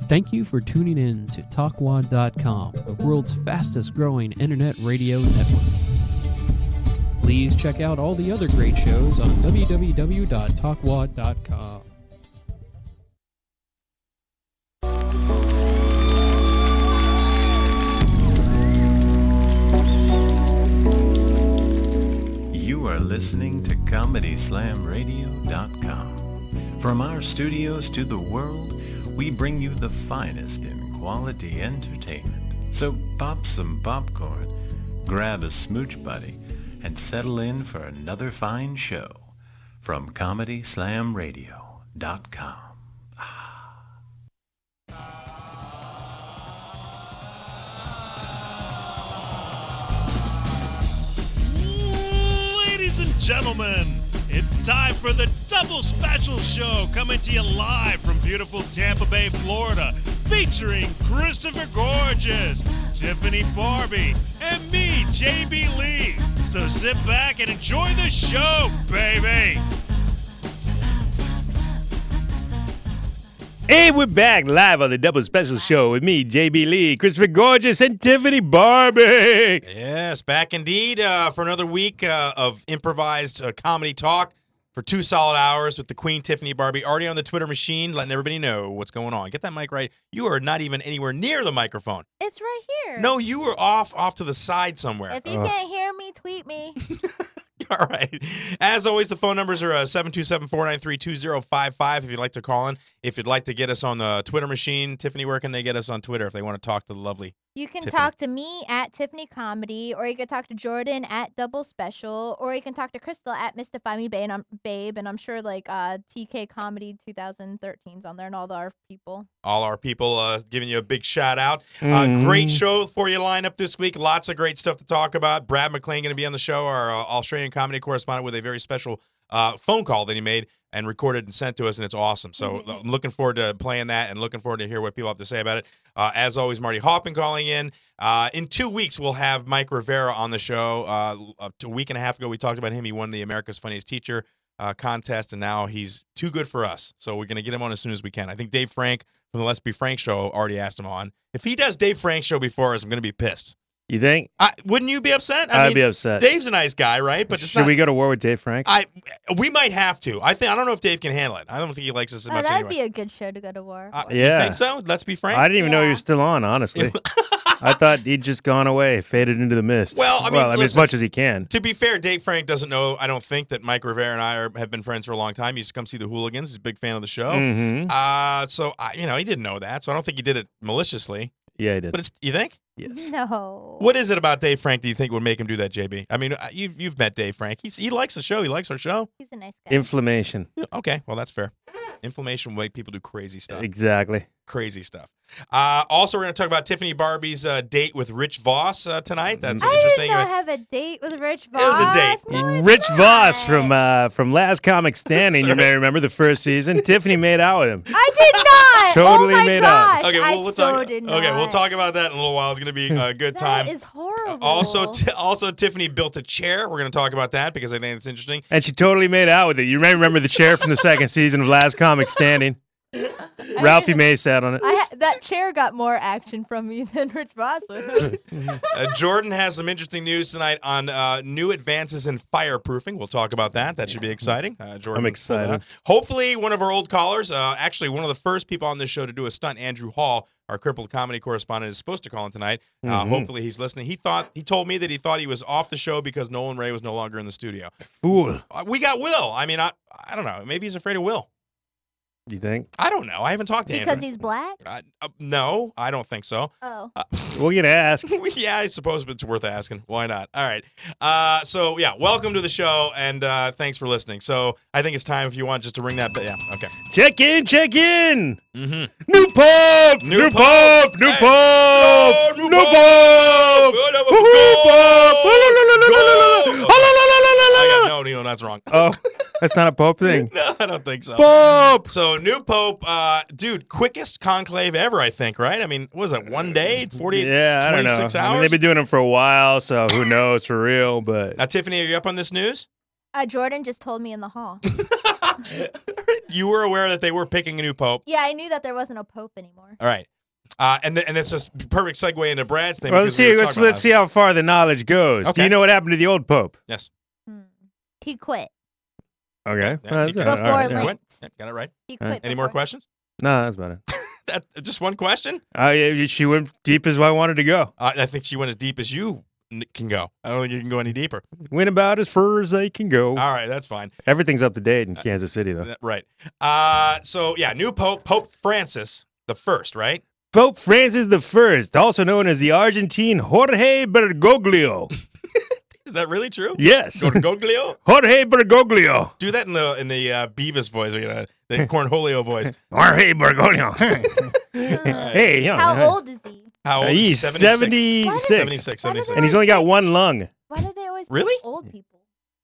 Thank you for tuning in to TalkWad.com, the world's fastest growing internet radio network. Please check out all the other great shows on www.talkwad.com. You are listening to ComedySlamRadio.com. From our studios to the world, we bring you the finest in quality entertainment. So pop some popcorn, grab a smooch buddy, and settle in for another fine show from ComedySlamRadio.com. Ladies and gentlemen, it's time for the double special show coming to you live from beautiful Tampa Bay, Florida, featuring Christopher Gorges, Tiffany Barbee, and me, JB Lee. So sit back and enjoy the show, baby. Hey, we're back live on the double special show with me, JB Lee, Christopher Gorges, and Tiffany Barbee. Yes, back indeed for another week of improvised comedy talk for 2 solid hours with the Queen, Tiffany Barbee, already on the Twitter machine, letting everybody know what's going on. Get that mic right. You are not even anywhere near the microphone. It's right here. No, you were off to the side somewhere. If you can't hear me, tweet me. All right. As always, the phone numbers are 727-493-2055 if you'd like to call in. If you'd like to get us on the Twitter machine, Tiffany, where can they get us on Twitter if they want to talk to the lovely You can Tiffany? talk to me at Tiffany Comedy, or you can talk to Jordan at Double Special, or you can talk to Crystal at Mystify Me Babe, and I'm sure like TK Comedy 2013's on there and all our people. All our people giving you a big shout out. Great show for you lineup this week. Lots of great stuff to talk about. Brad McLean going to be on the show, our Australian comedy correspondent, with a very special phone call that he made and recorded and sent to us, and it's awesome. So I'm looking forward to playing that and looking forward to hear what people have to say about it. As always, Marty Hoppin calling in. In 2 weeks, we'll have Mike Rivera on the show. A week and a half ago, we talked about him. He won the America's Funniest Teacher contest, and now he's too good for us. So we're going to get him on as soon as we can. I think Dave Frank from the Let's Be Frank show already asked him on. If he does Dave Frank's show before us, I'm going to be pissed. You think? Wouldn't you be upset? I'd be upset. Dave's a nice guy, right? But should we go to war with Dave Frank? We might have to. I don't know if Dave can handle it. I don't think he likes us as much That'd anyway. be a good show to go to war. Yeah. You think so? Let's Be Frank? I didn't even know he was still on, honestly. I thought he'd just gone away, faded into the mist. Well, I mean, as much as he can. To be fair, Dave Frank doesn't know, I don't think, that Mike Rivera and I have been friends for a long time. He used to come see the Hooligans. He's a big fan of the show. So, he didn't know that. So I don't think he did it maliciously. Yeah, he did. But you think? Yes. No. What is it about Dave Frank do you think would make him do that, JB? I mean, you've met Dave Frank. He likes the show. He likes our show. He's a nice guy. Inflammation. Okay, well, that's fair. Inflammation will make people do crazy stuff. Exactly. Crazy stuff. Also, we're going to talk about Tiffany Barbee's date with Rich Voss tonight. That's I interesting. didn't know I have a date with Rich Voss. It was a date. No, it's Rich not. Voss from Last Comic Standing, you may remember the first season. Tiffany made out with him. I did not. Totally oh my made out. gosh. Okay, I we'll so talk. did not. Okay, we'll talk about that in a little while. It's going to be a good time. That is horrible. Also, Tiffany built a chair. We're going to talk about that because I think it's interesting. And she totally made out with it. You may remember the chair from the second season of Last Comic Standing. Ralphie May sat on it. That chair got more action from me than Rich Voss would. Jordan has some interesting news tonight on new advances in fireproofing. We'll talk about that. That should be exciting. Jordan, I'm excited. Hopefully, one of our old callers, actually one of the first people on this show to do a stunt, Andrew Hall, our crippled comedy correspondent, is supposed to call in tonight. Hopefully, he's listening. He told me that he thought he was off the show because Nolan Ray was no longer in the studio. Fool. We got Will. I mean, I don't know. Maybe he's afraid of Will. You think? I don't know. I haven't talked to him. Because he's black? No, I don't think so. Oh. We're going to ask. Yeah, I suppose it's worth asking. Why not? All right. So, yeah, welcome to the show, and thanks for listening. So I think it's time if you want just to ring that. Yeah, okay. Check in, check in. Mm-hmm. New Pope, new Pope, new Pope, new Pope, No, that's wrong. Oh, that's not a Pope thing. No, I don't think so. Pope. So, new Pope, dude, quickest conclave ever, I think, right? I mean, what was it, 1 day, 48, yeah, I don't know. 26 hours? I mean, they've been doing them for a while, so who knows for real, but. Now, Tiffany, are you up on this news? Jordan just told me in the hall. you were aware that they were picking a new pope. Yeah, I knew that there wasn't a pope anymore. All right. And it's a perfect segue into Brad's thing. Well, because we were talking about let's see how far the knowledge goes. Do Okay. you know what happened to the old pope? Yes. He quit Okay. Yeah, Well, he that's all quit. right. before All right. Lent. Quit? Yeah, got it right. He quit. Any more before- questions? No, that's about it. Just one question? Yeah, she went deep as I wanted to go. I think she went as deep as you can go. I don't think you can go any deeper. Went about as far as they can go. All right, that's fine. Everything's up to date in Kansas City, though. Right. So, yeah, new pope, Pope Francis the First, right? Pope Francis I, also known as the Argentine Jorge Bergoglio. Is that really true? Yes. Gorgoglio? Jorge Bergoglio. Do that in the Beavis voice, or, the Cornholio voice. Jorge Bergoglio. Hey, yeah. How old is he? How old? He's 76. 76. Why do they And he's only got one lung. Why do they always Really? pick old people?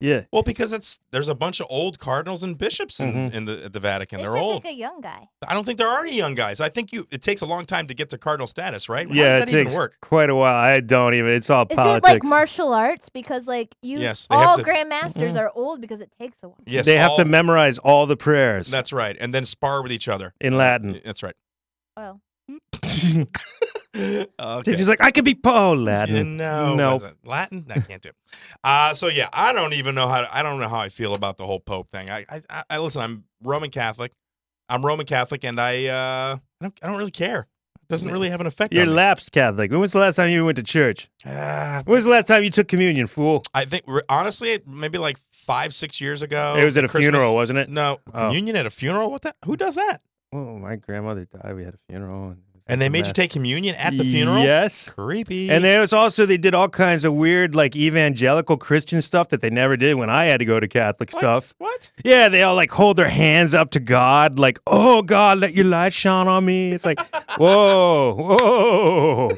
Yeah. Well, because there's a bunch of old cardinals and bishops in the Vatican. They They're should old. pick a young guy. I don't think there are any young guys. I think it takes a long time to get to cardinal status, right? How Yeah, does it that takes even work? quite a while. I don't even. It's all Is politics. it like martial arts? Because like Yes, they have all to- grandmasters are old because it takes a while. Yes, they have to memorize all the prayers That's right, and then spar with each other in Latin. That's right. Well, Okay. She's like, I could be Latin. No, Nope. Latin. I can't do. So yeah, I don't even know I don't know how I feel about the whole Pope thing. I listen. I'm Roman Catholic, and I don't really care. It doesn't really have an effect. You're on me. lapsed Catholic. When was the last time you went to church? When was the last time you took communion, fool? I think honestly, maybe like 5-6 years ago. It was at a Christmas. funeral, wasn't it? No, Oh. communion at a funeral. What? Who does that? Oh, my grandmother died. We had a funeral. And they made you take communion at the funeral? Yes. Creepy. And there was also, they did all kinds of weird, like, evangelical Christian stuff that they never did when I had to go to Catholic stuff. What? Yeah, they all, like, hold their hands up to God, like, oh, God, let your light shine on me. It's like, whoa.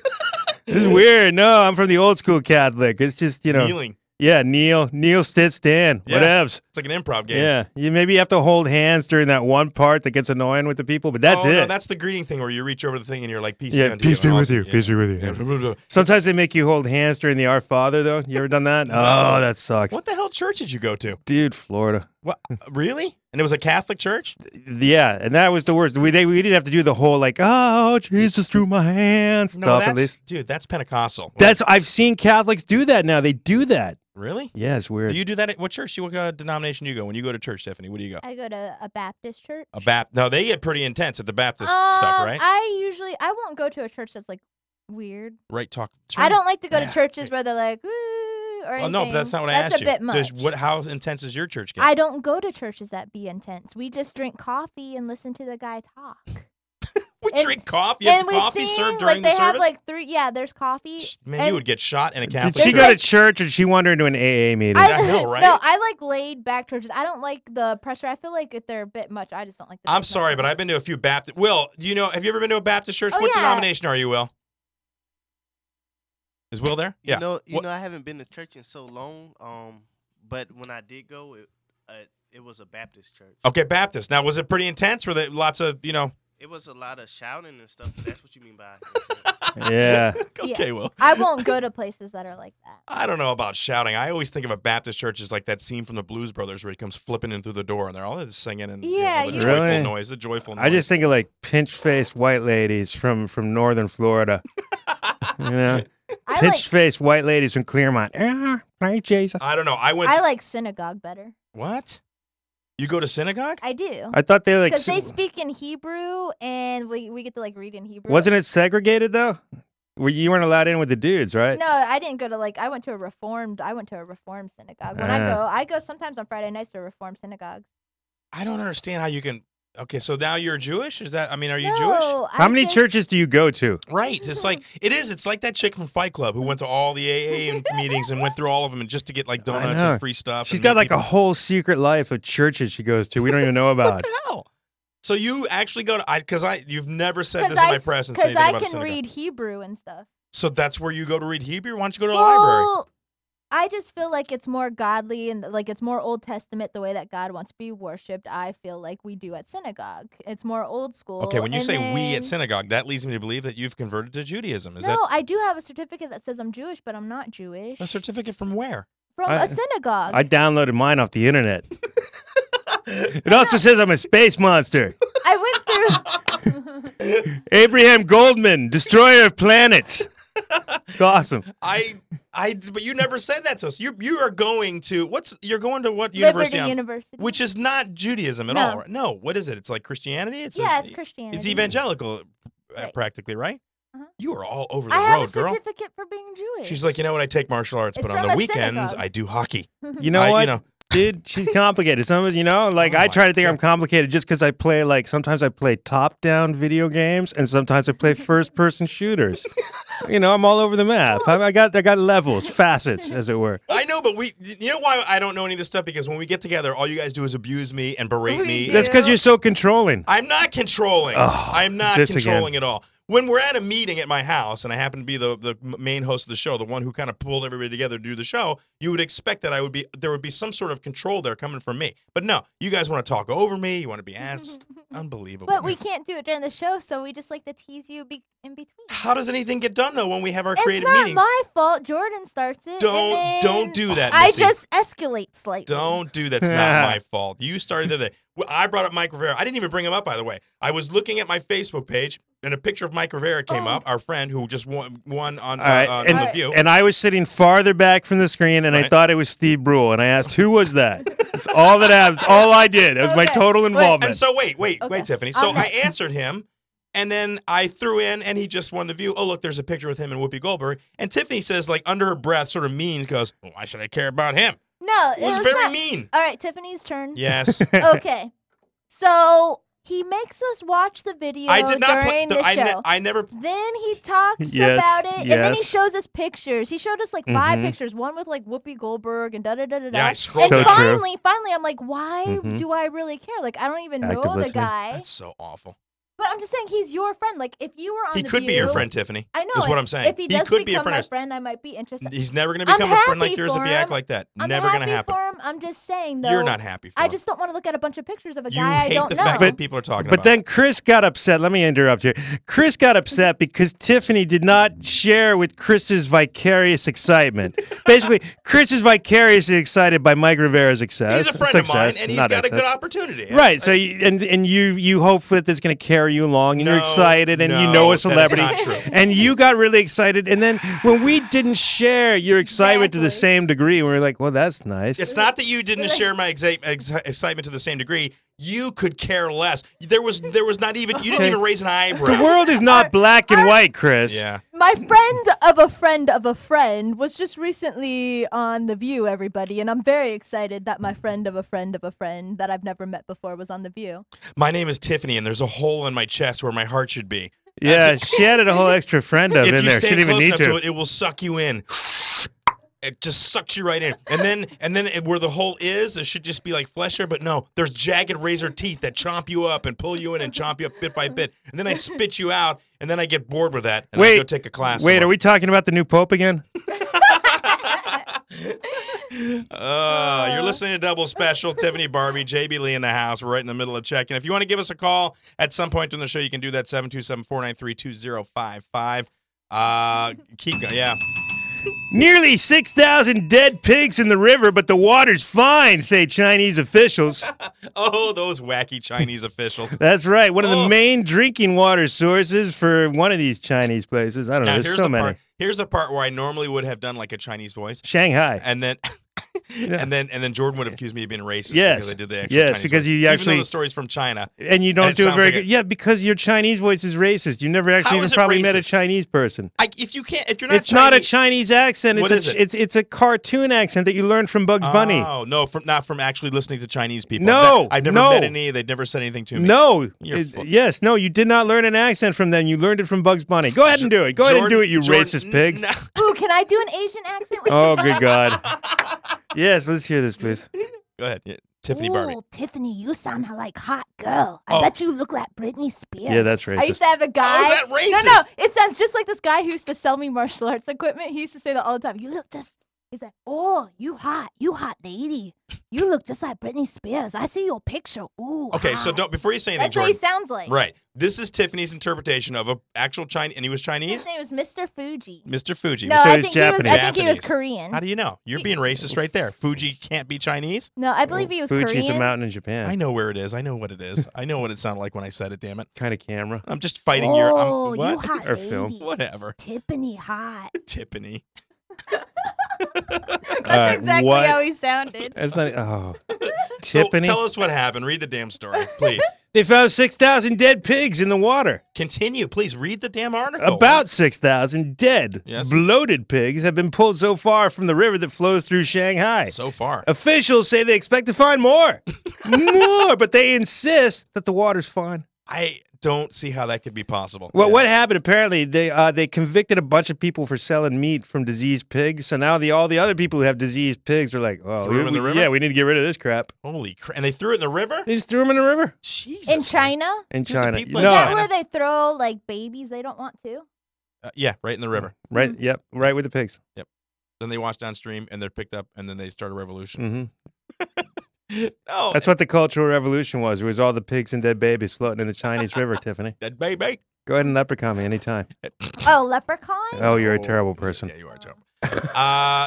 This is weird. No, I'm from the old school Catholic. It's just, Kneeling. Yeah, kneel, sit, stand, Yeah. whatevs. It's like an improv game. Yeah, you maybe have to hold hands during that one part that gets annoying with the people, but that's it. No, that's the greeting thing where you reach over the thing and you're like, peace be Yeah, unto peace you. be with you. Peace be with you. Yeah. Sometimes they make you hold hands during the Our Father, though. You ever done that? Oh, that sucks. What the hell church did you go to? Dude, Florida. What? Really? And it was a Catholic church? Yeah, and that was the worst. We didn't have to do the whole, like, oh, Jesus through my hands No, stuff. At that's, least. dude, that's Pentecostal. I've seen Catholics do that now. They do that. Really? Yeah, it's weird. Do you do that at what church? What denomination do you go? When you go to church, Stephanie, what do you go? I go to a Baptist church. No, they get pretty intense at the Baptist stuff, right? I won't go to a church that's like weird. Right, talk. I don't like to go Yeah. to churches where they're like, ooh, or anything. no, but that's not what I That's asked a you. bit much. How intense does your church get? I don't go to churches that be intense. We just drink coffee and listen to the guy talk. We and- drink coffee. You have And we coffee sing, served like during they the have service? like 3. Yeah, there's coffee. Man, and you would get shot in a Did Catholic she church. go to church or did she wander into an AA meeting? I know, right? No, I like laid back churches. I don't like the pressure. I feel like if they're a bit much, I just don't like the I'm big sorry, but numbers. I've been to a few Baptist. Will, have you ever been to a Baptist church? Oh, What yeah. denomination are you, Will? Is Will there? You What- know, I haven't been to church in so long. But when I did go, it was a Baptist church. Okay, Baptist. Now, was it pretty intense? Were there lots of, It was a lot of shouting and stuff. If that's what you mean by. Yeah. Okay, Yeah. Will. I won't go to places that are like that. I don't know about shouting. I always think of a Baptist church as like that scene from the Blues Brothers where he comes flipping in through the door and they're all just singing and Yeah, the you- joyful Really? noise, the joyful noise. I just think of like pinch-faced white ladies from northern Florida. I like Pinch-faced white ladies from Clearmont. Right, Jesus. I don't know. I went. I like synagogue better. What? You go to synagogue? I do. I thought they like. Because they speak in Hebrew and we get to like read in Hebrew. Wasn't it segregated though? You weren't allowed in with the dudes, right? No, I didn't go to I went to a reformed synagogue. When I go sometimes on Friday nights to a reformed synagogue. I don't understand how you can. Okay, so now you're Jewish? Is that? I mean, are you Jewish? No, How many churches do you go to? Right. It's like it is. It's like that chick from Fight Club who went to all the AA meetings and went through all of them and just to get like donuts know. and free stuff. She's and got meet like a people. whole secret life of churches she goes to. We don't even know What about. the hell? So you actually go to you've never said this in my presence. Because anything I about a can synagogue. read Hebrew and stuff. So that's where you go to read Hebrew. Why don't you go to a library? Well, I just feel like it's more godly and like it's more Old Testament the way that God wants to be worshipped. I feel like we do at synagogue. It's more old school. Okay, when you and say we then- at synagogue, that leads me to believe that you've converted to Judaism. Is no, that I do have a certificate that says I'm Jewish, but I'm not Jewish. a certificate from where? From I- a synagogue. I downloaded mine off the internet. It also says I'm a space monster. I went through. Abraham Goldman, destroyer of planets. It's awesome. But you never said that to us. You are going to you're going to what Liberty university? University. Which is not Judaism at No. all. Right? No, what is it? It's like Christianity. It's Christianity. It's evangelical, practically, right? Uh-huh. You are all over the I have road, a girl. certificate for being Jewish. She's like, you know what? I take martial arts, It's but on from the a weekends synagogue. I do hockey. You know what? Dude, she's complicated. Sometimes, like Oh I my try to think God. I'm complicated just because I play sometimes I play top-down video games and sometimes I play first-person shooters. I'm all over the map. I got levels, facets, as it were. I know, but you know why I don't know any of this stuff? Because when we get together, all you guys do is abuse me and berate We me. do. That's because you're so controlling. I'm not controlling. Oh, I'm not this controlling at all. When we're at a meeting at my house, and I happen to be the main host of the show, the one who kind of pulled everybody together to do the show, you would expect that there would be some sort of control there coming from me. But no, you guys want to talk over me. You want to be asked. Unbelievable. But we can't do it during the show, so we just like to tease you in between. How does anything get done though when we have our It's creative not meetings? my fault. Jordan starts it. Don't do that. I Missy. just escalate slightly. Don't do that's not my fault. You started it. I brought up Mike Rivera. I didn't even bring him up, by the way. I was looking at my Facebook page, and a picture of Mike Rivera came up, our friend who just won on The View. And I was sitting farther back from the screen, and I thought it was Steve Brule, and I asked, who was that? That's all that happened. That's all I did. It was my total involvement. And so wait, Tiffany. So I next. answered him, and then I threw in, and he just won The View. Oh, look, there's a picture with him and Whoopi Goldberg. And Tiffany says, like, under her breath, sort of mean, goes, well, why should I care about him? No, It was very mean. All right, Tiffany's turn. Yes. Okay. So he makes us watch the video I did not during the show. I never. Then he talks Yes, about it, and then he yes. shows us pictures. He showed us like 5 pictures, one with like Whoopi Goldberg and da-da-da-da-da. Yeah, I scrolled And So true. finally, I'm like, why do I really care? Like, I don't even know Active the listening. guy. That's so awful. But I'm just saying, he's your friend. Like, if you were on He The could be your View- friend, Tiffany. I know. Is what and I'm saying. If he does could be a become friend. my friend, I might be interested. He's never going to I'm become a friend like happy yours if for you act him. like that. I'm Never going to happy happen. for him. I'm just saying, though. You're not happy for I him. just don't want to look at a bunch of pictures of a You guy I hate don't the know. fact that people are talking But about. then Chris got upset. Let me interrupt here. Chris got upset because Tiffany did not share with Chris's vicarious excitement. Basically, Chris is vicariously excited by Mike Rivera's success. He's a friend of mine, Success, and he's not got a excess. good opportunity. Right. So you hope that that's going to carry you along, and you're No, excited, and you no, know a that is celebrity, not true. and you got really excited. And then when we didn't share your excitement to the Exactly. same degree, we were like, "Well, that's nice." It's not that you didn't share my excitement to the same degree. You could care less. There was not even. You didn't Okay. even raise an eyebrow. The world is not black and white, Chris. Yeah. My friend of a friend of a friend was just recently on The View, everybody, and I'm very excited that my friend of a friend of a friend that I've never met before was on The View. My name is Tiffany, and there's a hole in my chest where my heart should be. Yeah, she added a whole extra friend of If in you there. She stand didn't even close need enough to to. it, it will suck you in. It just sucks you right in. And then where the hole is, there should just be like flesh there. But no, there's jagged razor teeth that chomp you up and pull you in and chomp you up bit by bit. And then I spit you out, and then I get bored with that, and I go take a class. Wait, are we talking about the new Pope again? You're listening to Double Special. Tiffany Barbee, JB Lee in the house. We're right in the middle of checking. If you want to give us a call at some point during the show, you can do that, 727-493-2055. Keep going, yeah. Nearly 6,000 dead pigs in the river, but the water's fine, say Chinese officials. Oh, those wacky Chinese officials. That's right. One of the Oh. main drinking water sources for one of these Chinese places. I don't know. Now, There's so many. Here's the part where I normally would have done like a Chinese voice. Shanghai. And then and then Jordan would have accused me of being racist Yes. because I did the actual Yes, Chinese because voice. you Even actually- though the story's from China. And you don't it do it sounds very like good. Yeah, because your Chinese voice is racist. You never actually How even is it probably met a racist? Chinese person. If you're not It's not a Chinese accent. What It's is it? It's a cartoon accent that you learned from Bugs Bunny. Oh, no, not from actually listening to Chinese people. No, I've never no. met any. They've never said anything to me. No. You're Yes, no, you did not learn an accent from them. You learned it from Bugs Bunny. Go ahead and do it. Go ahead and do it, you Jordan, racist pig. No. Ooh, can I do an Asian accent? Oh, good God. Yes, let's hear this, please. Go ahead. Yeah. Tiffany Barbee. Ooh, Tiffany, you sound like hot girl. I Oh. bet you look like Britney Spears. Yeah, that's I used racist. to have a guy. How is that racist? No, it sounds just like this guy who used to sell me martial arts equipment. He used to say that all the time. You look just He's like, "Oh, you hot lady. You look just like Britney Spears. I see your picture. Ooh." Okay, so hot." don't before you say anything, That's what he Jordan. sounds like. Right. This is Tiffany's interpretation of a actual Chinese, and he was Chinese. His name was Mr. Fuji. Mr. Fuji. No, So I he's think he was. I Japanese. think he was Japanese. Korean. How do you know? You're being racist right there. Fuji can't be Chinese. No, I believe he was Fuji's Korean. a mountain in Japan. I know where it is. I know what it is. I know what it sounded like when I said it. Damn it! Kind of camera. I'm just fighting your. Oh, I'm, you what? hot Or lady. film. Whatever. Tiffany hot. Tiffany. That's exactly what? how he sounded. That's not. Oh, So Tiffany. tell us what happened. Read the damn story, please. They found 6,000 dead pigs in the water. Continue, please. Read the damn article. About 6,000 dead, Yes. bloated pigs have been pulled so far from the river that flows through Shanghai. So far. Officials say they expect to find more. More, but they insist that the water's fine. I don't see how that could be possible. Well, Yeah. what happened? Apparently, they convicted a bunch of people for selling meat from diseased pigs. So now all the other people who have diseased pigs are like, "Oh, Threw 'em in the river? yeah, we need to get rid of this crap." Holy crap. And they threw it in the river? They just threw them in the river Jesus. In China? in Dude, the China. people Is in that China. where they throw like babies they don't want to? Yeah, right in the river. Right? Yep. Right with the pigs. Then they wash downstream and they're picked up and then they start a revolution. Hmm. No. That's what the Cultural Revolution was. It was all the pigs and dead babies floating in the Chinese river. Tiffany, That baby. go ahead and leprechaun me anytime. Oh, leprechaun? Oh, you're a terrible person. Yeah, you are terrible.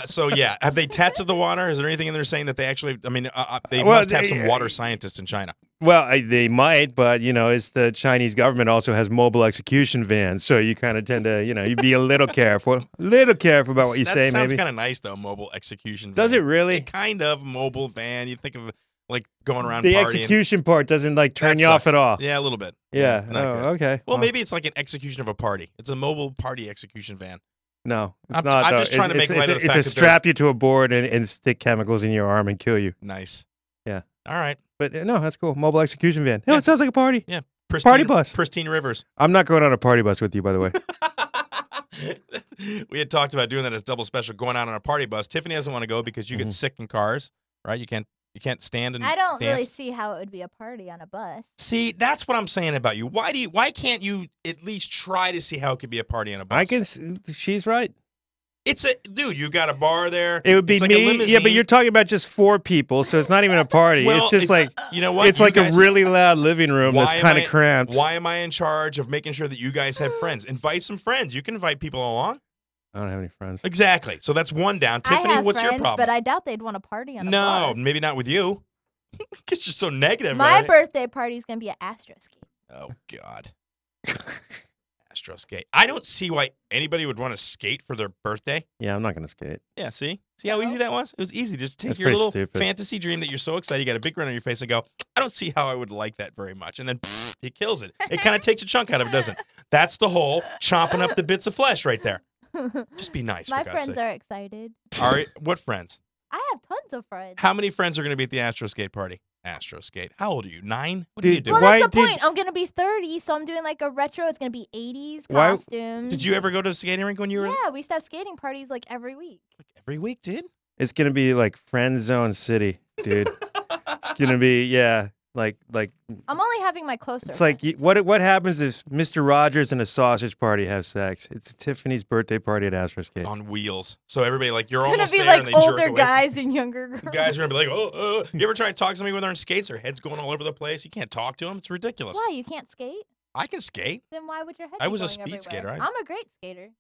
So yeah, have they tested the water? Is there anything in there saying that they actually? I mean, they Well, must have they- some water scientists in China. Well, they might, but it's the Chinese government also has mobile execution vans, so you kind of tend to, you be a little careful about what you that say. sounds Maybe kind of nice though. Mobile execution. does van. it really? Kind of mobile van. You think of like going around The partying. execution part doesn't like turn That you off sucks. at all. Yeah, a little bit. Yeah. not Oh, good. okay. Well, maybe it's like an execution of a party. It's a mobile party execution van. No, it's I'm- not. I'm though. just trying to make light of the it's fact to that strap you to a board and stick chemicals in your arm and kill you. Nice. Yeah. All right. But no, that's cool. Mobile execution van. No, Yeah. it sounds like a party. Yeah. Pristine, Party bus. Pristine rivers. I'm not going on a party bus with you, by the way. We had talked about doing that as double special, going out on a party bus. Tiffany doesn't want to go because you Mhm. get sick in cars, right? You can't stand and I don't dance. really see how it would be a party on a bus. See, that's what I'm saying about you. Why can't you at least try to see how it could be a party on a bus? I can. She's right. Dude, you got a bar there. It would be It's like a me. Yeah, but limousine. you're talking about just 4 people, so it's not even a party. Well, it's just like you know what? it's You like guys- a really loud living room Why that's am kind of I- cramped. Why am I in charge of making sure that you guys have friends? Invite some friends. You can invite people along. I don't have any friends. Exactly. So that's one down. I Tiffany, have what's friends, your problem? but I doubt they'd want to party on a No, bus. maybe not with you. Because you're so negative. My right? birthday party's going to be at Astro Skate. Oh, God. Astro skate. I don't see why anybody would want to skate for their birthday. Yeah, I'm not gonna skate. Yeah, see? See how easy that was? It was easy. Just take That's your pretty little stupid. fantasy dream that you're so excited, you got a big grin on your face and go, I don't see how I would like that very much. And then he kills it. It kind of takes a chunk out of it, doesn't it? That's the whole chomping up the bits of flesh right there. Just be nice, My for God's friends sake. are excited. All right, what friends? I have tons of friends. How many friends are going to be at the Astro Skate party? Astro Skate. How old are you? 9? What do you Dude, do? Well, Why that's the did- point. I'm going to be 30, so I'm doing like a retro. It's going to be 80s Why- costumes. Did you ever go to the skating rink when you were Yeah, we used to have skating parties like every week. every week, dude? It's gonna be like friend zone city, dude. It's gonna be like I'm only having my closer it's like friends. what happens if Mr. Rogers and a sausage party have sex? It's Tiffany's birthday party at Astro Skate. On wheels. So everybody, like, you're It's going almost to be there and like they jerk older away. guys and younger girls. Guys are going to be like, oh, you ever try to talk to somebody when they're on skates? Their head's going all over the place. You can't talk to them. It's ridiculous. Why? You can't skate? I can skate. Then why would your head I be was a going speed everywhere? skater. I'm a great skater.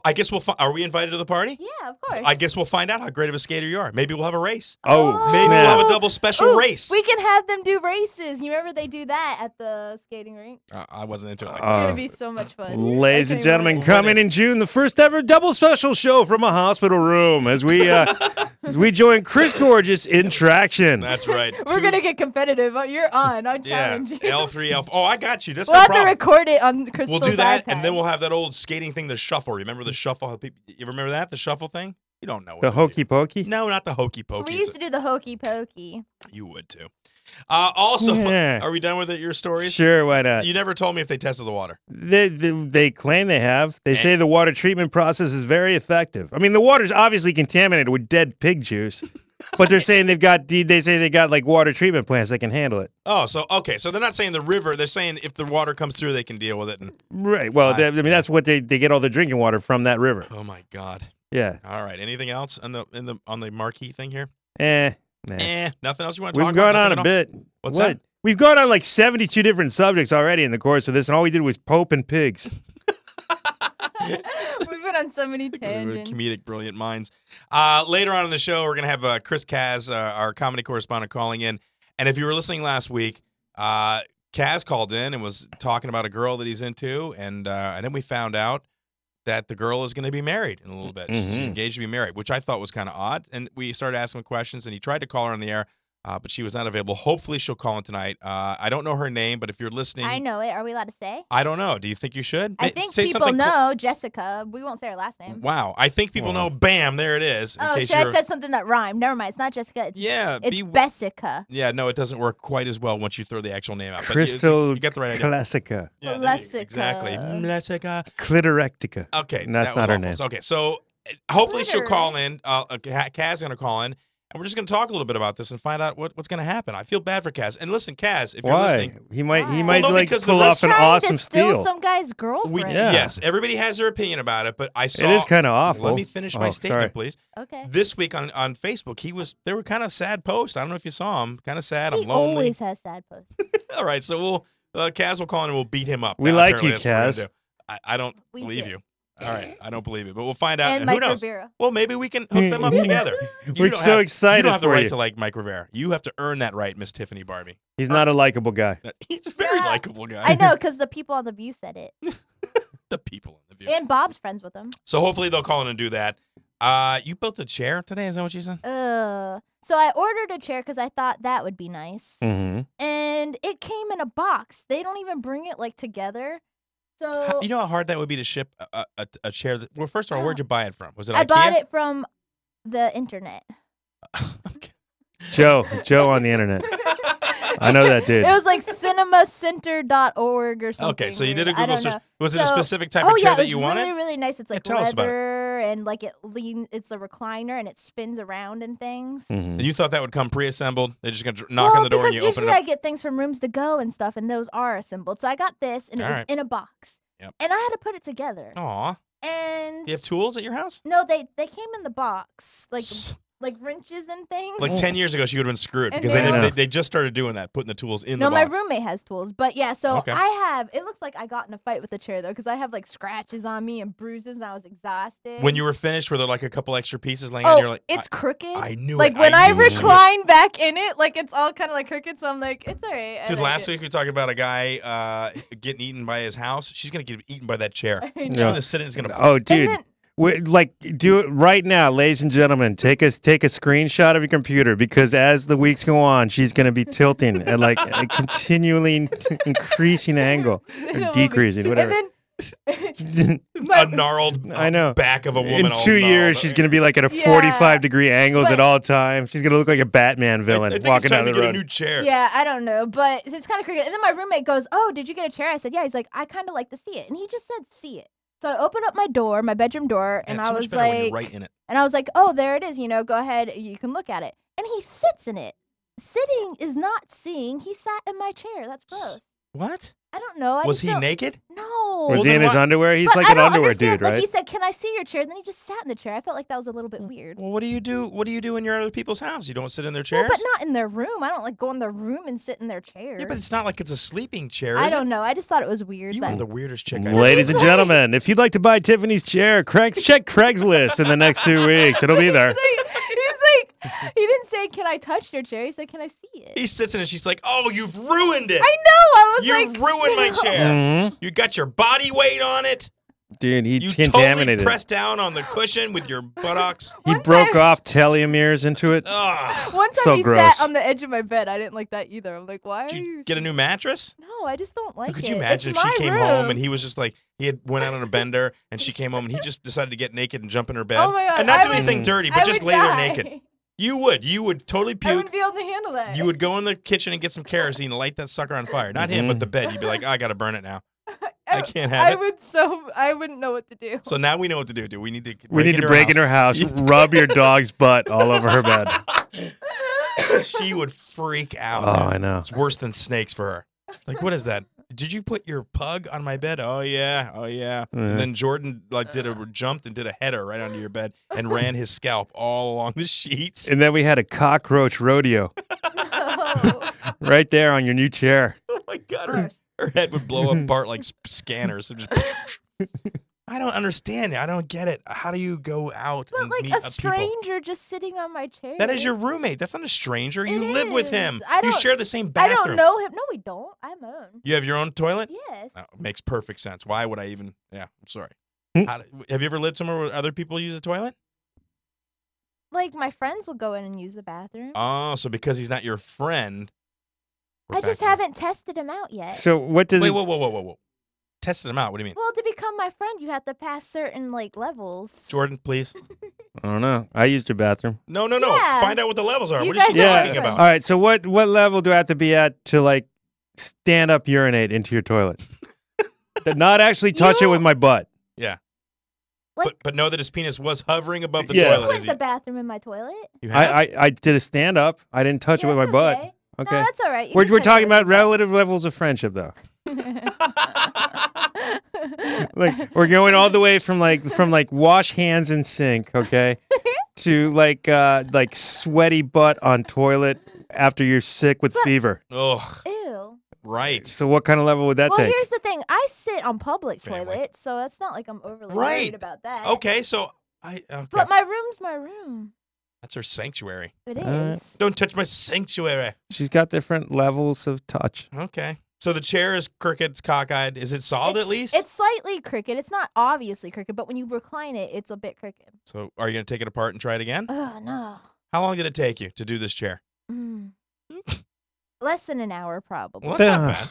I guess are we invited to the party? Yeah, of course. I guess we'll find out how great of a skater you are. Maybe we'll have a race. Oh, Maybe snap. we'll have a double special Ooh, race. We can have them do races. You remember they do that at the skating rink? I wasn't into it. Like It's going Uh, to be so much fun. Ladies I and can't gentlemen, wait. coming in June, the first ever double special show from a hospital room as we join Chris Gorges in Traction. That's right. We're going to get competitive. Oh, you're on. I Yeah, challenge you. L3, L4. Oh, I got you. That's We'll no have to problem. record it on Crystal's We'll do that, iPad. and then we'll have that old skating thing, the shuffle. Remember the shuffle? How people, you remember that? The shuffle thing? You don't know. What The we do. hokey pokey? No, not the hokey pokey. We used to do the hokey pokey. You would too. Also, Yeah. are we done with it? Your stories? Sure, why not? You never told me if they tested the water. They claim they have. They say the water treatment process is very effective. I mean, the water's obviously contaminated with dead pig juice, but they're saying they say they got like water treatment plants that can handle it. Oh, so okay. So they're not saying the river. They're saying if the water comes through, they can deal with it. And Right. Well, Right. I mean, that's what they get all the drinking water from that river. oh my God. Yeah. All right. Anything else on the marquee thing here? Nah. Nothing else you want to talk We've about? gone on Nothing a at bit. What's What? that? We've gone on like 72 different subjects already in the course of this, and all we did was Pope and pigs. We've been on so many tangents. Comedic, brilliant minds. Later on in the show, we're going to have Chris Kaz, our comedy correspondent, calling in. And if you were listening last week, Kaz called in and was talking about a girl that he's into, and then we found out that the girl is going to be married in a little bit. She's engaged to be married, which I thought was kind of odd. And we started asking him questions, and he tried to call her on the air, but she was not available. Hopefully, she'll call in tonight. I don't know her name, but if you're listening, I know it. Are we allowed to say? I don't know. Do you think you should? I think Say people something know Jessica. We won't say her last name. Wow. I think people know. Bam, there it is. Oh, should I said something that rhymed? Never mind. It's not Jessica. It's Bessica. Yeah, no, it doesn't work quite as well once you throw the actual name out. Crystal you get the right idea. Classica. Yeah, Classica. Exactly. Classica. Clitorectica. Okay. That's not her name. Okay, so hopefully she'll call in. Kaz going to call in. And we're just going to talk a little bit about this and find out what's going to happen. I feel bad for Kaz. And listen, Kaz, if you're listening, he might no, like because pull off an awesome steal steal. some guy's girlfriend. Yes, everybody has their opinion about it, but I saw It is kind of awful. Let me finish my statement, sorry. please. Okay. This week on Facebook, there were kind of sad posts. I don't know if you saw them. Kind of sad. He I'm lonely. always has sad posts. All right, so Kaz will call in and we'll beat him up. We Now, like apparently you, that's what we're gonna Kaz. do. I don't We believe do. you. All right, I don't believe it, but we'll find out. And who Mike knows? Rivera. Well, maybe we can hook them up together. We're so excited You don't have the for right you. to like Mike Rivera. You have to earn that right, Miss Tiffany Barbee. He's not a likable guy. He's a very Yeah. likable guy. I know, because the people on The View said it. The people in the view. And Bob's friends with him. So hopefully they'll call in and do that. You built a chair today? Is that what you said? So I ordered a chair because I thought that would be nice. Mm-hmm. And it came in a box. They don't even bring it like together. So You know how hard that would be to ship a chair? Well, first of all, where'd you buy it from? Was it I IKEA? bought it from the internet. Okay. Joe on the internet. I know that dude. It was like cinemacenter.org or something. Okay, so you did a weird. I Google don't search. know. Was it a So- specific type of chair that you wanted? really, really nice. It's like tell us about it. leather and like it's a recliner and it spins around and things. Mhm. And you thought that would come pre-assembled? They're just going to knock on the door and you because open it usually I up? get things from Rooms to Go and stuff, and those are assembled. So I got this, and it All was right. in a box. Yep. And I had to put it together. Aw. And Do you have tools at your house? no, they came in the box, like wrenches and things. Like 10 years ago, she would have been screwed And because there they just started doing that, putting the tools in No, the my box. roommate has tools, but yeah. So Okay. it looks like I got in a fight with the chair though, because I have like scratches on me and bruises, and I was exhausted. When you were finished, were there like a couple extra pieces laying on? You're like, it's crooked. I knew like it. when I knew it. recline back in it, like it's all kind of like crooked. So I'm like, it's all right. Dude, last week we talked about a guy getting eaten by his house. She's going to get eaten by that chair. I She's know. going to sit in. It's going to. Oh, dude. then- Do it right now, ladies and gentlemen. Take a screenshot of your computer, because as the weeks go on, she's going to be tilting at like a continually increasing angle, or decreasing, whatever. And a gnarled I know. back of a woman. In all 2 years, gnarled. she's going to be like at a Yeah. 45-degree angles But- at all times. She's going to look like a Batman villain I think walking it's time down the to get road. a new chair. yeah, I don't know, but it's kind of crooked. And then my roommate goes, "Oh, did you get a chair?" I said, "Yeah." He's like, "I kind of like to see it," and he just said, "See it." So I opened up my door, my bedroom door, Yeah, and it's I so much was better when you're like, right in it. and I was like, "Oh, there it is. Go ahead, you can look at it." And he sits in it. Sitting is not seeing. He sat in my chair. That's gross. What? I don't know. I Was just he don't- naked? No. Was Well, he in then his why- underwear? He's But like I an don't underwear understand. dude, Like right? he said, "Can I see your chair?" Then he just sat in the chair. I felt like that was a little bit weird. Well, what do you do? What do you do in your other people's house? You don't sit in their chairs? Well, but not in their room. I don't like go in their room and sit in their chair. Yeah, but it's not like it's a sleeping chair, I is don't it? know. I just thought it was weird. You but are the weirdest chick I've Ladies ever and gentlemen, if you'd like to buy Tiffany's chair, check Craigslist in the next 2 weeks. It'll be there. He's like, he didn't say, "Can I touch your chair?" He said, "Can I see it?" He sits in and she's like, "Oh, you've ruined it. I know. I was You've like, ruined my "No." chair. Mhm. You got your body weight on it. Dude, he You totally contaminated it. pressed down on the cushion with your buttocks. He One broke time- off telomeres into it. Ugh. One time So he gross. sat on the edge of my bed. I didn't like that either. I'm like, "Why are Did you?" you get a new mattress? No, I just don't like Could it. you imagine It's if she my came room. home and he was just like, he had went out on a bender and she came home and he just decided to get naked and jump in her bed? Oh my God, and not I do would- anything dirty, I but just would lay there die. naked. You would totally I puke. wouldn't be able to handle that. You would go in the kitchen and get some kerosene and light that sucker on fire. Not him, but the bed. You'd be like, I gotta burn it now. I can't have it. I wouldn't know what to do. So now we know what to do. Do we need to? We need to break in her house, rub your dog's butt all over her bed. She would freak out. Oh, dude. I know. It's worse than snakes for her. Like, what is that? did you put your pug on my bed? Oh yeah. And then Jordan jumped and did a header right under your bed and ran his scalp all along the sheets. And then we had a cockroach rodeo right there on your new chair. Oh my God, her head would blow apart like scanners. So just I don't understand it. I don't get it. How do you go out and like meet a people? stranger just sitting on my chair? That is your roommate. That's not a stranger. You live with him. I You don't- share the same I bathroom. don't know him. No, we don't. I'm own. You have your own toilet? Yes. Oh, makes perfect sense. Why would I even? Yeah, I'm sorry. Hmm. Have you ever lived somewhere where other people use a toilet? Like my friends will go in and use the bathroom. Oh, so because he's not your friend. we're I back just to that. haven't tested him out yet. So what does Wait, it? whoa. Tested him out. What do you mean? Well, to become my friend, you have to pass certain like levels. Jordan, please. I don't know. I used your bathroom. No. Yeah. Find out what the levels are. You What is she guys are talking different. about? All right. So what level do I have to be at to like stand up urinate into your toilet? Not actually touch it with my butt. Yeah. Like, But know that his penis was hovering above the Yeah. I toilet. went as to he- the bathroom in my toilet. You have? I did a stand up. I didn't touch it with my that's butt. okay. Okay. No, that's all right. You We're can touch talking it with about your butt. relative levels of friendship, though. Like we're going all the way from like wash hands and sink, okay, to like sweaty butt on toilet after you're sick with fever. Ugh. Ew. Right. So what kind of level would that Well, take? here's the thing. I sit on public Family. toilets, so it's not like I'm overly Right. worried about that. Okay, so okay. But my room's my room. That's her sanctuary. It Alright. is. Don't touch my sanctuary. She's got different levels of touch. Okay. So the chair is crooked, it's cockeyed. Is it solid at least? It's slightly crooked. It's not obviously crooked, but when you recline it, it's a bit crooked. So are you going to take it apart and try it again? Oh, no. How long did it take you to do this chair? Mm. Less than an hour, probably. Well, that's not Ugh. bad.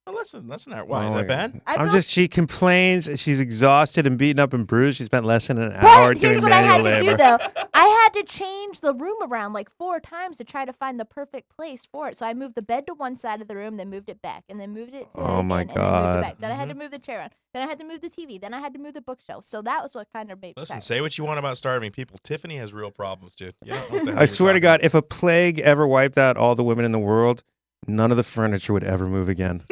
Well, that's not. Why Oh is my that bad? I She complains. She's exhausted and beaten up and bruised. She spent less than an But hour doing here's what I had manual to labor. do, though. I had to change the room around like 4 times to try to find the perfect place for it. So I moved the bed to one side of the room, then moved it back, and then moved it to Oh, my again, and then moved God. it back. Then I had to move the chair around. Then I had to move the TV. Then I had to move the bookshelf. So that was what kind of made me Listen, tired. say what you want about starving people. Tiffany has real problems, dude. You don't know what the hell I you're swear to talking God, if a plague ever wiped out all the women in the world, none of the furniture would ever move again.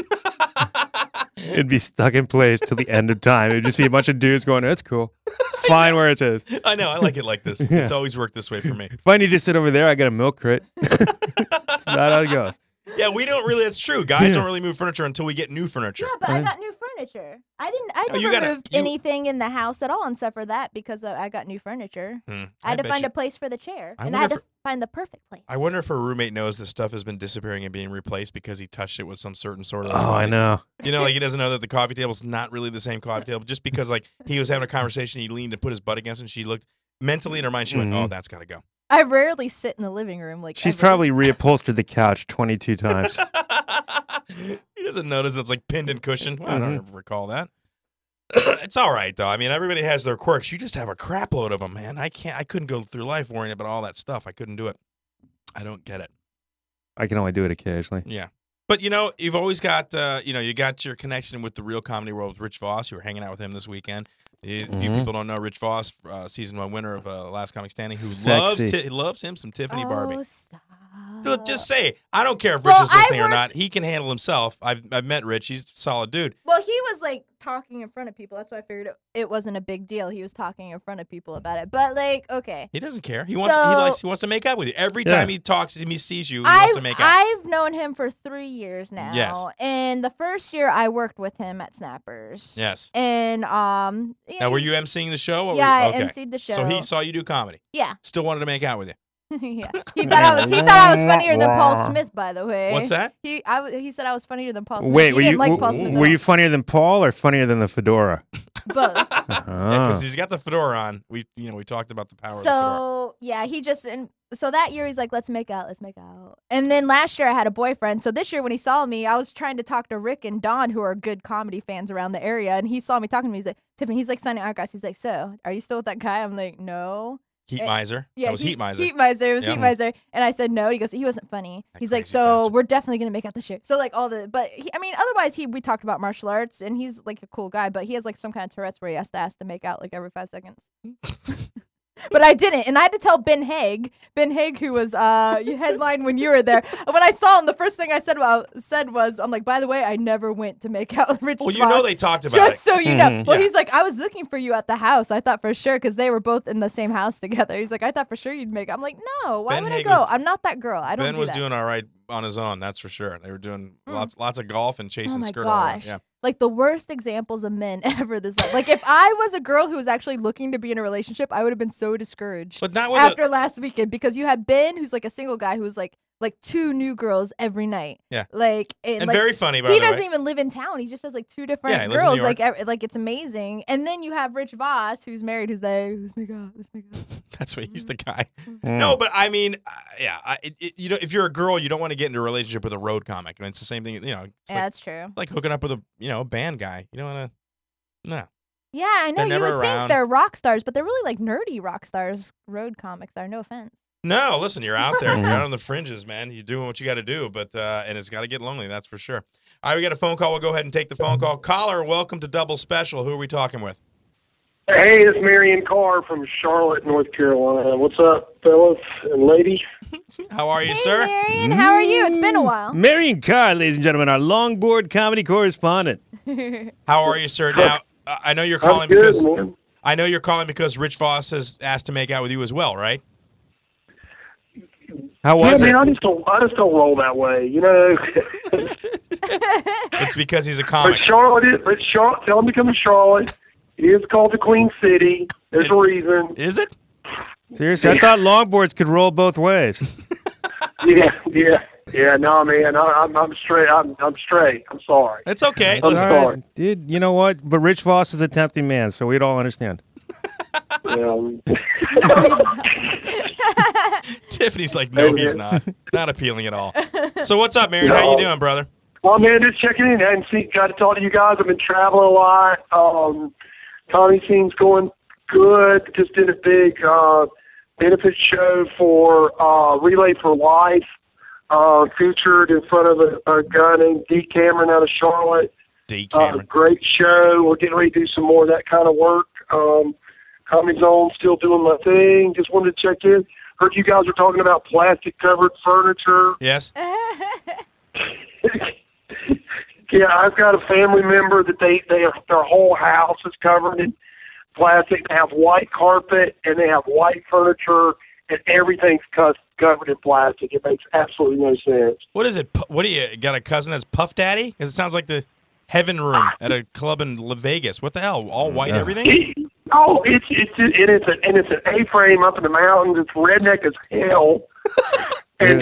It'd be stuck in place till the end of time. It'd just be a bunch of dudes going, "That's cool. It's fine where it is. I know. I like it like this. Yeah. It's always worked this way for me. If I need to sit over there, I got a milk crate." That's not how it goes. Yeah, we don't really. That's true. Guys don't really move furniture until we get new furniture. Yeah, but I got new furniture. I Oh, you never gotta- moved you- anything in the house at all except for that because I got new furniture. I had to bet find you- a place for the chair, I and I had wonder to find the perfect place. I wonder if her roommate knows that stuff has been disappearing and being replaced because he touched it with some certain sort of. Oh, I know. You know, like he doesn't know that the coffee table's not really the same coffee table. Just because like he was having a conversation, he leaned and put his butt against it, and she looked mentally in her mind. She went, "Oh, that's got to go." I rarely sit in the living room like She's ever. probably reupholstered the couch 22 times. He doesn't notice it's like pinned and cushioned. Well, I don't ever recall that. It's all right though. I mean, everybody has their quirks. You just have a crap load of them, man. I couldn't go through life worrying about all that stuff. I couldn't do it. I don't get it. I can only do it occasionally. Yeah. But, you know, you've always got, you got your connection with the real comedy world with Rich Voss. You were hanging out with him this weekend. You people don't know Rich Voss, season 1 winner of Last Comic Standing, who Sexy. loves him some Tiffany Oh, Barbee. stop. Just say, I don't care if Well, Rich is listening I or not. He can handle himself. I've met Rich. He's a solid dude. Well, he was like talking in front of people. That's why I figured it wasn't a big deal. He was talking in front of people about it. But like, okay. He doesn't care. He So- wants to make out with you. Every time he talks to him, he sees you, he wants to make out. I've known him for 3 years now. Yes. And the first year I worked with him at Snappers. Yes. And Now, were you emceeing the show? Or Yeah, I okay. emceed the show. So he saw you do comedy. Yeah. Still wanted to make out with you. Yeah. He thought I was funnier than Paul Smith, by the way. What's that? He said I was funnier than Paul Smith. Wait, he were didn't you like Paul Smith at were you all. funnier than Paul or funnier than the fedora? Both. Yeah, Ah. because he's got the fedora on. We talked about the power of the fedora. So yeah, so that year he's like, let's make out. And then last year I had a boyfriend. So this year when he saw me, I was trying to talk to Rick and Don, who are good comedy fans around the area, and he saw me talking to me. He's like, Tiffany, he's like signing autographs. He's like, so are you still with that guy? I'm like, no. Heat Miser. Yeah, That was Heat Miser. Heat Miser. It was Yeah. Heat Miser. And I said no. He goes, he wasn't funny. That He's like, crazy so bastard. we're definitely gonna make out this year. So like otherwise we talked about martial arts, and he's like a cool guy, but he has like some kind of Tourette's where he has to ask to make out like every 5 seconds. But I didn't, and I had to tell Ben Haig, who was headline when you were there. And when I saw him, the first thing I said was, I'm like, by the way, I never went to make out with Rich Well, Voss. you know they talked about Just it. so you know. Well, Yeah. he's like, I was looking for you at the house. I thought for sure, because they were both in the same house together. He's like, I thought for sure you'd make. I'm like, no, why Ben would Haig I go? was- I'm not that girl. I don't Ben do was that. doing all right on his own, that's for sure. They were doing lots of golf and chasing Oh my skirt all around. gosh. Yeah. Like the worst examples of men ever. Like if I was a girl who was actually looking to be in a relationship, I would have been so discouraged But not with after last weekend, because you had Ben, who's like a single guy who was like 2 new girls every night. Yeah. And very funny, by he the way. doesn't even live in town. He just has like 2 different Yeah, he lives in girls. New York. Like it's amazing. And then you have Rich Voss, who's married, who's like, let's make out. That's why he's the guy. No, but I mean, you know, if you're a girl, you don't want to get into a relationship with a road comic. I mean, it's the same thing. You know, it's Yeah, like, that's true. like hooking up with a band guy. You don't want to. No. Yeah, I know. They're You never would around. think they're rock stars, but they're really like nerdy rock stars. Road comics are. No offense. No, listen, you're out there. You're out on the fringes, man. You're doing what you got to do, but and it's got to get lonely, that's for sure. All right, we got a phone call. We'll go ahead and take the phone call. Caller, welcome to Double Special. Who are we talking with? Hey, it's Marion Carr from Charlotte, North Carolina. What's up, fellas and ladies? How are you, Hey, sir? Marion, how are you? It's been a while. Marion Carr, ladies and gentlemen, our longboard comedy correspondent. How are you, sir? Now, I know you're I'm calling good, man. because Rich Voss has asked to make out with you as well, right? How Yeah, was it? man, I just don't roll that way, you know. It's because he's a But comic. Charlotte, tell him to come to Charlotte. It is called the Queen City. There's a reason. Is it? Seriously, I thought longboards could roll both ways. Yeah. No, man, I'm straight. I'm straight. I'm sorry. It's okay. I'm Listen, sorry. Dude, you know what? But Rich Voss is a tempting man, so we'd all understand. Tiffany's like, no, he's not. Not appealing at all. So what's up, Marion? How you doing, brother? Well, man, just checking in and got to talk to you guys. I've been traveling a lot. Comedy scene's going good. Just did a big benefit show for Relay for Life. Featured in front of a guy named D. Cameron out of Charlotte. D. Cameron. Great show. We're getting ready to do some more of that kind of work. Comedy Zone, still doing my thing. Just wanted to check in. Heard you guys were talking about plastic-covered furniture. Yes. Yeah, I've got a family member that their whole house is covered in plastic. They have white carpet and they have white furniture, and everything's covered in plastic. It makes absolutely no sense. What is it? What do you got? A cousin that's Puff Daddy? Because it sounds like the Heaven Room at a club in Vegas. What the hell? All white everything? Oh, it's an A-frame up in the mountains. It's redneck as hell, and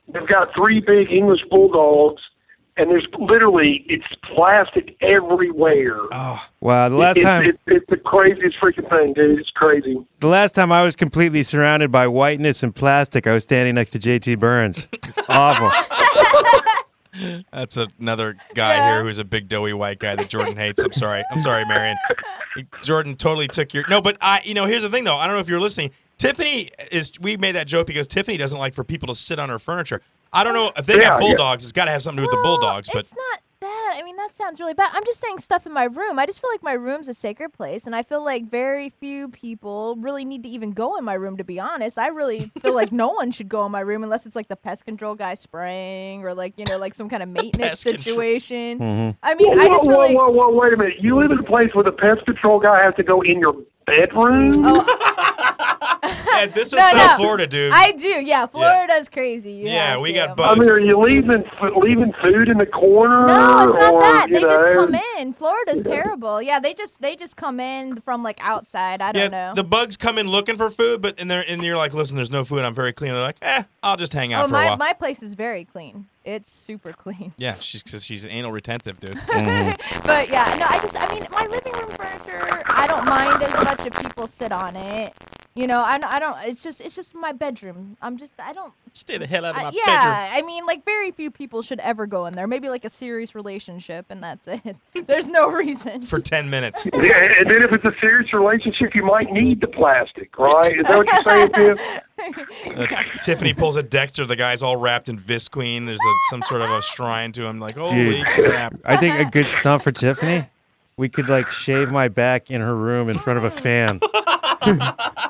they've got 3 big English bulldogs, and it's plastic everywhere. Oh, Wow, the last time It's the craziest freaking thing, dude. It's crazy. the last time I was completely surrounded by whiteness and plastic, I was standing next to JT Burns. It's awful. that's another guy here who's a big doughy white guy that Jordan hates. I'm sorry, Marion. Jordan totally took your no, but here's the thing though. I don't know if you're listening. Tiffany we made that joke because Tiffany doesn't like for people to sit on her furniture. I don't know if they got bulldogs. It's got to have something to do with the bulldogs, but it's not that. I mean, that sounds really bad. I'm just saying stuff in my room. I just feel like my room's a sacred place, and I feel like very few people really need to even go in my room, to be honest. I really feel like no one should go in my room unless it's like the pest control guy spraying or like some kind of maintenance situation. Mm-hmm. I mean, I just feel like... Whoa, wait a minute. You live in a place where the pest control guy has to go in your bedroom? yeah, this is South Florida, dude. I do, yeah. Florida's crazy. Yeah, we got I bugs. mean, are you leaving food in the corner? No, it's not or, that. They just know? come in. Florida's terrible. Yeah, they just come in from like outside. I don't know. The bugs come in looking for food, but and you're like, listen, there's no food. I'm very clean. They're like, I'll just hang out for a while. My place is very clean. It's super clean. Yeah, she's anal retentive, dude. But yeah, no, I mean, my living room furniture, I don't mind as much if people sit on it. I don't. It's just my bedroom. I don't. Stay the hell out of my bedroom. Yeah, I mean, like very few people should ever go in there. Maybe like a serious relationship, and that's it. There's no reason. For 10 minutes. Yeah, and then if it's a serious relationship, you might need the plastic, right? Is that what you're saying, Tim? Tiffany pulls a Dexter. The guy's all wrapped in Visqueen. There's some sort of a shrine to him. Like, holy crap. I think a good stunt for Tiffany, we could like shave my back in her room in front of a fan.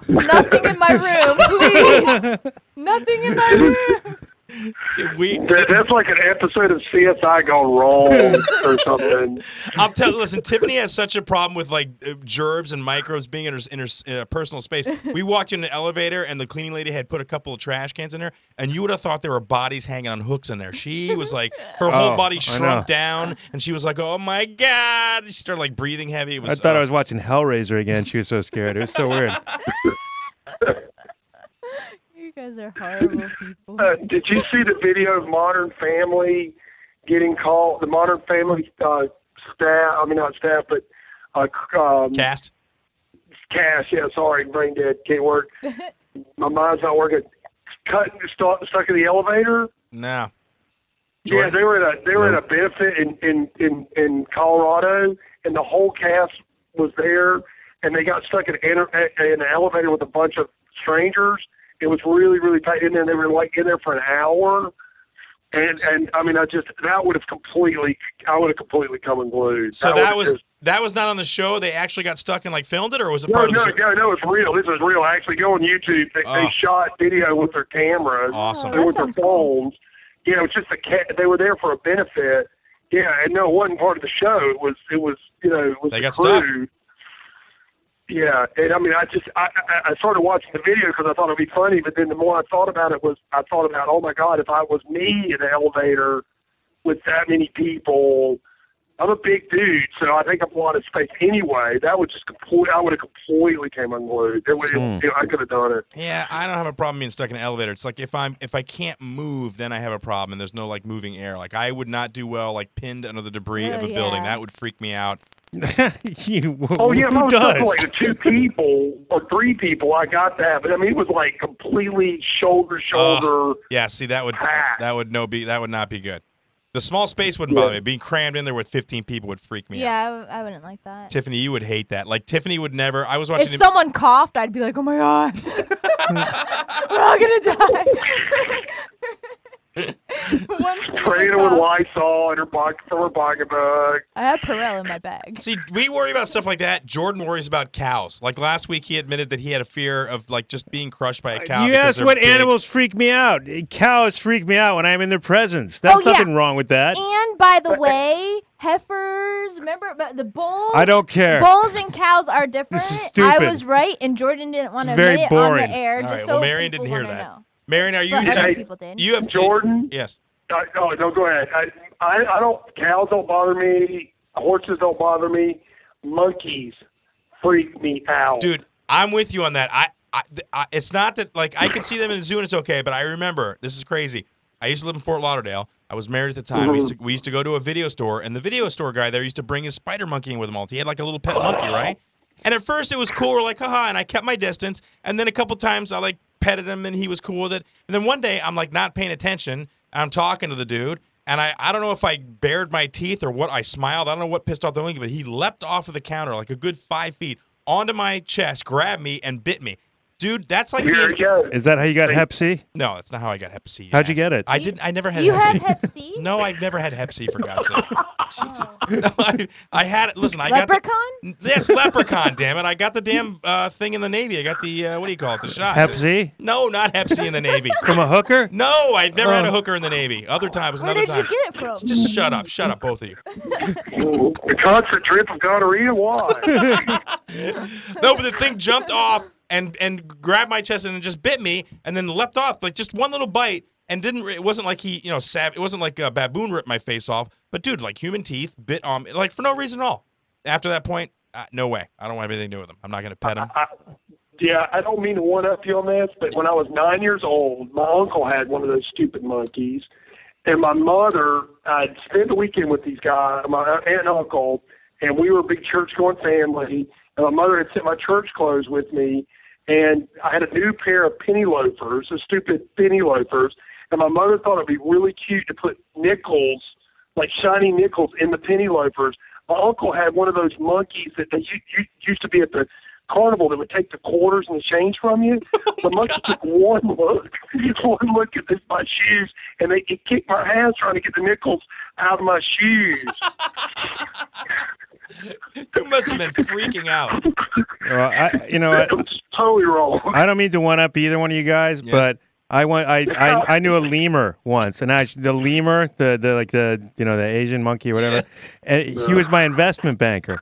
Nothing in my room, please. Nothing in my room. That's like an episode of CSI gone wrong or something. I'll tell. Listen, Tiffany has such a problem with like germs and microbes being in her personal space. We walked in an elevator and the cleaning lady had put a couple of trash cans in there, and you would have thought there were bodies hanging on hooks in there. She was like, her whole body shrunk down, and she was like, "Oh my god!" She started like breathing heavy. It was, I thought I was watching Hellraiser again. She was so scared. It was so weird. You guys are horrible people. Did you see the video of Modern Family getting called? The Modern Family staff, I mean not staff, but cast. Cast, yeah. Sorry, brain dead, can't work. My mind's not working. Stuck in the elevator. No. Jordan? Yeah, they were at a benefit in Colorado, and the whole cast was there, and they got stuck in an elevator with a bunch of strangers. It was really, really tight in there. They were like in there for an hour, and I mean, I would have completely come unglued. So that was not on the show. They actually got stuck and like filmed it, or was it part of the show? No, it's real. This is real. Actually, go on YouTube. They shot video with their cameras. Awesome. With their phones. You know, it's just they were there for a benefit. Yeah, and no, it wasn't part of the show. It was they got crew. stuck. Yeah, and I mean, I started watching the video because I thought it'd be funny, but then the more I thought about it, oh my God, if I was me in an elevator with that many people, I'm a big dude, so I take up a lot of space anyway. That would I would have completely came unglued. I could have done it. Yeah, I don't have a problem being stuck in an elevator. It's like if I can't move, then I have a problem, and there's no like moving air. Like I would not do well like pinned under the debris of a building. That would freak me out. Oh yeah, if I was stuck with like 2 people or 3 people, I got that. But I mean, it was like completely shoulder. Yeah, see that would not be good. The small space wouldn't bother me. Being crammed in there with 15 people would freak me out. Yeah, I wouldn't like that. Tiffany, you would hate that. Like Tiffany would never. I was watching. If someone coughed, I'd be like, "Oh my God, we're all gonna die." Spraying her with Lysol in her from her pocketbook. I have Perel in my bag. See, we worry about stuff like that. Jordan worries about cows. Like last week, he admitted that he had a fear of like just being crushed by a cow. You asked what animals freak me out. Cows freak me out when I'm in their presence. There's nothing wrong with that. And by the way, heifers, remember the bulls? I don't care. Bulls and cows are different. This is stupid. I was right, and Jordan didn't want to admit it on the air. All just right, so well, Marion didn't hear that. Know. Marion, are you? Other people did. You have Jordan? Yes. No, go ahead. I don't. Cows don't bother me. Horses don't bother me. Monkeys freak me out. Dude, I'm with you on that. It's not that like I could see them in the zoo and it's okay, but I remember this is crazy. I used to live in Fort Lauderdale. I was married at the time. We used to go to a video store, and the video store guy there used to bring his spider monkey in with him all. He had like a little pet monkey, right? And at first it was cool. We're like, haha, and I kept my distance. And then a couple times I like petted him, and he was cool with it. And then one day I'm like not paying attention, and I'm talking to the dude, and I don't know if I bared my teeth or what. I smiled. I don't know what pissed off the monkey, but he leapt off of the counter like a good 5 feet onto my chest, grabbed me, and bit me. Dude, that's like being... Is that how you got Hep C? No, that's not how I got Hep C. How'd you get it? I never had You Hep C. had Hep C? No, I've never had Hep C, for God's sake. Oh. No, I had it. Listen, I Leprechaun? got Yes, Leprechaun, damn it. I got the damn thing in the Navy. I got the, what do you call it, the shot. Hep C? No, not Hep C in the Navy. From a hooker? No, I'd never had a hooker in the Navy. Other time was another time. Where did you get it from? Just shut up, both of you. The constant drip of gonorrhea? Why? No, but the thing jumped off and grabbed my chest and then just bit me and then leapt off like just one little bite and it wasn't like he it wasn't like a baboon ripped my face off, but dude, like human teeth bit on me like for no reason at all. After that point, no way. I don't want anything to do with him. I'm not going to pet him. I don't mean to one up you on this, but when I was 9 years old, my uncle had one of those stupid monkeys, and my mother, I'd spend the weekend with these guys, my aunt and uncle, and we were a big church-going family, and my mother had sent my church clothes with me, and I had a new pair of penny loafers, the stupid penny loafers, and my mother thought it'd be really cute to put nickels, like shiny nickels, in the penny loafers. My uncle had one of those monkeys that they used to be at the carnival that would take the quarters and the change from you. The monkey took one look at my shoes, and it kicked my ass trying to get the nickels out of my shoes. You must have been freaking out. Well, you know what? It's totally wrong. I don't mean to one up either one of you guys, Yes. but I knew a lemur once, and actually the lemur, the Asian monkey or whatever, and he was my investment banker.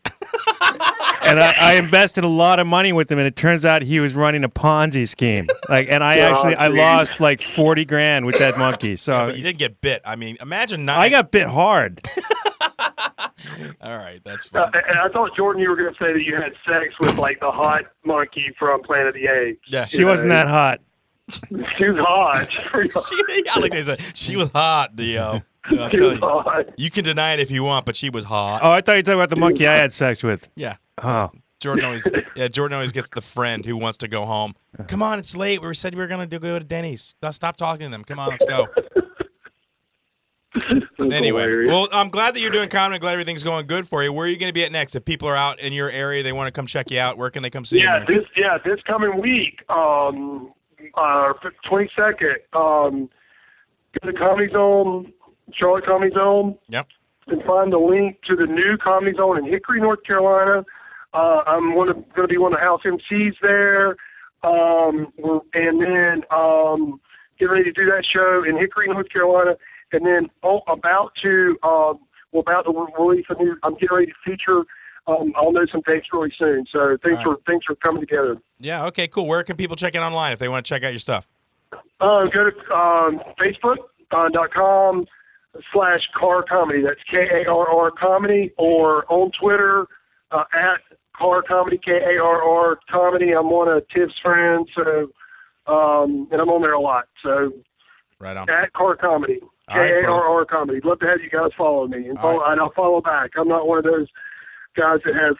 And I invested a lot of money with him, and it turns out he was running a Ponzi scheme. And I lost like 40 grand with that monkey. So But you didn't get bit. I mean, imagine I got bit hard. All right, that's fine. And I thought, Jordan, you were going to say that you had sex with like the hot monkey from Planet of the Apes. Yeah. She wasn't that hot. She was hot. I like they said, she was hot, Dio. I'll She tell was you. hot. You can deny it if you want, but she was hot. Oh, I thought you were talking about the monkey I had sex with. Yeah. Oh. Jordan always gets the friend who wants to go home. Come on, it's late. We said we were going to go to Denny's. Stop talking to them. Come on, let's go. That's Anyway, hilarious. well, I'm glad that you're doing comedy. I'm glad everything's going good for you. Where are you going to be at next? If people are out in your area, they want to come check you out, where can they come see you? This coming week, 22nd, go to Comedy Zone, Charlotte Comedy Zone. Yep. And find the link to the new Comedy Zone in Hickory, North Carolina. I'm going to be one of the house MCs there. And then get ready to do that show in Hickory, North Carolina. And then about to release a new. I'm getting ready to feature. I'll know some dates really soon. So things are coming together. Yeah. Okay. Cool. Where can people check it online if they want to check out your stuff? Go to Facebook.com/Car Comedy. That's KARR Comedy, or on Twitter at Car Comedy, KARR Comedy. I'm one of Tiff's friends, so and I'm on there a lot. So right on. At Car Comedy, All right, KARR Comedy. Love to have you guys follow me, and I'll follow back. I'm not one of those guys that has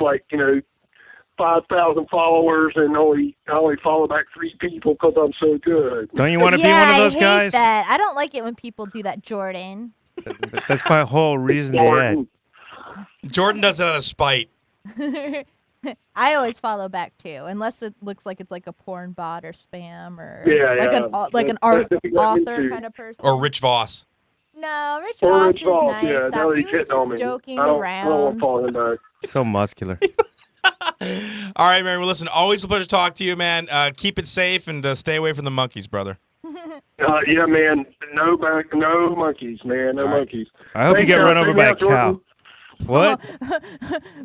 5,000 followers and I only follow back 3 people because I'm so good. Don't you want to be one of those I hate guys? that. I don't like it when people do that, Jordan. That's my whole reason to add. Jordan does it out of spite. I always follow back too, unless it looks like it's like a porn bot or spam or an author kind of person. Or Rich Voss. No, Rich Voss is nice. Yeah, Stop. He he's was hitting on just me. joking I don't around. want to follow him back. So muscular. All right, man. Well, listen, always a pleasure to talk to you, man. Keep it safe and stay away from the monkeys, brother. Yeah, man. No monkeys, man. No monkeys. I hope you get run over by a cow. What?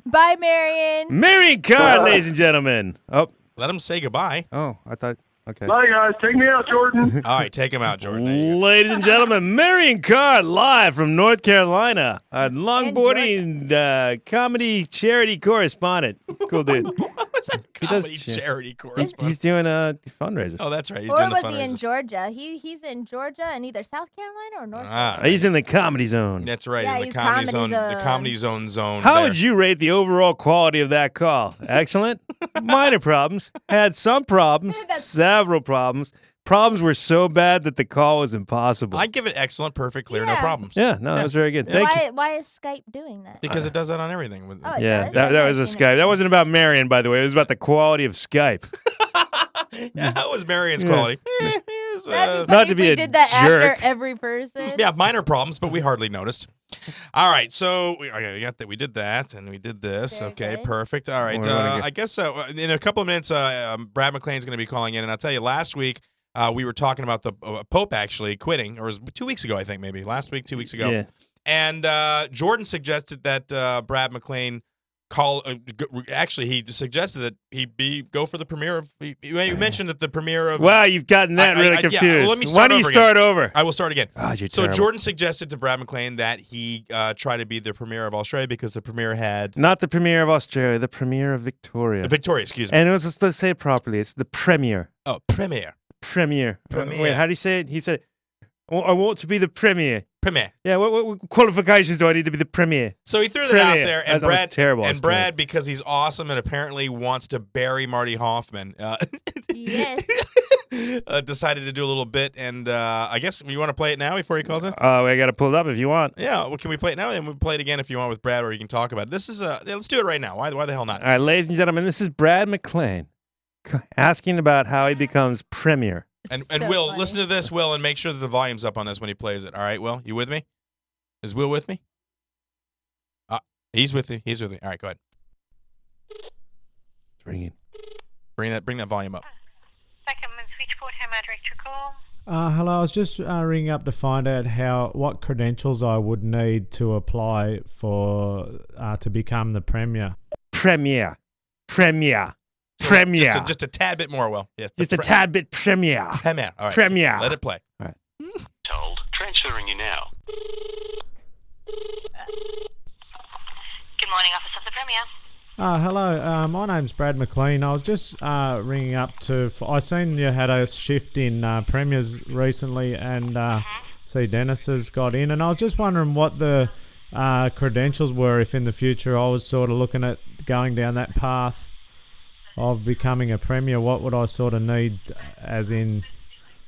Bye, Marion. Marion Carr, ladies and gentlemen. Oh, let him say goodbye. Oh, I thought. Okay. Bye, guys. Take me out, Jordan. All right, take him out, Jordan. Ladies and gentlemen, Marion Carr live from North Carolina, a longboarding comedy charity correspondent. Cool dude. What's that comedy charity correspondent? He's doing a fundraiser. Oh, that's right. He's Or doing the was fundraiser. he in Georgia? He's in Georgia in either South Carolina or North Carolina. He's in the comedy zone. That's right. Yeah, he's in the comedy zone. The comedy zone. How would you rate the overall quality of that call? Excellent. Minor problems. Had some problems. Several problems. Problems were so bad that the call was impossible. I'd give it excellent, perfect, clear, no problems. Yeah, no, that was very good. Thank you. Why is Skype doing that? Because it does that on everything. Yeah, that was a Skype. That wasn't about Marion, by the way. It was about the quality of Skype. Yeah, that was Marion's quality. Not to be a did that jerk. after every person. Yeah, minor problems, but we hardly noticed. All right, so we got that. We did that, and we did this. Very okay, good. perfect. All right, I guess in a couple of minutes, Brad McClain's going to be calling in, and I'll tell you, last week we were talking about the Pope actually quitting, or it was 2 weeks ago, I think, maybe last week, 2 weeks ago. Yeah. And Jordan suggested that Brad McClain call. Actually, he suggested that he go for the premiere of. You mentioned that the premiere of. Wow, you've gotten that really confused. Yeah, well, let me Why don't you start over? I will start again. God, you're so terrible. Jordan suggested to Brad McClain that he try to be the premiere of Australia because the premiere had Not the premiere of Australia, the premiere of Victoria. Victoria. Excuse me. And let's say it properly. It's the premiere. Oh, premiere. Premier. Premier. Wait, how do you say it? He said, I want to be the premier. Premiere. Yeah, what qualifications do I need to be the premier? So he threw that out Premier. there, and That was Brad, terrible. and Brad, because he's awesome and apparently wants to bury Marty Hoffman, Yes. decided to do a little bit. And I guess you want to play it now before he calls in? Oh, I got to pull it up if you want. Yeah, well, can we play it now? And we'll play it again if you want with Brad, or you can talk about it. This is let's do it right now. Why the hell not? All right, ladies and gentlemen, this is Brad McClain asking about how he becomes premier. And So Will, funny. listen to this, Will, and make sure that the volume's up on this when he plays it. All right, Will, you with me? Is Will with me? He's with you. All right, go ahead. It's ringing. Bring that volume up. Second switchboard, how may I direct your call? Hello, I was just ringing up to find out what credentials I would need to apply for to become the Premier. Premier. Just a tad bit more, Will. Yes, Just a tad bit Premier. Premier. All right. Premier. Let it play. All right. Told. Transferring you now. Good morning, Office of the Premier. Hello, my name's Brad McLean. I was just ringing up I seen you had a shift in Premiers recently, and see Dennis has got in, and I was just wondering what the credentials were if in the future I was sort of looking at going down that path of becoming a Premier. What would I sort of need, as in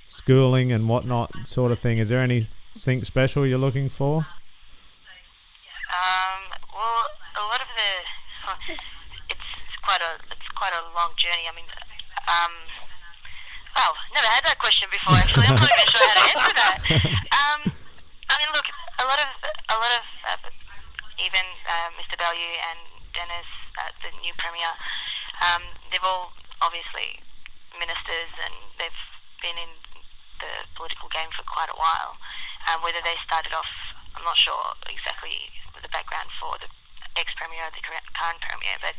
schooling and whatnot sort of thing? Is there anything special you're looking for? Well, a lot of it's quite a long journey. I mean, never had that question before. Actually, I'm not even sure how to answer that. I mean, look, a lot of even Mr. Bellew and Dennis, the new Premier, they've all obviously ministers, and they've been in the political game for quite a while. Whether they started off, I'm not sure exactly the background for the ex-Premier or the current Premier, but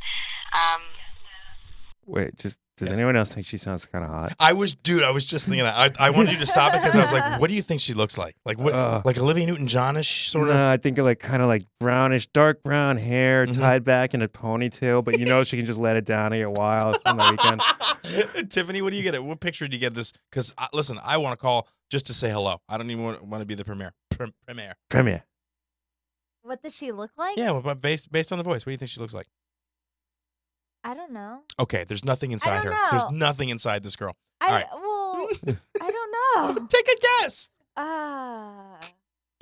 Wait, does anyone else think she sounds kind of hot? I was just thinking that. I wanted you to stop it because I was like, what do you think she looks like? Like what? Like Olivia Newton-John-ish sort of? No, I think kind of like brownish, dark brown hair tied back in a ponytail, but she can just let it down and get wild on the weekend. Tiffany, what do you get? What picture do you get this? Because listen, I want to call just to say hello. I don't even want to be the Premier. Premier. What does she look like? Yeah, but based on the voice, what do you think she looks like? I don't know. Okay, there's nothing inside her. know. There's nothing inside this girl. All right. Well, I don't know. Take a guess.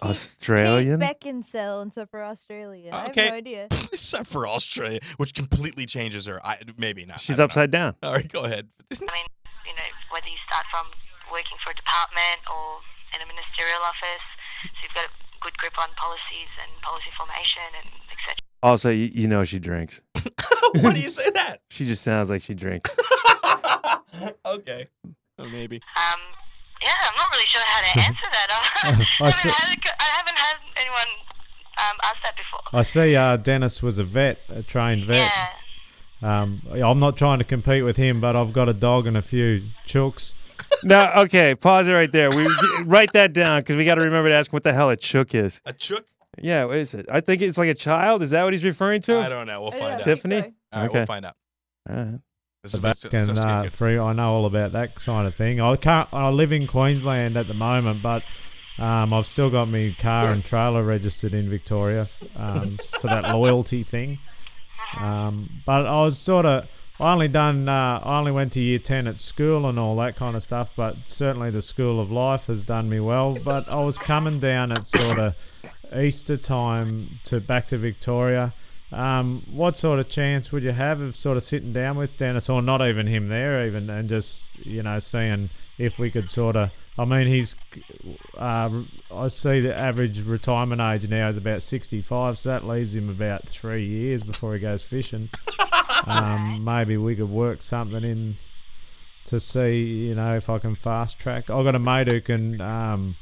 Australian? Kate Beckinsale, except for Australia. I Okay. have no idea. Except for Australia, which completely changes her. Maybe not. She's upside down. All right, go ahead. I mean, whether you start from working for a department or in a ministerial office, so you've got a good grip on policies and policy formation and etc. Also, she drinks. Why do you say that? She just sounds like she drinks. Okay. Oh, maybe. Yeah, I'm not really sure how to answer that. I haven't had anyone ask that before. I see Dennis was a trained vet. Yeah. I'm not trying to compete with him, but I've got a dog and a few chooks. No, okay, pause it right there. We write that down because we got to remember to ask what the hell a chook is. A chook? Yeah, what is it? I think it's like a child. Is that what he's referring to? I don't know. We'll find out. Tiffany? All right, Okay. we'll find out. All right. This is I know all about that kind of thing. I live in Queensland at the moment, but I've still got my car and trailer registered in Victoria for that loyalty thing. But I was I only went to year 10 at school and all that kind of stuff, but certainly the school of life has done me well. But I was coming down at sort of Easter time back to Victoria. What sort of chance would you have of sort of sitting down with Dennis, or not even him there even, and just, seeing if we could sort of, I mean, I see the average retirement age now is about 65, so that leaves him about 3 years before he goes fishing. Maybe we could work something in to see, if I can fast track. I've got a mate who can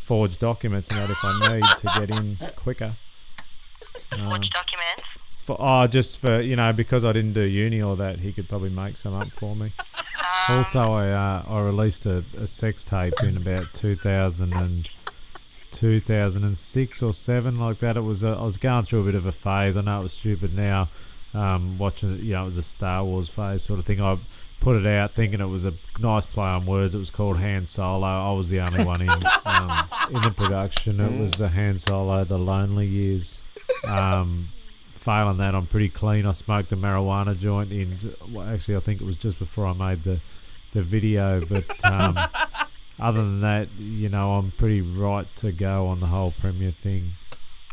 forge documents and that if I need to get in quicker. Forge documents? Just for, because I didn't do uni or that, he could probably make some up for me. Also, I released a sex tape in about 2006 or 7, like that. I was going through a bit of a phase. I know it was stupid now, watching it. It was a Star Wars phase sort of thing. I put it out thinking it was a nice play on words. It was called Han Solo. I was the only one in the production. It was Han Solo: The Lonely Years. Failing that, I'm pretty clean. I smoked a marijuana joint actually, I think it was just before I made the video. But other than that, I'm pretty right to go on the whole Premier thing.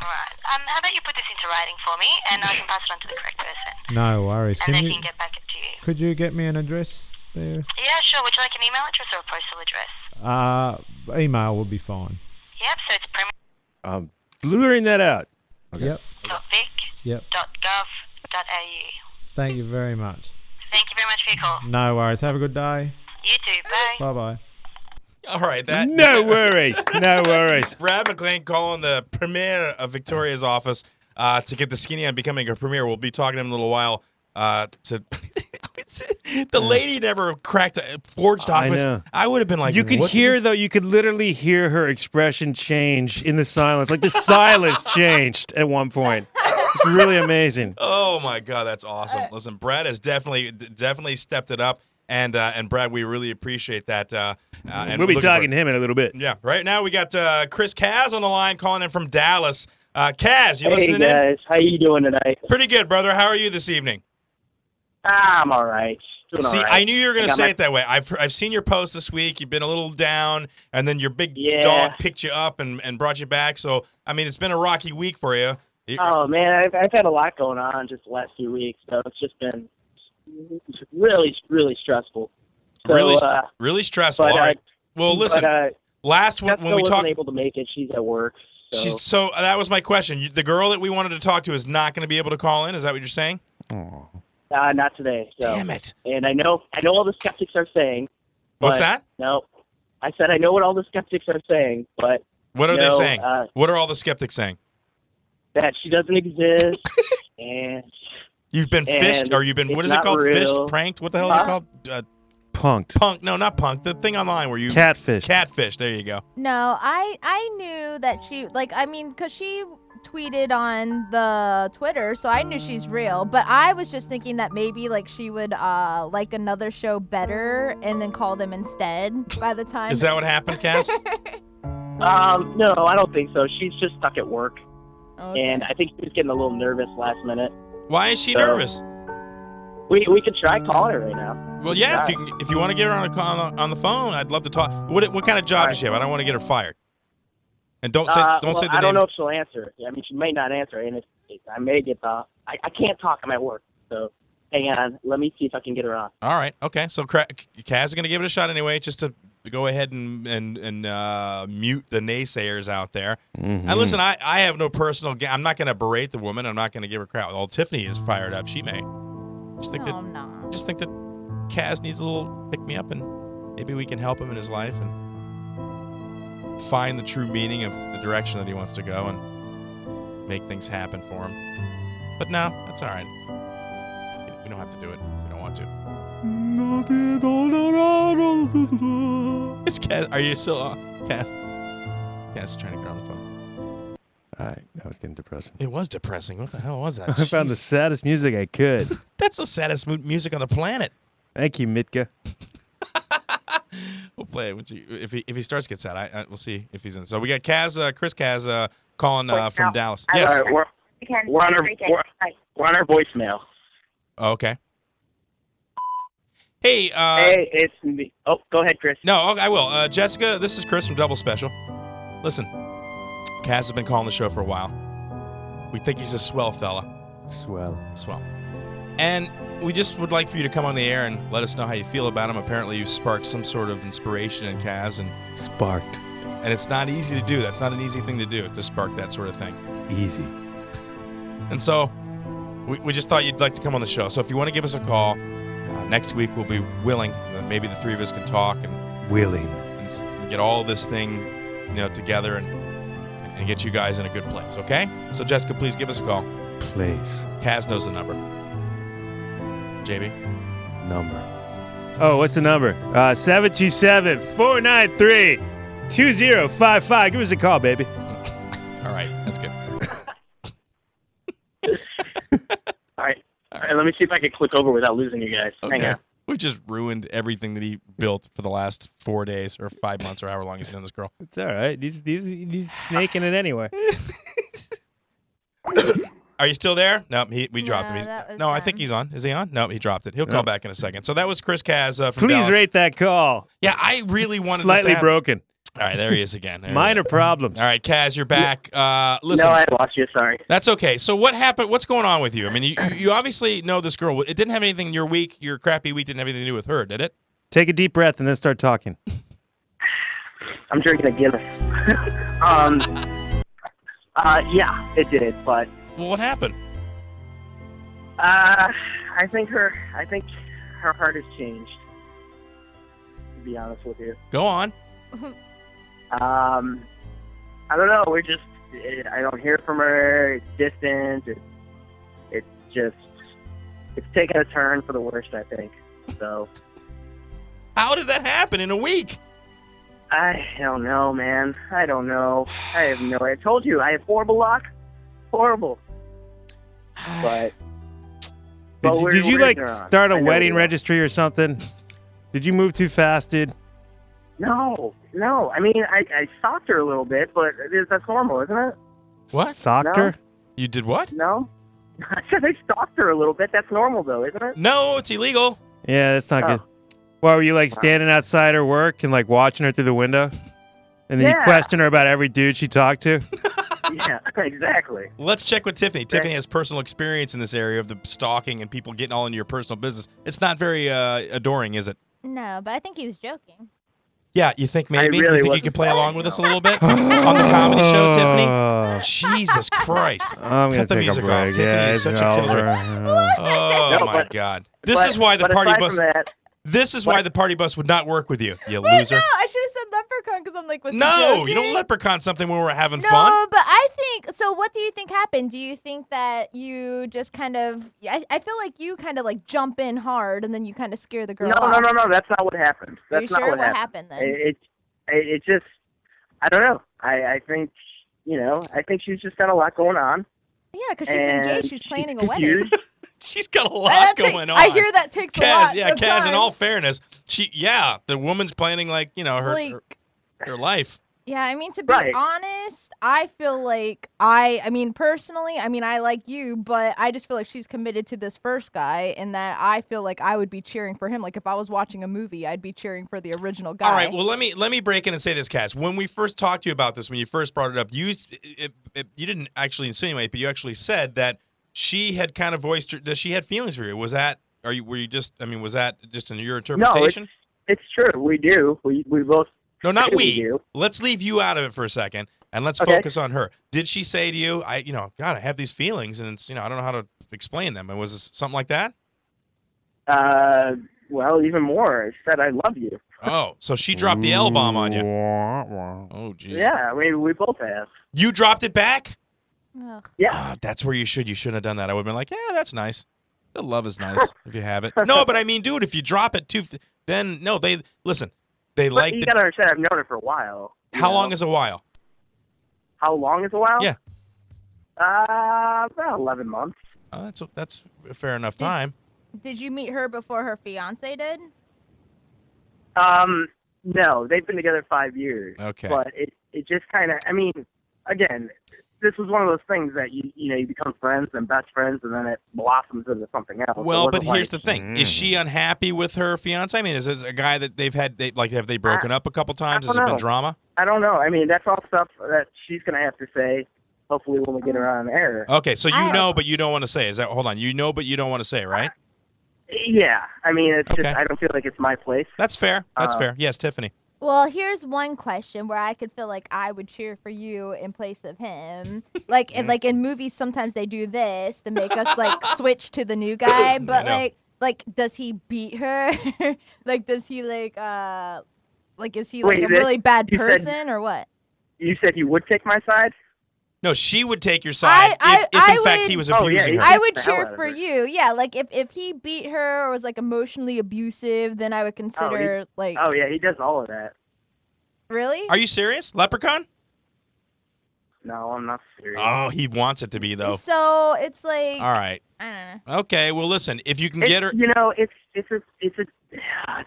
All right. How about you put this into writing for me, and I can pass it on to the correct person. No worries. And they can get back to you. Could you get me an address there? Yeah, sure. Would you like an email address or a postal address? Email would be fine. Yep. So it's Premier. Blurring that out. Okay. Yep. .vic. Yep. .gov.au. Thank you very much. Thank you very much for your call. No worries. Have a good day. You too. Bye. Bye-bye. All right, that No worries. No worries. Brad McClain calling the premier of Victoria's office to get the skinny on becoming a premier. We'll be talking to him in a little while. The lady never cracked forged documents. I know. I would have been like, You could what hear, though, you could literally hear her expression change in the silence. Like the silence changed at one point. It's really amazing. Oh my God, that's awesome! Listen, Brad has definitely stepped it up, and Brad, we really appreciate that. And We'll be looking talking to him in a little bit. Yeah, right now we got Chris Kaz on the line calling in from Dallas. Kaz, you listening Hey guys, how you doing tonight? in? Pretty good, brother. How are you this evening? I'm all right. Doing See, all right. I knew you were going to got say my- it that way. I've seen your post this week. You've been a little down, and then your big Yeah. dog picked you up and brought you back. So, I mean, it's been a rocky week for you. Oh man, I've had a lot going on just the last few weeks, so it's just been really stressful. So, really stressful. but, All right. Well, listen. But, last Jessica when we wasn't talked, able to make it. She's at work. So. so that was my question. The girl that we wanted to talk to is not going to be able to call in. Is that what you're saying? Oh. Not today. So. Damn it. And I know all the skeptics are saying. What's but that? No, I said I know what all the skeptics are saying, but What are they saying? Uh, What are all the skeptics saying? that she doesn't exist, and You've been fished, or you've been, what is it's it called? not real. Fished? Pranked? What the hell is it Huh? called? Punked. Punk. No, not punk. The thing online where you. Catfish. Catfish. There you go. No, I knew that she, because she tweeted on the Twitter, so I knew she's real. But I was just thinking that maybe, she would like another show better and then call them instead by the time. Is that what happened, Cass? No, I don't think so. She's just stuck at work. Okay. And I think she was getting a little nervous last minute. Why is she So- nervous? We could try calling her right now. Well, yeah. If you want to get her on the phone, I'd love to talk. What kind of job does she have? I don't want to get her fired. And don't say say the name. I don't know if she'll answer. I mean, she may not answer, and I may get I can't talk. I'm at work, so hang on. Let me see if I can get her on. All right. Okay. So Kaz is going to give it a shot anyway, just to go ahead and mute the naysayers out there. Mm-hmm. And listen, I have no personal. I'm not going to berate the woman. I'm not going to give her crap. Well, Tiffany is fired up. She may. Just think that Kaz needs a little pick me up, and maybe we can help him in his life and find the true meaning of the direction that he wants to go and make things happen for him. But no, that's all right. We don't have to do it. We don't want to. Is Kaz, are you still on? Kaz is trying to get on the phone. All right, that was getting depressing. It was depressing. What the hell was that? I found the saddest music I could. That's the saddest music on the planet. Thank you, Mitka. We'll play it if he starts to get sad. We'll see if he's in. So we got Chris Kaz calling from Dallas. Yes. All right, we're on our voicemail. Oh, okay. Hey. Hey, it's me. Oh, go ahead, Chris. No, I will. Jessica, this is Chris from Double Special. Listen, Kaz has been calling the show for a while. We think he's a swell fella. Swell. And we just would like for you to come on the air and let us know how you feel about him. Apparently, you sparked some sort of inspiration in Kaz, and Sparked. And it's not easy to do. That's not an easy thing to do, to spark that sort of thing. Easy. And so we just thought you'd like to come on the show. So if you want to give us a call, next week we'll be willing. Maybe the three of us can talk and get all this thing, together and get you guys in a good place. Okay? So Jessica, please give us a call. Please. Kaz knows the number. JB. Number. Oh, what's the number? 727-493-2055. Give us a call, baby. All right, that's good. All right, let me see if I can click over without losing you guys. Okay. Hang on. We just ruined everything that he built for the last 4 days or 5 months or however long he's known this girl. It's all right. He's snaking it anyway. Are you still there? No, we dropped him. I think he's on. Is he on? No, he dropped it. He'll call Nope. back in a second. So that was Chris Kaz from Please Dallas. rate that call. Yeah, I really wanted Slightly this to happen. broken. All right, there he is again. Minor problems. All right, Kaz, you're back. Listen. No, I lost you. Sorry. That's okay. So what happened? What's going on with you? I mean, you obviously know this girl. It didn't have anything in your week. Your crappy week didn't have anything to do with her, did it? Take a deep breath and then start talking. I'm drinking a Guinness. Yeah, it did, but Well, what happened? I think her heart has changed. To be honest with you, Go on. I don't know. I don't hear from her. It's distant. It's taken a turn for the worst, I think. So. How did that happen in a week? I don't know, man. I don't know. I have no idea. I told you, I have horrible luck. Horrible. But Did you like start a wedding registry or something? Did you move too fast, dude? No. I mean, I stalked her a little bit, but that's normal, isn't it? What? Stalked her? You did what? No. I said I stalked her a little bit. That's normal, though, isn't it? No, it's illegal. Yeah, that's not good. Well, were you like standing outside her work and like watching her through the window? And then you question her about every dude she talked to? Yeah, exactly. Let's check with Tiffany. Tiffany has personal experience in this area of the stalking and people getting all into your personal business. It's not very adoring, is it? No, but I think he was joking. Yeah, you think maybe? really You think you wasn't could play along with us a little bit on the comedy show, Tiffany? Jesus Christ. I'm going Cut to the take a music break. off. Tiffany Yeah, is it's such a killer. Oh, No, my but- God. This is why the but party aside bus... from that, This is why the party bus would not work with you, you Wait, loser. no, I should have said leprechaun because I'm like, was he No, joking? you don't leprechaun something when we're having No, fun. but I think so. What do you think happened? Do you think that you just kind of? I feel like you kind of like jump in hard and then you kind of scare the girl no, off. no. That's not what happened. Are That's you not sure what happened. then? It just, I don't know. I think, I think she's just got a lot going on. Yeah, because she's and engaged. She's planning a wedding. confused. She's got a lot That's going on. I hear that takes a lot. Yeah, of Kaz, in time. all fairness, the woman's planning her life. Yeah, I mean, to be Right. honest, I feel like I mean, personally, I like you, but I just feel like she's committed to this first guy and that I feel like I would be cheering for him. Like if I was watching a movie, I'd be cheering for the original guy. All right, well, let me break in and say this, Kaz. When we first talked to you about this, when you first brought it up, you didn't actually insinuate, but you actually said that she had kind of voiced that she had feelings for you. Was that was that just in your interpretation? No, it's true. We do. We both. No, not say we. do. Let's leave you out of it for a second, and let's Okay. focus on her. Did she say to you, God, I have these feelings, and it's, I don't know how to explain them. And was it something like that? Well, even more. I said I love you. Oh, so she dropped the L-bomb on you. Oh, jeez. Yeah, we both have. You dropped it back? Ugh. Yeah. That's where you shouldn't have done that. I would have been like, yeah, that's nice. The love is nice if you have it. No, but I mean, dude, if you drop it too, then no, they But like you the. gotta understand, I've known her for a while. How long is a while? How long is a while? Yeah. About 11 months. Oh, that's a fair enough time. Did you meet her before her fiance did? No, they've been together 5 years. Okay. But it just kind of, again, this was one of those things that you become friends and best friends, and then it blossoms into something else. Well, but here's the thing: is she unhappy with her fiance? I mean, is this a guy that have they broken up a couple times? Has there been drama? I don't know. I mean, that's all stuff that she's gonna have to say. Hopefully, when we get her on air. Okay, so but you don't want to say. Is that hold on? You know, but you don't want to say, right? Yeah, I mean, it's Okay. just I don't feel like it's my place. That's fair. That's fair. Yes, Tiffany. Well, here's one question where I could feel like I would cheer for you in place of him. Like in movies, sometimes they do this to make us like switch to the new guy. But like, does he beat her? Like, does he is he like Wait, a really bad you said- person or what? You said you would take my side. No, she would take your side if in fact he was abusing her. I would the hell cheer out of for her. you. Yeah, like if he beat her or was like emotionally abusive, then I would consider like. Oh yeah, he does all of that. Really? Are you serious, Leprechaun? No, I'm not serious. Oh, he wants it to be though. So it's like. All right. I don't know. Okay. Well, listen. If you can get her, It's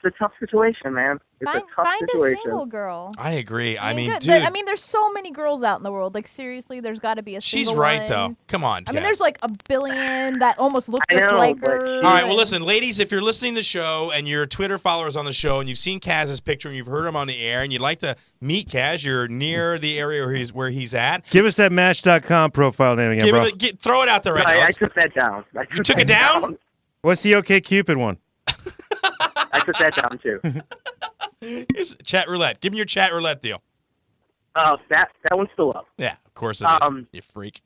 a tough situation, man. It's a tough Find a situation. single girl. I agree. I mean, good. dude. I mean, there's so many girls out in the world. Like, seriously, there's got to be a She's single right one. though. Come on. I mean, Kat. there's like a billion that almost look I just know, like but her. All right, well, listen, ladies, if you're listening to the show and you're Twitter followers on the show and you've seen Kaz's picture and you've heard him on the air and you'd like to meet Kaz, you're near the area where he's at. Give us that Match.com profile name again, bro. Throw it out there right now. I took that down. You took it down? What's the OkCupid one? I took that down too. Chat roulette. Give me your chat roulette deal. That one's still up. Yeah, of course it is. You freak.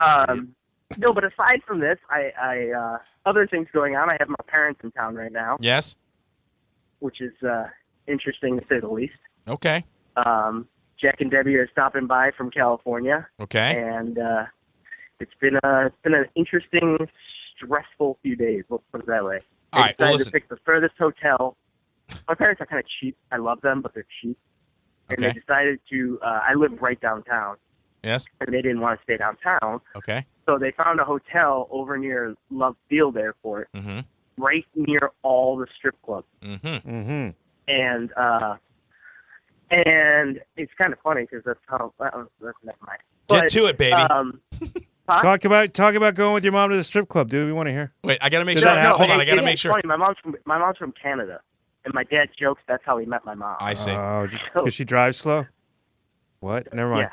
No, but aside from this, I other things going on. I have my parents in town right now. Yes. Which is interesting to say the least. Okay. Jack and Debbie are stopping by from California. Okay. And it's been an interesting, stressful few days. Let's put it that way. All right. Well, decided listen. to pick the furthest hotel. My parents are kind of cheap. I love them, but they're cheap. And Okay. they decided to. I live right downtown. Yes. And they didn't want to stay downtown. Okay. So they found a hotel over near Love Field Airport, Mm-hmm. right near all the strip clubs. Mm-hmm. Mm-hmm. And it's kind of funny because that's how. That's never mind. Get to it, baby. Talk about going with your mom to the strip club, dude. We want to hear. Wait, I gotta make Does sure. that happen? Hold on, I gotta make It's sure. funny. My mom's from Canada, and my dad jokes that's how he met my mom. I see. Oh, does she drive slow? What? Never mind.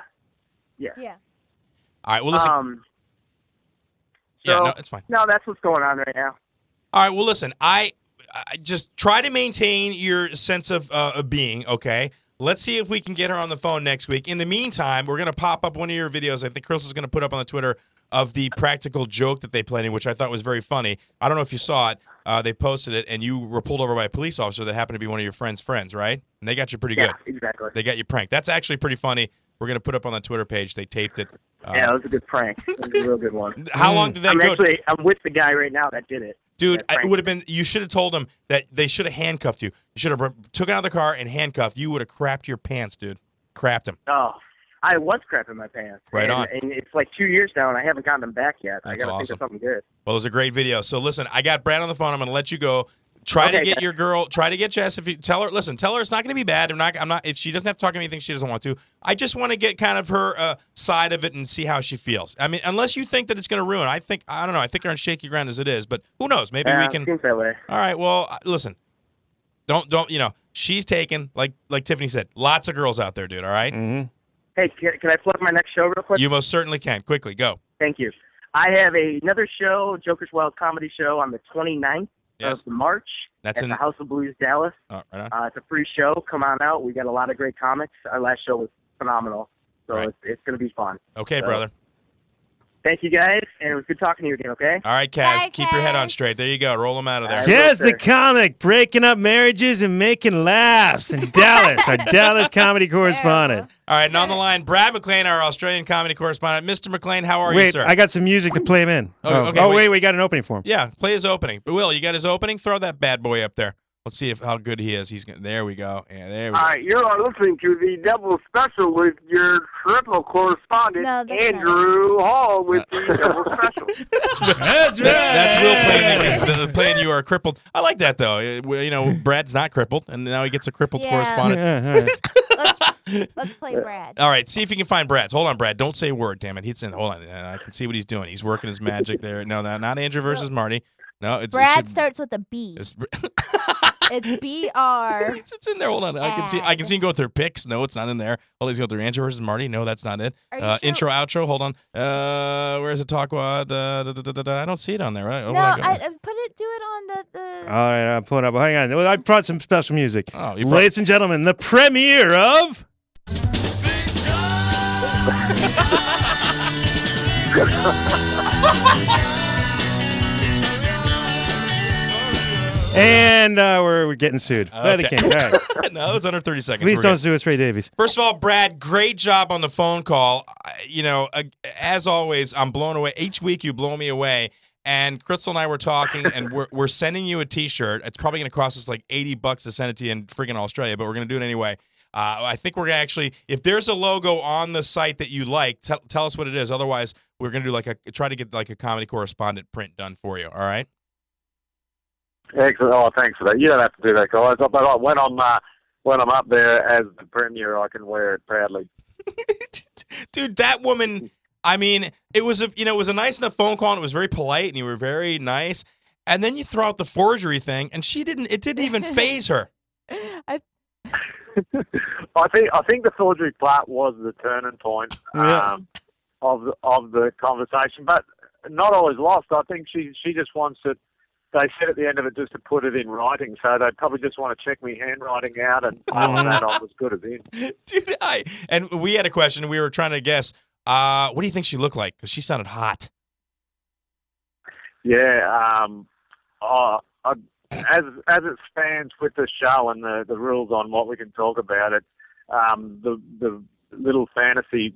Yeah. All right. Well, listen. So, yeah. No, it's fine. No, that's what's going on right now. All right. Well, listen. I just try to maintain your sense of being. Okay. Let's see if we can get her on the phone next week. In the meantime, we're gonna pop up one of your videos. I think Crystal's gonna put up on the Twitter of the practical joke that they played in, which I thought was very funny. I don't know if you saw it. They posted it, and you were pulled over by a police officer that happened to be one of your friends' friends, right? And they got you pretty good. Yeah, exactly. They got you pranked. That's actually pretty funny. We're gonna put up on the Twitter page. They taped it. Yeah, it was a good prank. It was a real good one. How long did that go? I'm with the guy right now that did it. Dude, it would have been. You should have told them that they should have handcuffed you. You should have took it out of the car and handcuffed. You would have crapped your pants, dude. Crapped them. Oh, I was crapping my pants. Right on. And it's like 2 years now, and I haven't gotten them back yet. That's I gotta awesome. think of something good. Well, it was a great video. So listen, I got Brad on the phone. I'm gonna let you go. Try to get your girl. Try to get Jess. If you tell her, listen, tell her it's not going to be bad. I'm not. If she doesn't have to talk anything she doesn't want to. I just want to get kind of her side of it and see how she feels. I mean, unless you think that it's going to ruin. I don't know. I think they're on shaky ground as it is. But who knows? Maybe we can. It seems that way. All right. Well, listen. Don't. You know, she's taken like Tiffany said. Lots of girls out there, dude. All right? Mm-hmm. Hey, can I plug my next show real quick? You most certainly can. Quickly, go. Thank you. I have another show, Joker's Wild Comedy Show, on the 29th of March. That's at in the House of Blues, Dallas. Oh, right on. It's a free show. Come on out. We got a lot of great comics. Our last show was phenomenal, so Right. it's going to be fun. Okay, So, brother. Thank you, guys, and it was good talking to you again, okay? All right, Kaz. Keep your head on straight. There you go. Roll them out of there. Kaz the comic, breaking up marriages and making laughs in Dallas, our Dallas comedy correspondent. All right, and on the line, Brad McLean, our Australian comedy correspondent. Mr. McLean, how are you, Wait, sir? I got some music to play him in. Okay, wait, we got an opening for him. Yeah, play his opening. But Will, you got his opening? Throw that bad boy up there. Let's see how good he is. There we go. Yeah, there we go. You're listening to the double special with your triple correspondent, Andrew Hall, with the double special. That's Will playing You Are Crippled. I like that, though. You know, Brad's not crippled, and now he gets a crippled correspondent. Let's play Brad. All right, see if you can find Brad's. Hold on, Brad. Don't say a word, damn it. He's in. Hold on. I can see what he's doing. He's working his magic there. No, not Andrew versus Marty. No, Brad starts with a B. It's B-R. It's in there. Hold on. I can see him going through picks. No, it's not in there. Hold on, he's going through Andrew versus Marty. No, that's not it. Intro, outro. Hold on. Where's the talk? I don't see it on there. Right? No, I do it on the. All right, I'm pulling up. Hang on. I brought some special music. Oh, ladies and gentlemen, the premiere of. And we're getting sued by the king. All right. No, it's under 30 seconds. Please don't sue us, Ray Davies. First of all, Brad, great job on the phone call. You know, as always, I'm blown away. Each week you blow me away. And Crystal and I were talking, and we're sending you a T-shirt. It's probably going to cost us like $80 to send it to you in friggin' Australia, but we're going to do it anyway. I think we're going to actually, if there's a logo on the site that you like, tell us what it is. Otherwise, we're going to do try to get like a comedy correspondent print done for you. All right? Excellent. Oh, thanks for that. You don't have to do that, guys. But when I'm up there as the premier, I can wear it proudly. Dude, that woman. I mean, it was a nice enough phone call, and it was very polite, and you were very nice. And then you throw out the forgery thing, and it didn't even faze her. I think the forgery part was the turning point of the conversation, but not always lost. I think she just wants it they said at the end of it just to put it in writing, so they'd probably just want to check me handwriting out, and after that I was good as in. Dude, and we had a question. We were trying to guess. What do you think she looked like? Because she sounded hot. Yeah, as it stands with the show and the rules on what we can talk about it, the little fantasy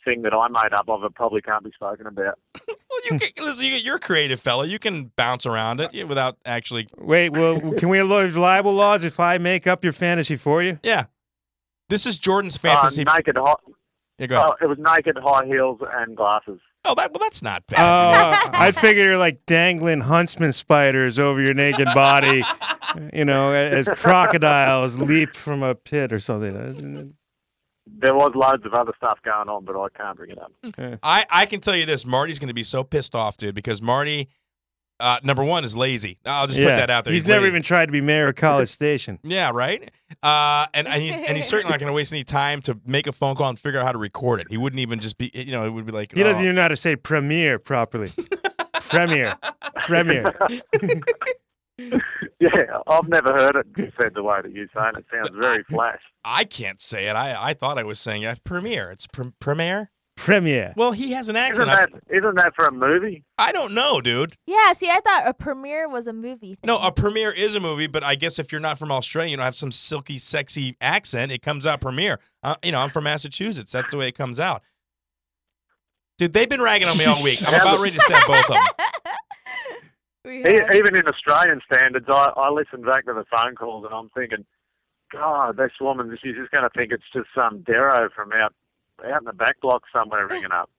thing that I made up of it probably can't be spoken about. Well, listen, you're a creative fellow. You can bounce around it without actually. Wait, well, can we avoid libel laws if I make up your fantasy for you? Yeah. This is Jordan's fantasy. Naked hot. Yeah, go ahead. It was naked, high heels, and glasses. Oh, that's not bad. I'd figure you're like dangling huntsman spiders over your naked body, as crocodiles leap from a pit or something. There was loads of other stuff going on, but I can't bring it up. I can tell you this. Marty's going to be so pissed off, dude, because Marty, number one, is lazy. I'll just put that out there. He's never even tried to be mayor of College Station. Yeah, right? And he's certainly not going to waste any time to make a phone call and figure out how to record it. He wouldn't even just be, it would be like. He doesn't even know how to say premiere properly. Premiere. Yeah, I've never heard it said the way that you say it. It sounds very flash. I can't say it. I thought I was saying premiere. It's premiere? Premiere. Well, he has an accent. Isn't that for a movie? I don't know, dude. Yeah, see, I thought a premiere was a movie thing. No, a premiere is a movie, but I guess if you're not from Australia, you don't have some silky, sexy accent, it comes out premiere. I'm from Massachusetts. That's the way it comes out. Dude, they've been ragging on me all week. I'm about ready to stab both of them. Even in Australian standards, I listen back to the phone calls and I'm thinking, God, this woman, she's just going to think it's just some Darrow from out in the back block somewhere ringing up.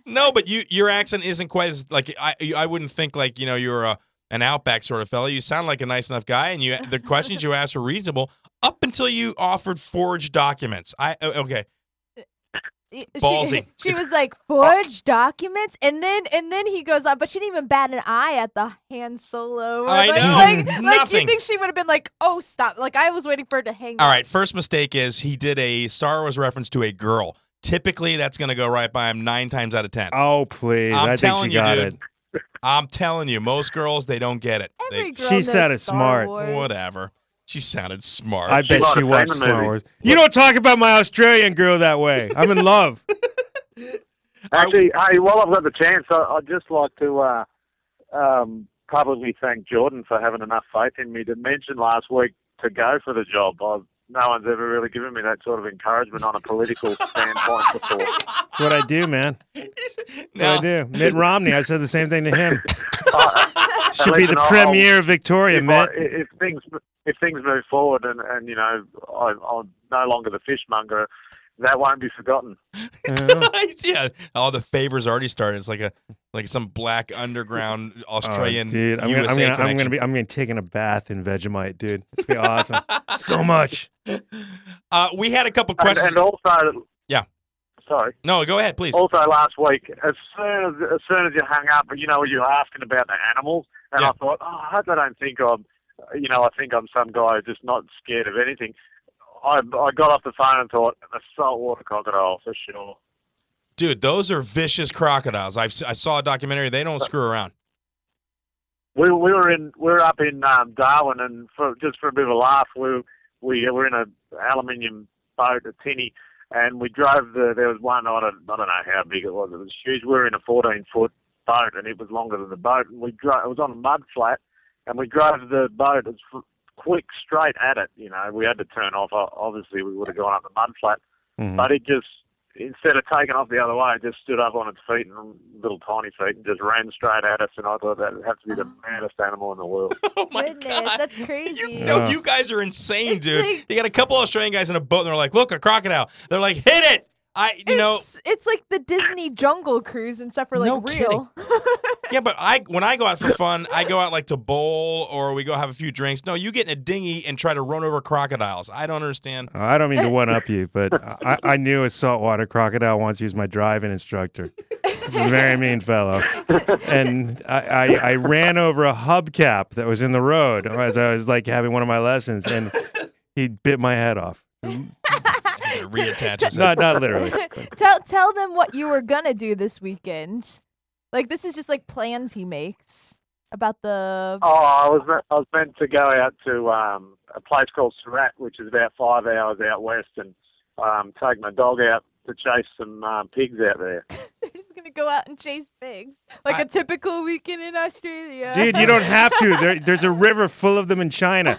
No, but your accent isn't quite as, like, I wouldn't think, like, you're an Outback sort of fellow. You sound like a nice enough guy, and the questions you asked were reasonable up until you offered forged documents. Okay. Ballsy. She was like, forged documents, and then he goes on, but she didn't even bat an eye at the Han Solo. I know. Like, Nothing. you think she would have been like, oh, stop. Like, I was waiting for her to hang All up. right, first mistake is he did a Star Wars reference to a girl. Typically, that's going to go right by him 9 times out of 10. Oh, please. I think she got it. I'm telling you, most girls, they don't get it. She sounded smart. Whatever. She sounded smart. I bet she watched Star Wars. You don't talk about my Australian girl that way. I'm in love. Actually, hey, while I've got the chance, I'd just like to probably thank Jordan for having enough faith in me to mention last week to go for the job. No one's ever really given me that sort of encouragement on a political standpoint before. That's what I do, man. That's what I do. Mitt Romney, I said the same thing to him. Should be the premier of Victoria, Mitt. If things move forward and I'm no longer the fishmonger, that won't be forgotten. Yeah. Oh, the favors already started. It's like some black underground Australian. Dude, I'm gonna take in a bath in Vegemite, dude. It's gonna be awesome. So much. We had a couple questions. And also, yeah. Sorry. No, go ahead, please. Also, last week, as soon as you hung up, you were asking about the animals, and I thought, I hope they don't think I think I'm some guy who's just not scared of anything. I got off the phone and thought, a saltwater crocodile for sure. Dude, those are vicious crocodiles. I saw a documentary. They don't screw around. We were up in Darwin, and just for a bit of a laugh, we were in an aluminium boat, a tinny, and we drove there was one, I don't know how big it was huge. We were in a 14-foot boat, and it was longer than the boat, and it was on a mud flat, and we drove the boat as quick straight at it. We had to turn off. Obviously, we would have gone up the mud flat, but it just, instead of taking off the other way, it just stood up on its feet, and little tiny feet, and just ran straight at us. And I thought that would have to be the maddest animal in the world. Oh my Goodness, God. that's crazy. You guys are insane, dude. You got a couple Australian guys in a boat, and they're like, "Look, a crocodile." They're like, "Hit it!" It's like the Disney Jungle Cruise and stuff for like real. Yeah, but when I go out for fun, I go out like to bowl or we go have a few drinks. No, you get in a dinghy and try to run over crocodiles. I don't understand. I don't mean to one-up you, but I knew a saltwater crocodile once. He was my driving instructor. He's a very mean fellow. And I ran over a hubcap that was in the road as I was like having one of my lessons, and he bit my head off. Reattaches it. Not literally. Tell them what you were gonna do this weekend. Like, this is just like plans he makes. About the. Oh, I was meant to go out to a place called Surat, which is about 5 hours out west, and take my dog out to chase some pigs out there. They're just gonna go out and chase pigs like a typical weekend in Australia. Dude, you don't have to. There's a river full of them in China.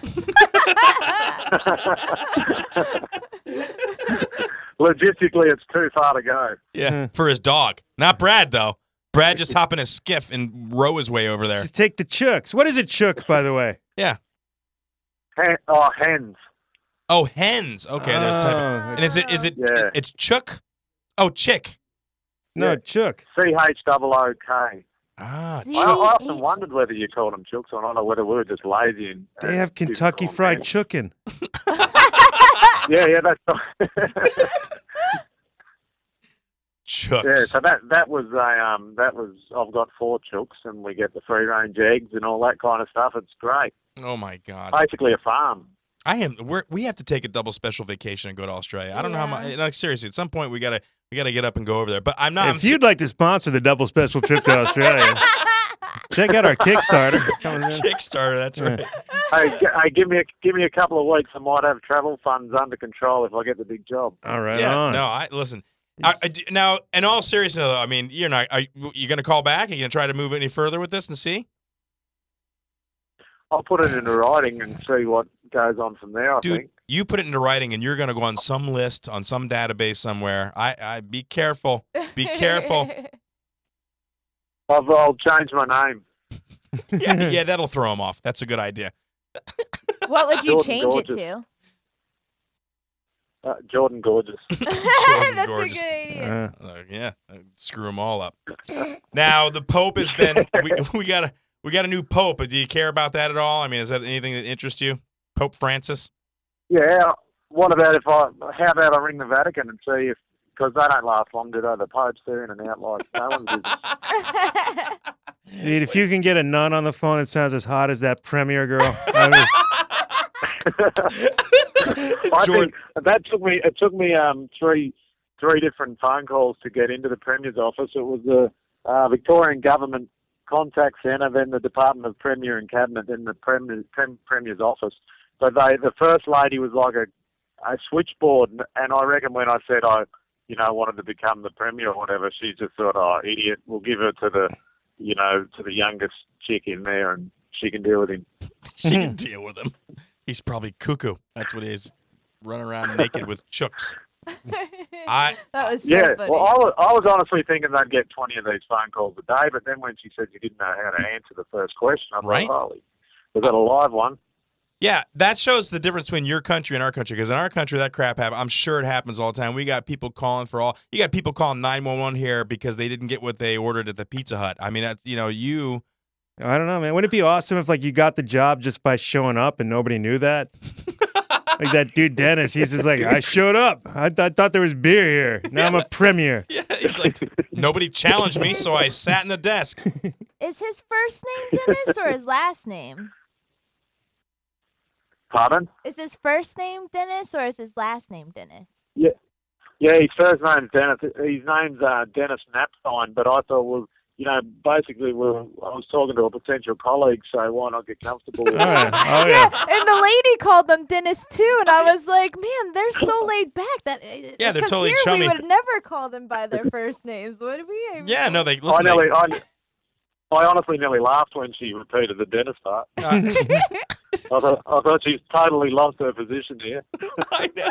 Logistically, it's too far to go. Yeah, for his dog. Not Brad, though. Brad just hop in a skiff and row his way over there. Just take the chooks. What is a chook, by the way? Yeah. Hens. Oh, hens. Okay, there's a type of, and is it Yeah. it's chook? Oh, chick. No, chook. CHOOK. Ah, I often wondered whether you called them chooks or not, or whether we were just lazy. And They have Kentucky Fried Chicken. Yeah, that's chooks. Yeah, so that was I've got 4 chooks, and we get the free range eggs and all that kind of stuff. It's great. Oh my God. Basically a farm. We have to take a double special vacation and go to Australia. I don't know how much. Like, seriously, at some point we gotta get up and go over there. But I'm not. If you'd like to sponsor the double special trip to Australia, check out our Kickstarter. Kickstarter, that's right. Hey, give me a couple of weeks. I might have travel funds under control if I get the big job. All right. Yeah. No, listen. Now, in all seriousness, though, I mean, you're not. Are you going to call back? Are you going to try to move any further with this and see? I'll put it into writing and see what goes on from there. I think. You put it into writing, and you're going to go on some list, on some database somewhere. I be careful. Be careful. I'll change my name. yeah, that'll throw him off. That's a good idea. What would you Jordan change Gorges. it to? Jordan Gorges. That's Gorges. a good idea. Yeah, screw them all up. Now the Pope has been. we got a new Pope. Do you care about that at all? I mean, is that anything that interests you, Pope Francis? Yeah. What about how about I ring the Vatican and see if, because they don't last long, do they? The Pope's there in and out like no one's business. Dude, if you can get a nun on the phone that sounds as hot as that Premier girl. I mean, I think that took me three different phone calls to get into the Premier's office. It was the Victorian Government Contact Centre, then the Department of Premier and Cabinet, then the Premier's office. But the first lady was like a switchboard, and I reckon when I said I wanted to become the Premier or whatever, she just thought, oh, idiot, we'll give her to the youngest chick in there, and she can deal with him. She can deal with him. He's probably cuckoo. That's what he is. Running around naked with chooks. That was so funny. Well, I was honestly thinking they'd get 20 of these phone calls a day, but then when she said you didn't know how to answer the first question, I thought, holy, was that a live one? Yeah, that shows the difference between your country and our country. Because in our country, that crap happens. I'm sure it happens all the time. We got people calling you got people calling 911 here because they didn't get what they ordered at the Pizza Hut. I mean, that's, you. I don't know, man. Wouldn't it be awesome if you got the job just by showing up and nobody knew that? Like that dude Dennis, he's just like, I showed up. I thought there was beer here. Now I'm a Premier. Yeah, he's like, nobody challenged me, so I sat in the desk. Is his first name Dennis or his last name? Pardon? Is his first name Dennis or is his last name Dennis? Yeah, his first name's Dennis. His name's Dennis Napthine, but I thought, basically, I was talking to a potential colleague, so why not get comfortable with it? Yeah, and the lady called them Dennis too, and I was like, man, they're so laid back that they're totally here chummy. We would never call them by their first names, would we? Yeah, no, they listen. I honestly nearly laughed when she repeated the Dennis part. I thought she's totally lost her position here. I know,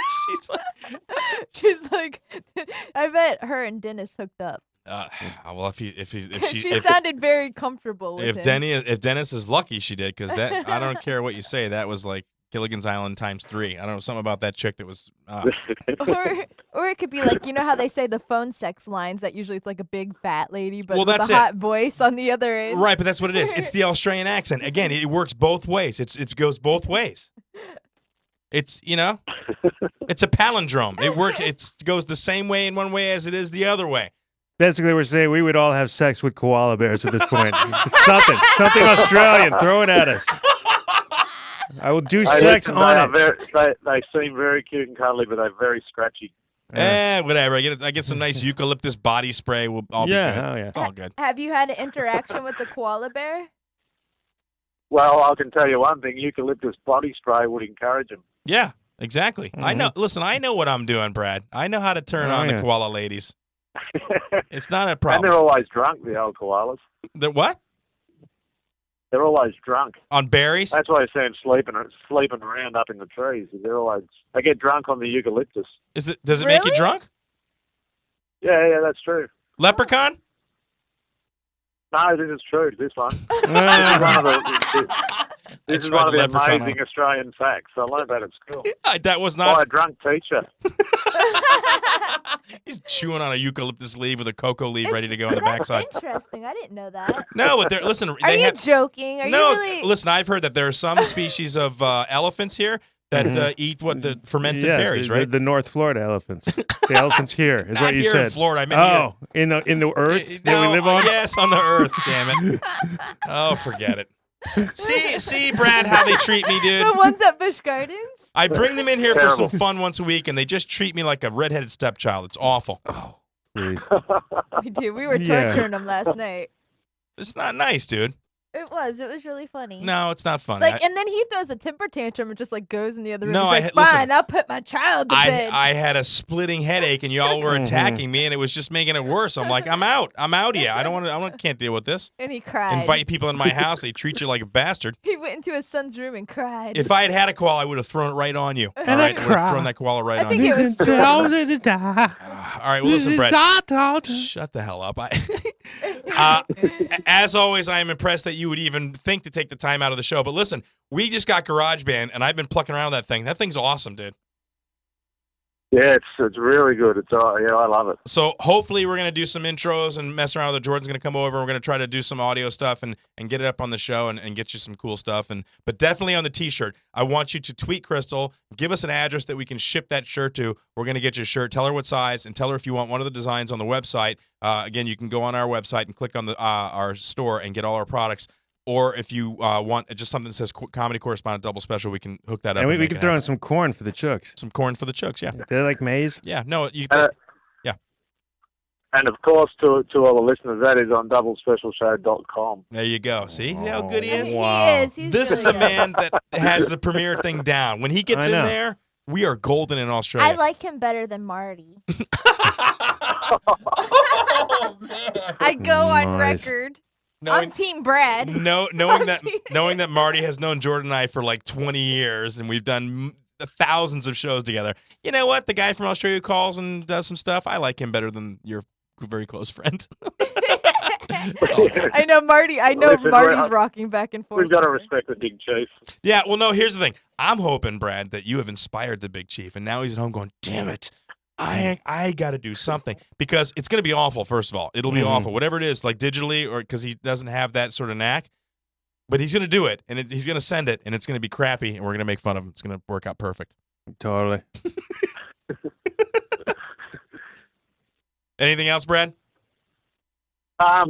she's like, I bet her and Dennis hooked up. Well, if she sounded very comfortable with him. If Dennis is lucky, she did, because that I don't care what you say, that was like Gilligan's Island times 3. I don't know, something about that chick that was. Or it could be like, you know how they say the phone sex lines that usually it's like a big fat lady, but with that's a hot voice on the other end. Right, but that's what it is. It's the Australian accent. Again, it works both ways. It goes both ways. It's it's a palindrome. It goes the same way in one way as it is the other way. Basically, we're saying we would all have sex with koala bears at this point. something Australian, throw it at us. I will do sex on it. They seem very cute and cuddly, but they're very scratchy. Whatever. I get some nice eucalyptus body spray. We'll all be good. Oh, yeah. It's all good. Have you had an interaction with the koala bear? Well, I can tell you one thing: eucalyptus body spray would encourage them. Yeah, exactly. I know. Listen, I know what I'm doing, Brad. I know how to turn on the koala ladies. It's not a problem. And they're always drunk, the old koalas. The what? They're always drunk. On berries? That's why I say them sleeping around up in the trees. They get drunk on the eucalyptus. Does it make you drunk? Yeah, that's true. Leprechaun? No, this is true. This one. This is one of the amazing Australian facts. I learned that at school. That was not by a drunk teacher. He's chewing on a eucalyptus leaf with a cocoa leaf ready to go on the backside. Interesting. I didn't know that. No, but listen. Are you joking? Are you really? Listen. I've heard that there are some species of elephants here that eat the fermented berries, right? The North Florida elephants. The elephants here is what you here said. In Florida, I mean in the earth that we live on. Yes, on the earth. Damn it. Oh, forget it. See, Brad, how they treat me, dude. The ones at Busch Gardens? I bring them in here for some fun once a week, and they just treat me like a redheaded stepchild. It's awful. Oh, please. Dude, we were torturing them last night. It's not nice, dude. It was really funny. No, it's not funny. Like, and then he throws a temper tantrum and just like goes in the other room. No, He's like, fine, I'll put my child to bed. I had a splitting headache, and y'all were attacking me, and it was just making it worse. I'm like, I'm out here. I can't deal with this. And he cried. Invite people in my house, they treat you like a bastard. He went into his son's room and cried. If I had a koala, I would have thrown it right on you. All right, I would have thrown that koala right on you. I think it was all right, well, listen, Brett. Shut the hell up. As always, I am impressed that you would even think to take the time out of the show. But listen, we just got GarageBand, and I've been plucking around with that thing. That thing's awesome, dude. Yeah, it's really good. I love it. So hopefully we're going to do some intros and mess around with it. Jordan's going to come over. We're going to try to do some audio stuff and get it up on the show and get you some cool stuff. But definitely on the T-shirt, I want you to tweet Crystal, give us an address that we can ship that shirt to. We're going to get you a shirt. Tell her what size and tell her if you want one of the designs on the website. Again, you can go on our website and click on our store and get all our products. Or if you want just something that says Comedy Correspondent Double Special, we can hook that up. And we can throw in some corn for the chooks. Some corn for the chooks, yeah. They like maize? Yeah, no, yeah. And of course, to all the listeners, that is on doublespecialshow.com. There you go. See how good he is? Wow. He is. This is a man that has the premiere thing down. When he gets in there, we are golden in Australia. I like him better than Marty. Oh, man. I go on record. On Team Brad. Knowing that Marty has known Jordan and I for like 20 years, and we've done thousands of shows together. You know what? The guy from Australia who calls and does some stuff, I like him better than your very close friend. I know Marty. Marty's rocking back and forth. We've got to respect the Big Chief. Yeah, well, no, here's the thing. I'm hoping, Brad, that you have inspired the Big Chief, and now he's at home going, damn it. I got to do something because it's going to be awful. First of all, it'll be awful, whatever it is, like digitally or because he doesn't have that sort of knack. But he's going to do it, and he's going to send it, and it's going to be crappy, and we're going to make fun of him. It's going to work out perfect. Totally. Anything else, Brad? A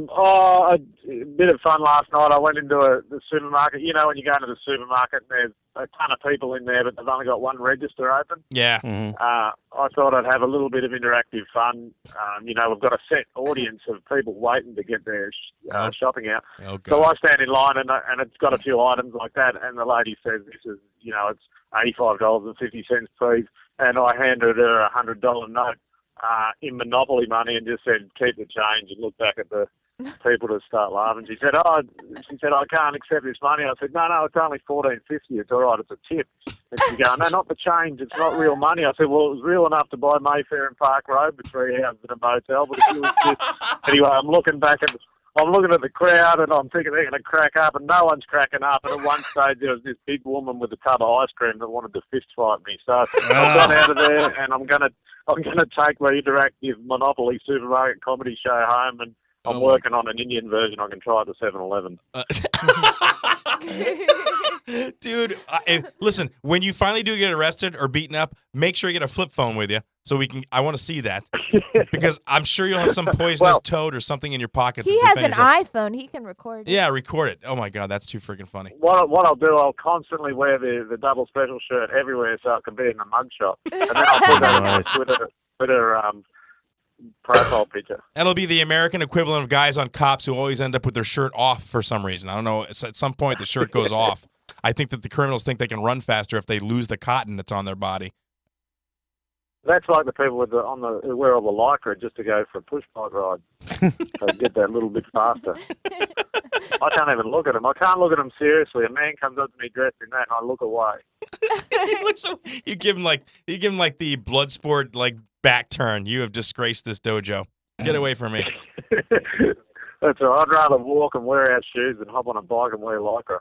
bit of fun last night. I went into the supermarket. You know, when you go into the supermarket, there's a ton of people in there, but they've only got one register open. Yeah. I thought I'd have a little bit of interactive fun. We've got a set audience of people waiting to get their shopping out. Oh, so I stand in line, and it's got a few items like that, and the lady says, this is, it's $85.50, please. And I handed her a $100 note. In Monopoly money and just said, keep the change, and looked back at the people to start laughing. She said, I can't accept this money. I said, no, it's only $14.50. It's all right, it's a tip. And she's going, no, not the change. It's not real money. I said, well, it was real enough to buy Mayfair and Park Road for 3 hours in a motel. But if you anyway, I'm looking at the crowd, and I'm thinking they're going to crack up, and no one's cracking up. And at one stage, there was this big woman with a tub of ice cream that wanted to fist fight me. So I've gone out of there, and I'm going to take my interactive Monopoly supermarket comedy show home, and I'm working on an Indian version. I can try at the 7-Eleven. Dude, listen, when you finally do get arrested or beaten up, make sure you get a flip phone with you so I want to see that. Because I'm sure you'll have some poisonous toad or something in your pocket. He has an iPhone. He can record it. Yeah, record it. Oh, my God, that's too freaking funny. What I'll do, I'll constantly wear the double special shirt everywhere so it can be in the mugshot. And then I'll put that on my profile picture. That'll be the American equivalent of guys on Cops who always end up with their shirt off for some reason. I don't know. At some point, the shirt goes off. I think that the criminals think they can run faster if they lose the cotton that's on their body. That's like the people who wear all the lycra just to go for a push bike ride. They get that little bit faster. I can't even look at them. I can't look at them seriously. A man comes up to me dressed in that, and I look away. You give him like the blood sport like back turn. You have disgraced this dojo. Get away from me. That's all right. I'd rather walk and wear out shoes than hop on a bike and wear lycra.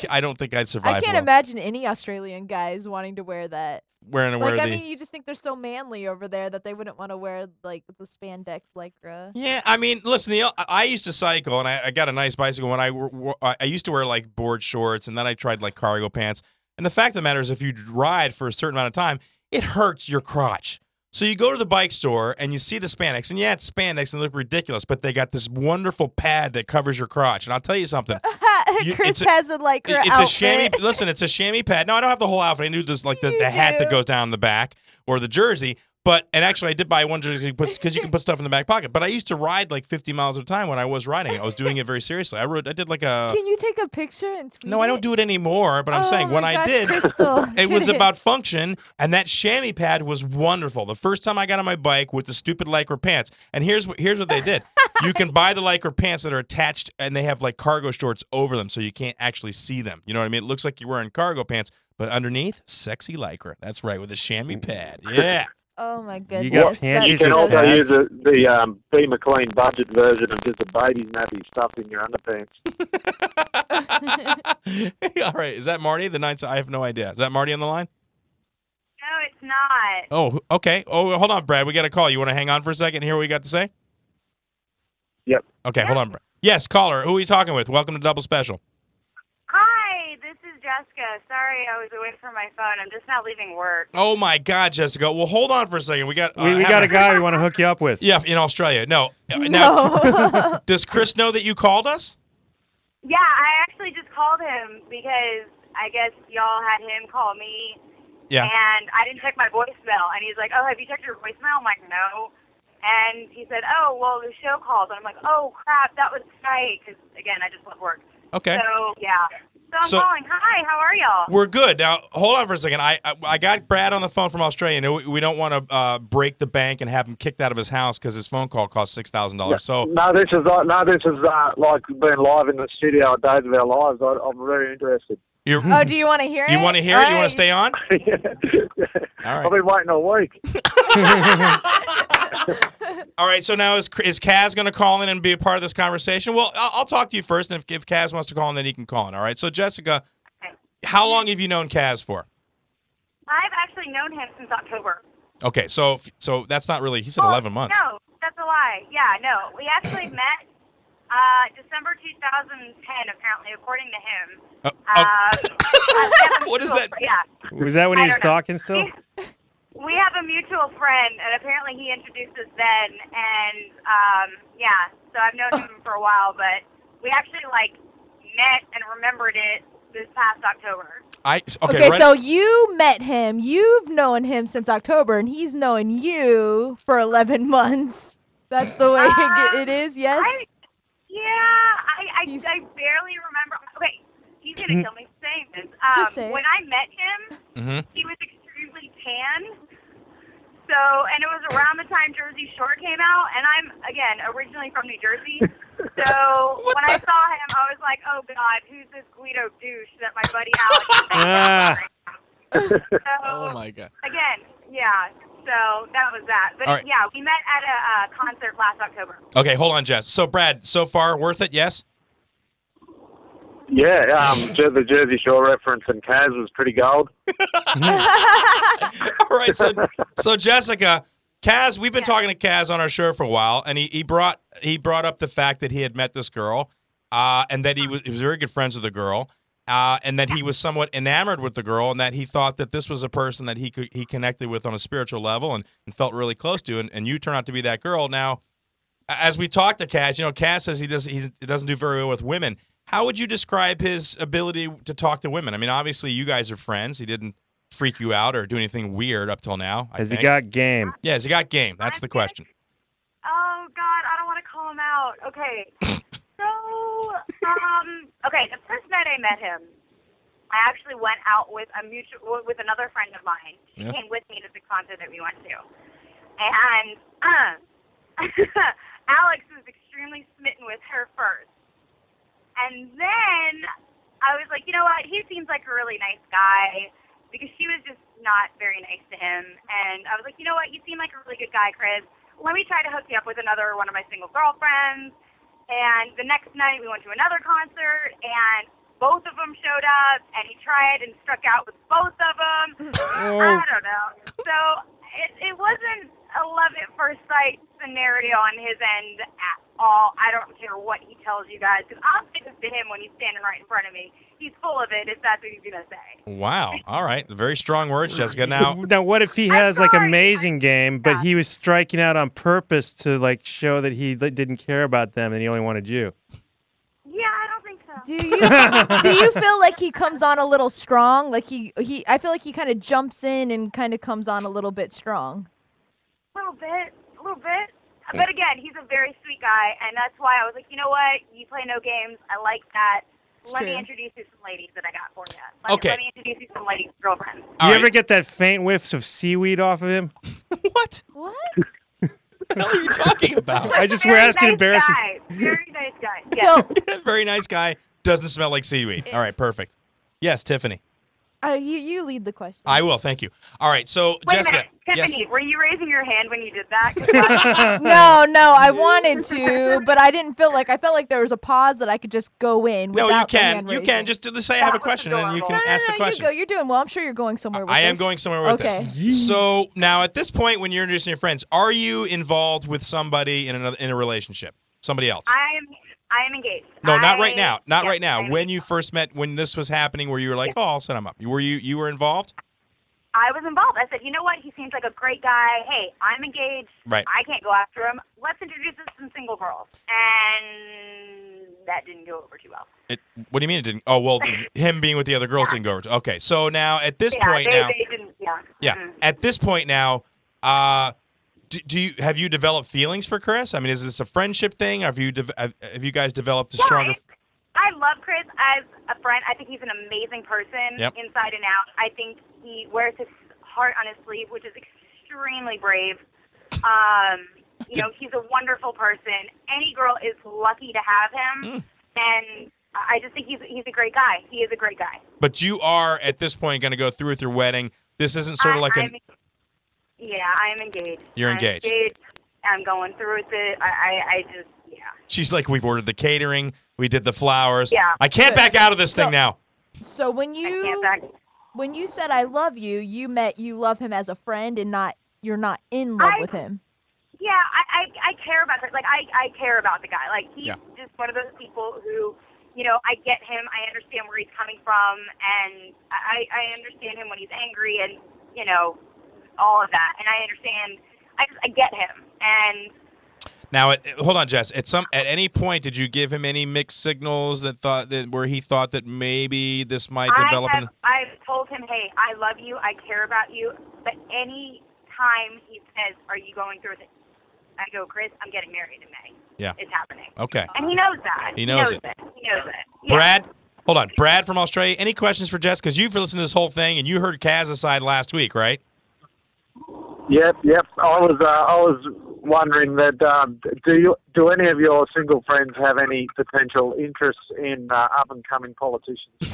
I don't think I'd survive. I can't imagine any Australian guys wanting to wear that. I mean, you just think they're so manly over there that they wouldn't want to wear like the spandex lycra. Yeah, I mean, listen, I used to cycle, and I got a nice bicycle when I used to wear like board shorts, and then I tried like cargo pants. And the fact of the matter is, if you ride for a certain amount of time, it hurts your crotch. So you go to the bike store and you see the spandex, and yeah, it's spandex and they look ridiculous, but they got this wonderful pad that covers your crotch. And I'll tell you something. Chris has a lycra outfit. A chamois. Listen, it's a chamois pad. No, I don't have the whole outfit. I knew there's like the hat that goes down the back or the jersey. And actually, I did buy one jersey because you can put stuff in the back pocket. But I used to ride like 50 miles at a time when I was riding. I was doing it very seriously. I did like a. Can you take a picture and tweet No, I don't do it anymore. But I'm saying when I did, Crystal. it was about function, and that chamois pad was wonderful. The first time I got on my bike with the stupid lycra pants, and here's what they did. You can buy the lycra pants that are attached, and they have like cargo shorts over them, so you can't actually see them. You know what I mean? It looks like you're wearing cargo pants, but underneath, sexy lycra. That's right, with a chamois pad. Yeah. Oh my goodness. You can also use the B. McLean budget version of just a baby's nappy stuffed in your underpants. All right. Is that Marty? I have no idea. Is that Marty on the line? No, it's not. Oh, okay. Oh, hold on, Brad. We got a call. You want to hang on for a second and hear what we got to say? Yep. Okay, hold on, Brad. Yes, caller. Who are you talking with? Welcome to Double Special. Hi, this is Jessica. Sorry I was away from my phone. I'm just now leaving work. Oh, my God, Jessica. Well, hold on for a second. We got we got a guy we want to hook you up with. Yeah, in Australia. No. Now, does Chris know that you called us? Yeah, I actually just called him because I guess y'all had him call me. Yeah. And I didn't check my voicemail. And he's like, oh, have you checked your voicemail? I'm like, no. And he said, oh, well, the show called. And I'm like, oh, crap, that was tight. Because, again, I just left work. Okay. So, yeah. So I'm calling. Hi, how are y'all? We're good. Now, hold on for a second. I got Brad on the phone from Australia. And we don't want to break the bank and have him kicked out of his house because his phone call cost $6,000. Yeah. So this is like being live in the studio at Days of Our Lives. I'm very interested. Oh, do you want to hear it? You want to hear it? You want to stay on? All right. I've been waiting a week. All right, so now is Kaz going to call in and be a part of this conversation? Well, I'll talk to you first, and if Kaz wants to call in, then he can call in, all right? So, Jessica, how long have you known Kaz for? I've actually known him since October. Okay, so that's not really, he said 11 months. No, that's a lie. Yeah, no. We actually met December 2010, apparently, according to him. What is that? Yeah. Was that when he was stalking still? We have a mutual friend, and apparently he introduced us then, and, so I've known him for a while, but we actually, met and remembered it this past October. Okay, so you met him, you've known him since October, and he's known you for 11 months. That's the way it is, yes? I barely remember. Okay, he's going to kill me saying this. Just say it. When I met him, he was extremely tan. So, and it was around the time Jersey Shore came out, and I'm, again, originally from New Jersey. So, when I saw him, I was like, oh, God, who's this Guido douche that my buddy Alex is oh, my God. Again, yeah, so that was that. But, right. Yeah, we met at a concert last October. Okay, hold on, Jess. So, Brad, so far, worth it, yes? Yeah, the Jersey Shore reference and Kaz was pretty gold. All right, so Jessica, Kaz, we've been talking to Kaz on our show for a while, and he brought up the fact that he had met this girl, and that he was very good friends with the girl, and that he was somewhat enamored with the girl, and that he thought that this was a person that he connected with on a spiritual level and felt really close to, and you turn out to be that girl. Now, as we talked to Kaz, Kaz says he doesn't do very well with women. How would you describe his ability to talk to women? I mean, obviously, you guys are friends. He didn't freak you out or do anything weird up till now. Has he got game? Yeah, has he got game? That's the question. Oh God, I don't want to call him out. Okay. So, okay, the first night I met him, I actually went out with with another friend of mine. She came with me to the concert that we went to. And Alex was extremely smitten with her first. And then I was like, you know what? He seems like a really nice guy, because she was just not very nice to him. And I was like, you know what? You seem like a really good guy, Chris. Let me try to hook you up with another one of my single girlfriends. And the next night we went to another concert, and both of them showed up, and he tried and struck out with both of them. I don't know. So it wasn't a love at first sight scenario on his end at all. I don't care what he tells you guys, because I'll say this to him when he's standing right in front of me. He's full of it if that's what he's going to say. Wow. All right. Very strong words, Jessica. Now, what if he has like amazing game, but he was striking out on purpose to like show that he didn't care about them and he only wanted you? Yeah, I don't think so. Do you feel like he comes on a little strong? Like I feel like he kind of jumps in and kind of comes on a little bit strong. A little bit. But again, he's a very sweet guy, and that's why I was like, you know what? You play no games. I like that. Let me introduce you to some ladies that I got for you. Let me introduce you to some ladies' girlfriends. Do you ever get that faint whiffs of seaweed off of him? What? What? What the hell are you talking about? I just were asking embarrassing. Very nice guy. Yeah. Very nice guy. Doesn't smell like seaweed. All right, perfect. Yes, Tiffany. You lead the question. I will. Thank you. All right, so Wait Jessica. a minute. Tiffany, were you raising your hand when you did that? No, I wanted to, but I didn't feel like. I felt like there was a pause that I could just go in. No, without you the can. hand You raising. can just say I have a question, and then you can ask the question. You go. You're doing well. I'm sure you're going somewhere with I this. am going somewhere with this. So now, at this point, when you're introducing your friends, are you involved with somebody in a relationship? Somebody else? I am engaged. No, not right now. Not right now. When you first met, when this was happening, where you were like, "Oh, I'll set him up." You were involved? I was involved. I said, you know what? He seems like a great guy. Hey, I'm engaged. Right. I can't go after him. Let's introduce us to some single girls. And that didn't go over too well. What do you mean it didn't? Oh, well, him being with the other girls didn't go over. Okay, so now at this point now. They didn't, yeah. Yeah. Mm-hmm. At this point now, have you developed feelings for Chris? I mean, is this a friendship thing? Have you guys developed a stronger? I love Chris as a friend. I think he's an amazing person inside and out. I think he wears his heart on his sleeve, which is extremely brave. You know, he's a wonderful person. Any girl is lucky to have him, and I just think he's a great guy. He is a great guy. But you are, at this point, going to go through with your wedding. This isn't sort of like Yeah, I am engaged. You're engaged. I'm going through with it. I just, yeah. She's like, we've ordered the catering. We did the flowers. Yeah. I can't back out of this thing now. So when you said I love you, you meant you love him as a friend and you're not in love with him. Yeah, I care about Chris. Like, I care about the guy. Like, he's just one of those people who, you know, I get him. I understand where he's coming from, and I understand him when he's angry and, you know, all of that. And I understand. I get him. And now, hold on, Jess. At any point, did you give him any mixed signals where he thought that maybe this might develop? I've told him, hey, I love you, I care about you. But any time he says, "Are you going through it?" I go, Chris, I'm getting married in May. Yeah, it's happening. Okay. And he knows that. He knows it. He knows it. Yeah. Brad, hold on. Brad from Australia. Any questions for Jess? Because you've listened to this whole thing and you heard Kaz's side last week, right? Yep. I was wondering that do any of your single friends have any potential interest in up and coming politicians? I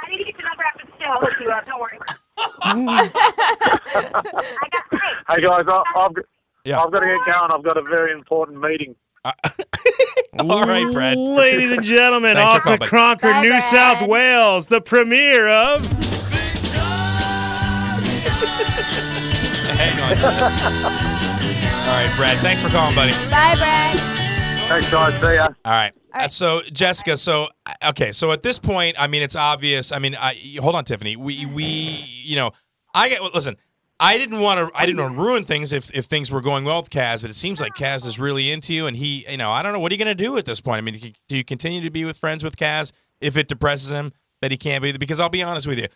need to get your number after the show. I'll hook you up. Don't worry. Hey guys, I've got to get going. I've got a very important meeting. All right, Brad. Ladies and gentlemen, Thanks off for to calling. Concord, New South Wales, the premiere of... Hang on. All right, Brad. Thanks for calling, buddy. Bye, Brad. Thanks, guys. See ya. All right. So, Jessica, so at this point, I mean, it's obvious. I mean, hold on, Tiffany. Listen, I didn't want to ruin things if things were going well with Kaz, but it seems like Kaz is really into you, and I don't know, what are you going to do at this point? I mean, do you continue to be friends with Kaz if it depresses him? that he can't be? Because I'll be honest with you.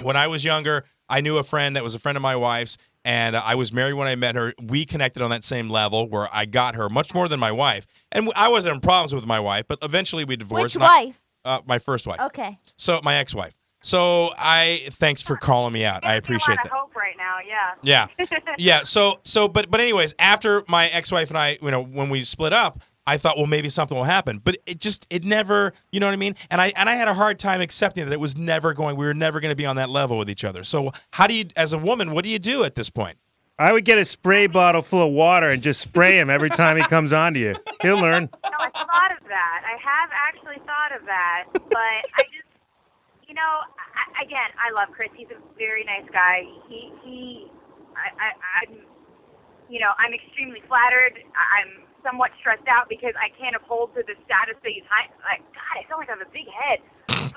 When I was younger, I knew a friend that was a friend of my wife's, and I was married when I met her. We connected on that same level where I got her much more than my wife. And I wasn't in problems with my wife, but eventually we divorced. Which wife? My first wife. Okay. So my ex-wife. So thanks for calling me out. I appreciate that. Hope right now, yeah. Yeah. But anyways, after my ex-wife and I, when we split up, I thought, well, maybe something will happen, but it never, you know what I mean? And I had a hard time accepting that we were never going to be on that level with each other. So how do you, as a woman, what do you do at this point? I would get a spray bottle full of water and just spray him every time he comes onto you. He'll learn. No, I thought of that. I have actually thought of that, but I just, again, I love Chris. He's a very nice guy. I'm extremely flattered. I'm somewhat stressed out because I can't uphold to the status that he's high. Like, God, I feel like I have a big head.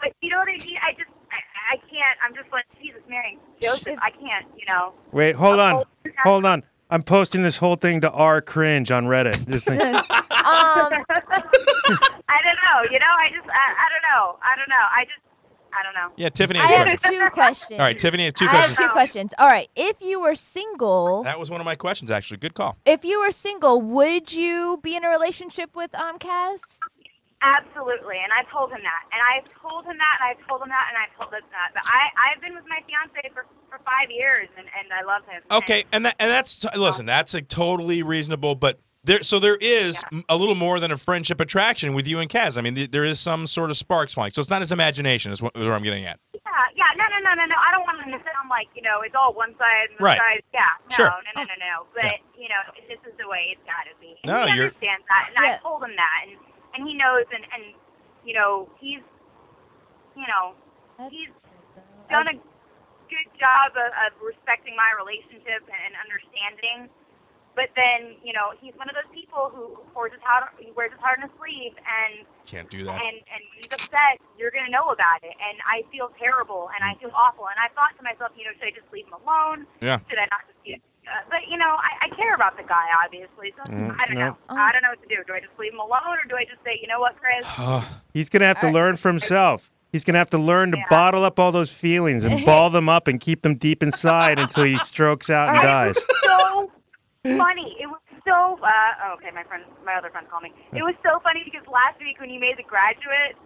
But you know what I mean? I can't. I'm just like, Jesus, marrying Joseph. I can't, Wait, hold on. I'm posting this whole thing to R cringe on Reddit. Just think. I don't know. I don't know. Yeah, Tiffany I has have questions. 2 questions. All right, Tiffany has 2 I questions. have 2 questions. All right. If you were single, That was one of my questions, actually. Good call. if you were single, would you be in a relationship with Kaz? Absolutely, and I told him that, and I told him that, and I told him that, and I told him that. But I've been with my fiance for 5 years, and I love him. Okay, that's listen, that's a totally reasonable, but there is a little more than a friendship attraction with you and Kaz. I mean, there is some sort of sparks flying, so it's not his imagination is what I'm getting at. Yeah, no. I don't want him to sound like it's all one side and the Right. side. Yeah, no, Sure. no. But this is the way it's got to be. And No, he you're- understands that, and I told him that, and he knows, and he's he's done a good job of respecting my relationship and understanding. But then, he's one of those people who wears his heart on his sleeve, and Can't do that. And when he's upset, you're going to know about it. And I feel terrible, and I feel awful. And I thought to myself, should I just leave him alone? Yeah. Should I not just be but, I care about the guy, obviously. So I don't know. I don't know what to do. Do I just leave him alone, or do I just say, you know what, Chris? He's going to have to learn for himself. He's going to have to learn to bottle up all those feelings and ball them up and keep them deep inside until he strokes out and dies. So funny. It was so okay, my other friend called me. It was so funny because last week when you made The Graduate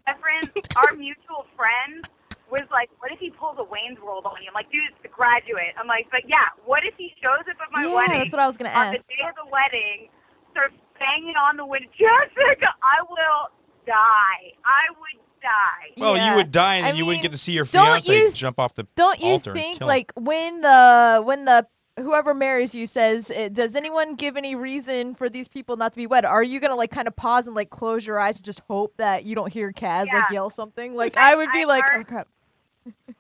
reference, our mutual friend was like, what if he pulls a Wayne's World on you? I'm like, dude, it's The Graduate. I'm like, but yeah, what if he shows up at my wedding? That's what I was gonna on ask. the day of the wedding, starts banging on the window. Jessica, I will die. I would die. Well, you would die, and then you wouldn't get to see your fiance jump off the Don't you altar and think, kill him. like, when the whoever marries you says, does anyone give any reason for these people not to be wed? Are you gonna like kind of pause and like close your eyes and just hope that you don't hear Kaz like yell something? Like I would be like, oh crap.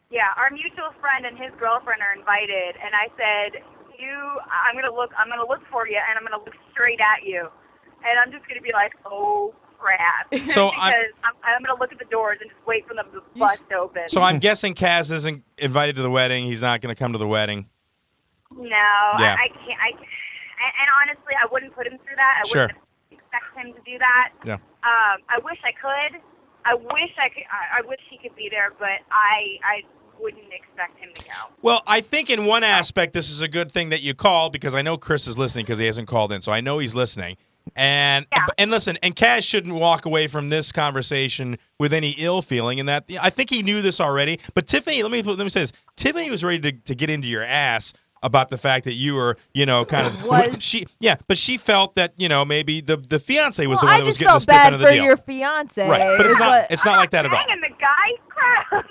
Yeah, our mutual friend and his girlfriend are invited, and I said, I'm gonna look for you, and I'm gonna look straight at you, and I'm just gonna be like, oh crap, So because I'm gonna look at the doors and just wait for them to bust open. So I'm guessing Kaz isn't invited to the wedding. He's not going to come to the wedding. No, Yeah. I can't. And honestly, I wouldn't put him through that. I Sure. wouldn't expect him to do that. Yeah. I wish I could. I wish he could be there, but I wouldn't expect him to go. Well, I think in one aspect, this is a good thing that you called because I know Chris is listening because he hasn't called in, so I know he's listening. And listen, and Kaz shouldn't walk away from this conversation with any ill feeling. And that I think he knew this already. But Tiffany, let me say this: Tiffany was ready to get into your ass about the fact that you were, kind of but she felt that maybe the fiance was the one that was getting the stiff end of the deal. I just felt bad for your fiance. Right, but it's not like that at all. And the guy crowd,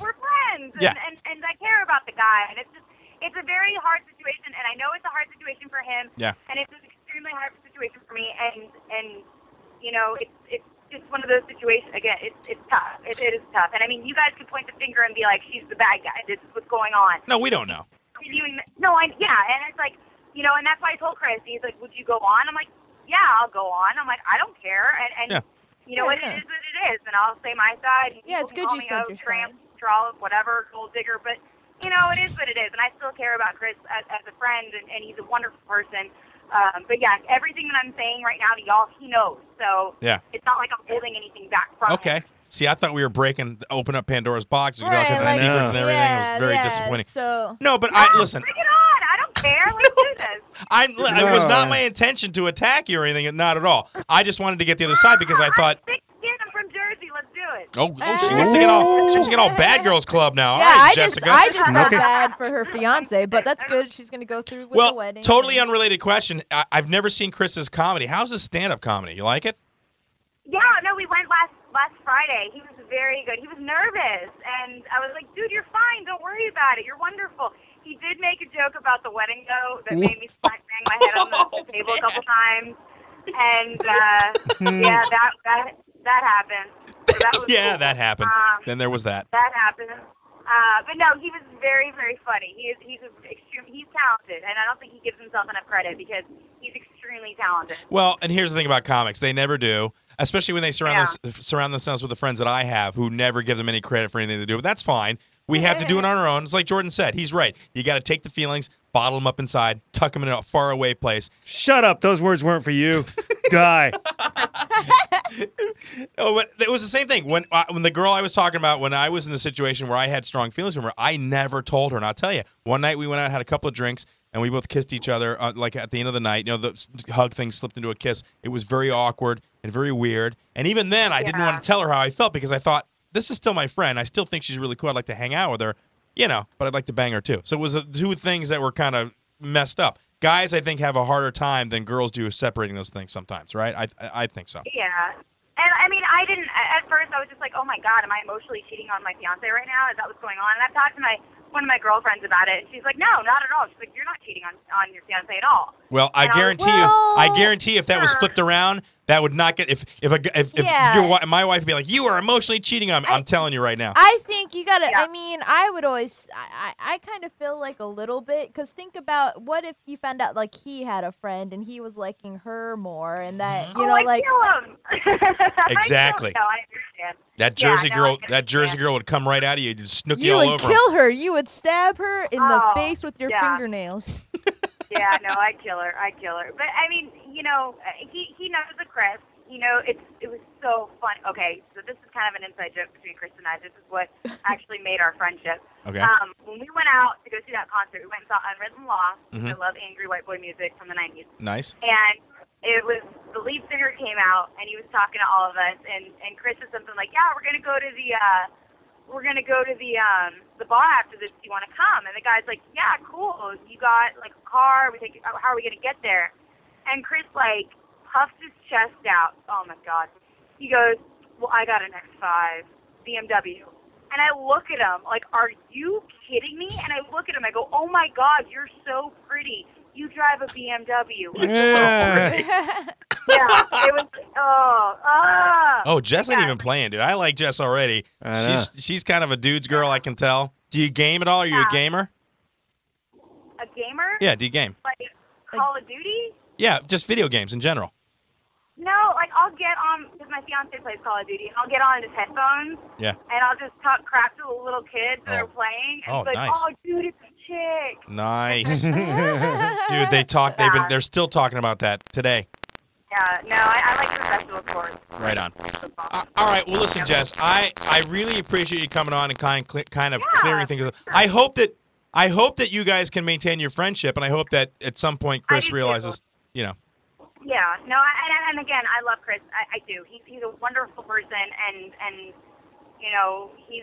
we're friends, Yeah. and I care about the guy, and it's a very hard situation, and I know it's a hard situation for him. Yeah. And it's an extremely hard situation for me, and it's just one of those situations. Again, it's tough. It is tough, and I mean, you guys could point the finger and be like, she's the bad guy. This is what's going on. No, we don't know. And it's like, and that's why I told Chris. He's like, would you go on? I'm like, yeah, I'll go on. I'm like, I don't care, and it is what it is, and I'll say my side. Yeah, it's good you said your tramp, trollop, whatever, gold digger, but it is what it is, and I still care about Chris as a friend, and he's a wonderful person. But yeah, everything that I'm saying right now to y'all, he knows. So yeah, it's not like I'm holding anything back from him. Okay. See, I thought we were open up Pandora's box. There's all Right, kinds of like, secrets and everything. It was very yeah, disappointing. So No, but listen. Bring it on. I don't care. Let's do this. It was not my intention to attack you or anything. Not at all. I just wanted to get the other side because I thought. I'm from Jersey. Let's do it. Oh, she wants to get all bad girls club now. yeah, all right, I Jessica. just felt bad for her fiance, but that's good. She's gonna go through with the wedding. Totally unrelated question. I've never seen Chris's comedy. How's his stand-up comedy? You like it? Yeah, no, we went last Friday. He was very good. He was nervous, and I was like, dude, you're fine. Don't worry about it. You're wonderful. He did make a joke about the wedding though that made me bang my head on the table a couple times, and yeah, that happened. So that was Yeah, cool. that happened. Then there was that. That happened. But no, he was very, very funny. He's talented, and I don't think he gives himself enough credit because he's extremely talented. Well, and here's the thing about comics. They never do, especially when they surround themselves with the friends that I have who never give them any credit for anything they do. But that's fine. We have to do it on our own. It's like Jordan said. He's right. You got to take the feelings, bottle them up inside, tuck them in a faraway place. Shut up. Those words weren't for you. Die. No, but it was the same thing. When the girl I was talking about, when I was in the situation where I had strong feelings for her, I never told her. And I'll tell you, one night we went out, had a couple of drinks, and we both kissed each other, like at the end of the night. You know, the hug thing slipped into a kiss. It was very awkward and very weird. And even then, I didn't want to tell her how I felt because I thought, this is still my friend. I still think she's really cool. I'd like to hang out with her, you know, but I'd like to bang her too. So it was two things that were kind of messed up. Guys, I think, have a harder time than girls do separating those things sometimes, right? I think so. Yeah. And I mean, I didn't, at first I was just like, oh my God, am I emotionally cheating on my fiance right now? Is that what's going on? And I've talked to one of my girlfriends about it, and she's like, no, not at all. She's like, you're not cheating on your fiance at all. Well, I guarantee if that was flipped around, that would not get, if my wife would be like, you are emotionally cheating on me. I'm telling you right now. I think you gotta. I mean, I would always. I kind of feel like a little bit because think about what if you found out like he had a friend and he was liking her more and that you know like. Kill him. Exactly. I understand. That Jersey girl would come right out of you, and snook you all over. You would kill her. You would stab her in the face with your fingernails. Yeah, no, I'd kill her. But I mean, you know, he knows the Chris. You know, it was so fun. Okay, so this is kind of an inside joke between Chris and I. This is what actually made our friendship. Okay. When we went out to go see that concert, we went and saw Unwritten Law. I love angry white boy music from the 90s. Nice. And it was the lead singer came out and he was talking to all of us and Chris said something like, yeah, we're gonna go to the bar after this. Do you want to come? And the guy's like, yeah, cool. You got like a car? How are we gonna get there? And Chris like puffs his chest out. Oh my God. He goes, well, I got an X5 BMW. And I look at him like, are you kidding me? And I look at him, I go, oh my God, you're so pretty. You drive a BMW. Yeah. Yeah, it was. Oh, Jess ain't even playing, dude. I like Jess already. She's kind of a dude's girl, I can tell. Do you game at all? Are you a gamer? A gamer? Yeah. Do you game? Like Call of Duty? Yeah, just video games in general. No, like I'll get on because my fiance plays Call of Duty. I'll get on his headphones. Yeah. And I'll just talk crap to the little kids that are playing. And Oh, be like, nice. oh, dude, it's a chick. Nice. Dude, they talk. They're still talking about that today. Yeah, no, I like professional sports. Right on. All right. Well, listen, Jess. I really appreciate you coming on and kind of clearing things up. I hope that you guys can maintain your friendship, and I hope that at some point Chris realizes, you know. Yeah, no, and again, I love Chris. I do. He's a wonderful person, and you know, he's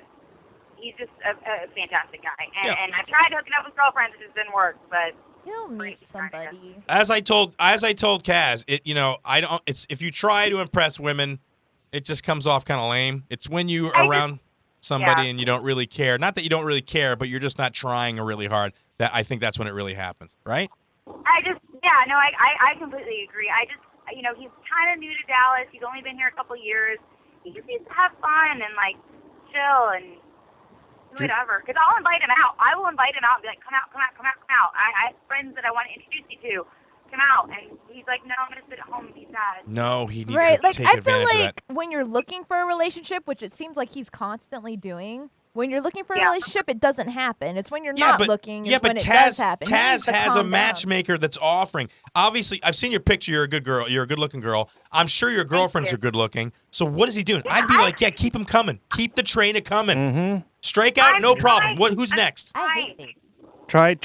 just a fantastic guy. And I tried hooking up with girlfriends, it just didn't work. But he'll meet somebody. As I told Kaz, it's if you try to impress women, it just comes off kind of lame. It's when you're around somebody and you don't really care. Not that you don't really care, but you're just not trying really hard. That I think that's when it really happens, right? I completely agree. You know, he's kind of new to Dallas. He's only been here a couple years. He just needs to have fun and, like, chill and do whatever. Because I'll invite him out. I will invite him out and be like, come out. I have friends that I want to introduce you to. Come out. And he's like, no, I'm going to sit at home and be sad. No, he needs to like, take I advantage feel of like when you're looking for a relationship, which it seems like he's constantly doing, When you're looking for a Yeah. relationship, it doesn't happen. It's when you're not looking is when it Kaz, does happen. He Kaz needs to has a calm down. matchmaker that's offering. Obviously, I've seen your picture. You're a good girl. You're a good-looking girl. I'm sure your girlfriends are good-looking. So what is he doing? I'd be like, yeah, keep him coming. Keep the train a coming. Mm-hmm. Strike out, I'm no problem. trying. Who's next? I hate Try. I am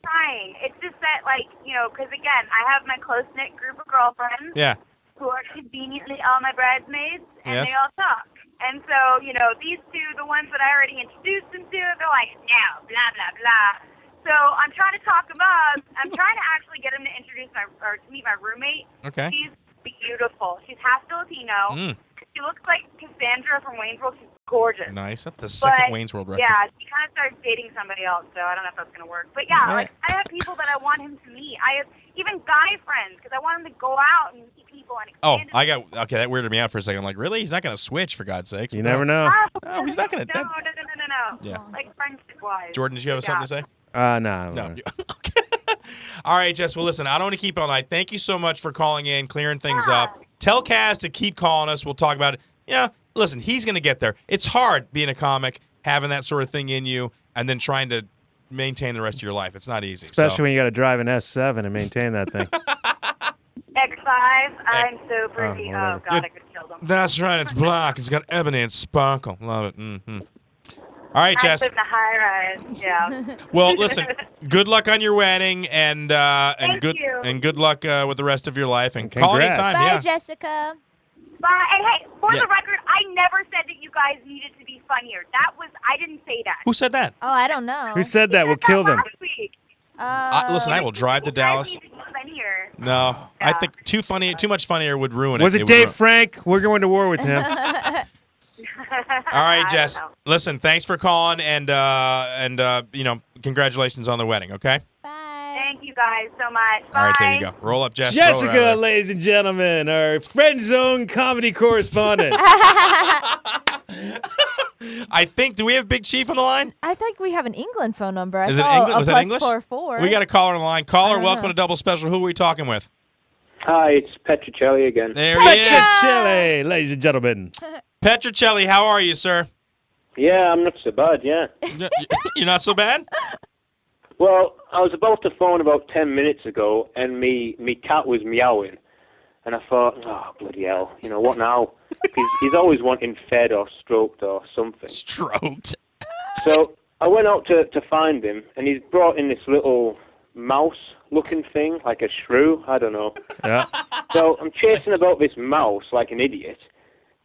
trying. It's just that, like, you know, because again, I have my close-knit group of girlfriends Yeah. who are conveniently all my bridesmaids, and Yes. they all talk. And so, you know, these two, the ones that I already introduced them to, they're like, no, blah, blah, blah. So I'm trying to talk them up. I'm trying to actually get them to to meet my roommate. Okay. She's beautiful. She's half Filipino. Mm. She looks like Cassandra from Wayne's World. She's gorgeous. Nice. That's the second But, Wayne's World record. Yeah, she kind of started dating somebody else, so I don't know if that's going to work. But yeah, Yeah. like, I have people that I want him to meet. I have even guy friends, because I want him to go out and meet people and Oh, expand I got okay. That weirded me out for a second. I'm like, really? He's not going to switch for God's sakes. You never know. Oh, he's not going to. No. Yeah. Like friendship-wise. Jordan, did you have something to say? No. No. All right, Jess. Well, listen, I don't want to keep all night. Thank you so much for calling in, clearing things up. Tell Kaz to keep calling us. We'll talk about it. You know, listen, he's going to get there. It's hard being a comic, having that sort of thing in you, and then trying to maintain the rest of your life. It's not easy. Especially when you got to drive an S7 and maintain that thing. X5, I'm so pretty. Oh, God, I could kill them. That's right. It's black. It's got ebony and sparkle. Love it. Mm-hmm. All right, Jess. I live in a high-rise, yeah. Well, listen. Good luck on your wedding, and Thank good you. and good luck with the rest of your life. And call Congrats. anytime. Bye, Yeah. Jessica. Bye. And hey, for Yeah. the record, I never said that you guys needed to be funnier. I didn't say that. Who said that? Oh, I don't know. Who said that? We'll kill them. Last week. Listen, I will drive to You guys Dallas. need to be funnier. No, I think too much funnier would ruin it. Was it would Dave ruin- Frank? We're going to war with him. All right, Jess. Listen, thanks for calling, and you know, congratulations on the wedding. Okay. Thank you guys so much. Bye. All right, there you go. Roll up, Jess. Roll her out of Jessica, there. ladies and gentlemen, our friend zone comedy correspondent. I think. Do we have Big Chief on the line? I think we have an England phone number. I Is it saw English? a Was that plus English? 44. We got a caller on the line. Caller, don't welcome know. to Double Special. Who are we talking with? Hi, it's Petricelli again. There he is. Chile, ladies and gentlemen. Petricelli, how are you, sir? Yeah, I'm not so bad, yeah. You're not so bad? Well, I was about to phone about 10 minutes ago, and me cat was meowing. And I thought, oh, bloody hell, you know, what now? He's always wanting fed or stroked or something. Stroked? So I went out to find him, and he's brought in this little mouse-looking thing, like a shrew, I don't know. Yeah. So I'm chasing about this mouse like an idiot,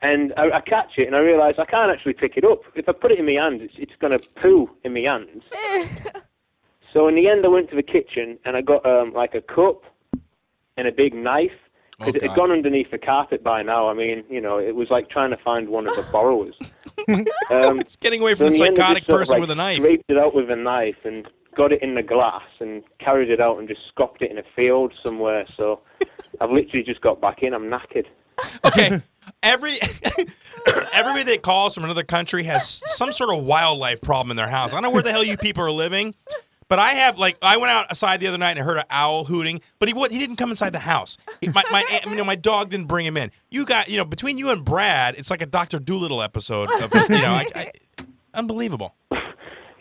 and I catch it, and I realise I can't actually pick it up. If I put it in my hand, it's going to poo in my hands. So in the end, I went to the kitchen, and I got like a cup and a big knife. Because it had gone underneath the carpet by now. I mean, you know, it was like trying to find one of the borrowers. It's getting away from the in end, I psychotic just sort of, person like, with a knife. Scraped it out with a knife and got it in the glass and carried it out and just scooped it in a field somewhere. So I've literally just got back in. I'm knackered. Okay. Everybody that calls from another country has some sort of wildlife problem in their house. I don't know where the hell you people are living, but I have, like, I went outside the other night and I heard an owl hooting, but he didn't come inside the house. My dog didn't bring him in. You got, you know, between you and Brad, it's like a Dr. Dolittle episode of, you know, unbelievable.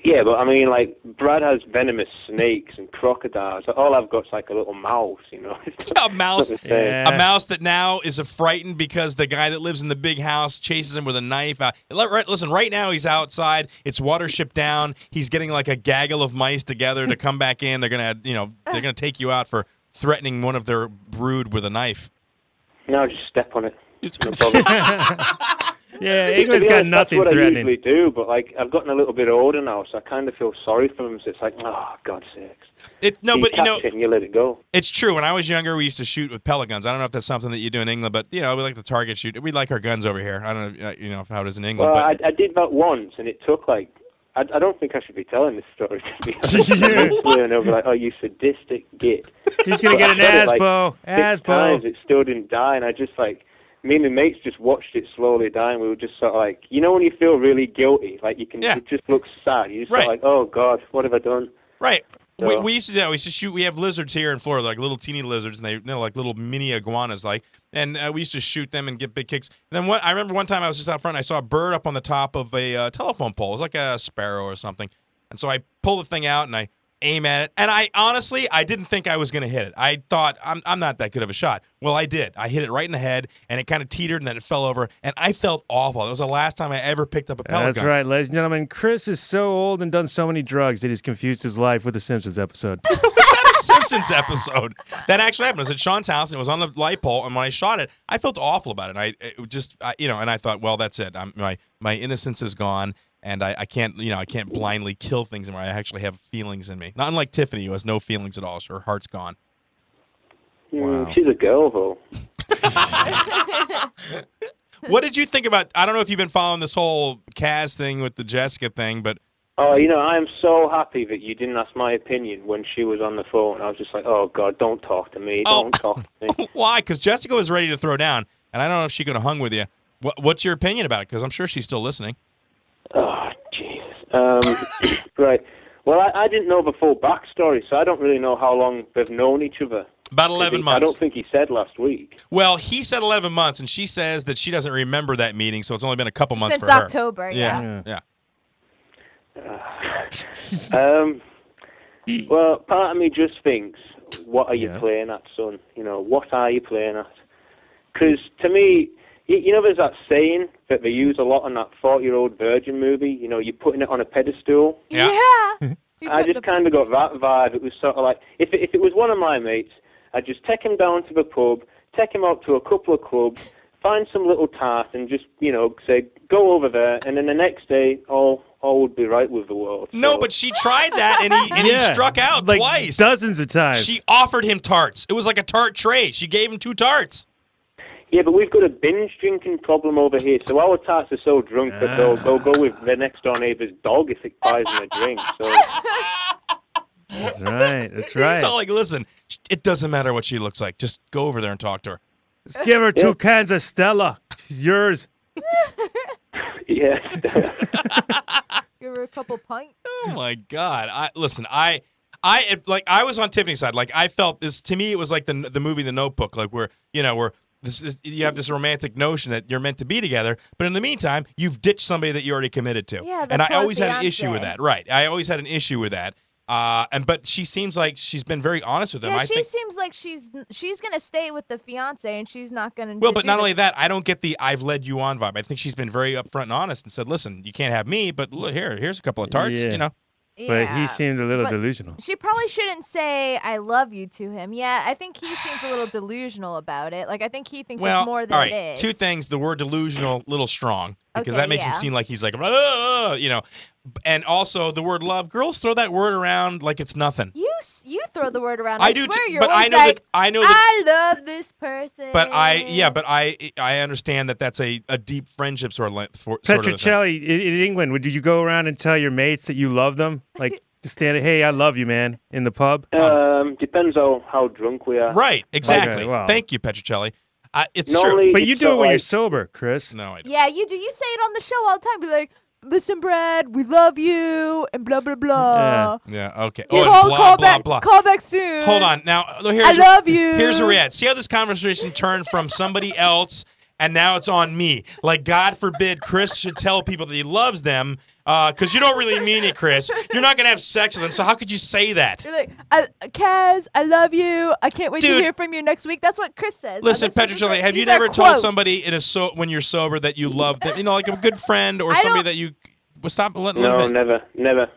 Yeah, but I mean, like, Brad has venomous snakes and crocodiles. All I've got's like a little mouse, you know. A mouse, a mouse that now is frightened because the guy that lives in the big house chases him with a knife. Listen, right now he's outside. It's Watership Down. He's getting like a gaggle of mice together to come back in. They're gonna take you out for threatening one of their brood with a knife. No, just step on it. No problem. Yeah, England's got nothing That's what threatening. I usually do, but like I've gotten a little bit older now, so I kind of feel sorry for them. So it's like, oh, God's sakes. No, you but you know, catch it and you let it go. it's true. When I was younger, we used to shoot with pellet guns. I don't know if that's something that you do in England, but you know, we like to target shoot. We like our guns over here. I don't know, you know, how it is in England. Well, but I did that once, and it took like. I don't think I should be telling this story, to be honest. And over like, oh, you sadistic git. He's going to get an asbo. asbo. Six times, it still didn't die, and I just like, me and my mates just watched it slowly die, and we were just sort of like, you know when you feel really guilty, like you can, it just looks sad. You just feel like, oh God, what have I done? Right. So. We used to shoot. We have lizards here in Florida, like little teeny lizards, and they're like little mini iguanas, and we used to shoot them and get big kicks. And then I remember one time I was just out front, and I saw a bird up on the top of a telephone pole. It was like a sparrow or something. And so I pull the thing out and I aim at it. And I honestly didn't think I was going to hit it. I thought I'm not that good of a shot. Well, I did. I hit it right in the head, and it kind of teetered, and then it fell over. And I felt awful. That was the last time I ever picked up a pellet gun. That's right, ladies and gentlemen. Chris is so old and done so many drugs that he's confused his life with the Simpsons episode. Was that a Simpsons episode? That actually happened. It was at Sean's house, and it was on the light pole. And when I shot it, I felt awful about it. And I thought, well, that's it. My innocence is gone. And I can't, I can't blindly kill things anymore. I actually have feelings in me. Not unlike Tiffany, who has no feelings at all. Her heart's gone. Wow. She's a girl, though. What did you think about, I don't know if you've been following this whole Kaz thing with the Jessica thing, but... Oh, I am so happy that you didn't ask my opinion when she was on the phone. I was just like, oh, God, don't talk to me. Don't talk to me. Why? Because Jessica was ready to throw down, and I don't know if she could have hung with you. What's your opinion about it? Because I'm sure she's still listening. Oh, Jesus. Right. Well, I didn't know the full backstory, so I don't really know how long they've known each other. About 11 months. I don't think he said last week. Well, he said 11 months, and she says that she doesn't remember that meeting, so it's only been a couple months Since for her. October, Yeah. Well, part of me just thinks, what are you playing at, son? What are you playing at? Because to me... there's that saying that they use a lot in that 40-Year-Old Virgin movie. You're putting it on a pedestal. Yeah. I just kind of got that vibe. It was sort of like, if it was one of my mates, I'd just take him down to the pub, take him out to a couple of clubs, find some little tart, and just, say, go over there, and then the next day, all would be right with the world. So. No, but she tried that, and he struck out twice. Dozens of times. She offered him tarts. It was like a tart tray. She gave him 2 tarts. Yeah, but we've got a binge drinking problem over here, so our tarts are so drunk that they'll go with their next door neighbour's dog if it buys them a drink. So. That's right. That's right. It's all like, listen, it doesn't matter what she looks like. Just go over there and talk to her. Just give her 2 cans of Stella. She's yours. Yeah. Give her a couple pints. Oh my God! I was on Tiffany's side. Like I felt this. To me, it was like the movie The Notebook. Like where you have this romantic notion that you're meant to be together, but in the meantime, you've ditched somebody that you already committed to. Yeah, and I always had an issue with that. Right. I always had an issue with that. But she seems like she's been very honest with him. Yeah, I she think, seems like she's gonna stay with the fiance, and she's not gonna. Well, but not only that, I don't get the "I've led you on" vibe. I think she's been very upfront and honest and said, "Listen, you can't have me, but look, here's a couple of tarts." Yeah. But he seemed a little delusional. She probably shouldn't say "I love you" to him. Yeah, I think he seems a little delusional about it. Like I think he thinks it's more than all right. it is. 2 things. The word delusional, little strong, because Okay, that makes yeah. it seem like he's like, and also the word love. Girls throw that word around like it's nothing. You throw the word around. I I do swear too, you're but always I know like, that- I know that- I love this person. But I understand that that's a deep friendship sort of thing. Petrocelli, in England, did you go around and tell your mates that you love them? Like, just stand there, hey, I love you, man, in the pub? Depends on how drunk we are. Right, exactly. Okay, well. Thank you, Petrocelli. It's Normally, true. But you do it when you're sober, Chris. No, I don't. Yeah, you do. You say it on the show all the time. Be like, listen, Brad, we love you, and blah blah blah. Yeah, okay. Your and whole blah, blah, callback, blah. call back soon. Hold on. Now, I love you. Here's where we're at. See how this conversation turned from somebody else, and now it's on me. Like, God forbid Chris should tell people that he loves them, because you don't really mean it, Chris. You're not going to have sex with them, so how could you say that? You're like, Kaz, I love you. I can't wait to Dude. hear from you next week. That's what Chris says. Listen, These are- Petrocelli, have you these are never told quotes. somebody when you're sober that you love them? Like a good friend or somebody that you... Well, stop letting No, them. never.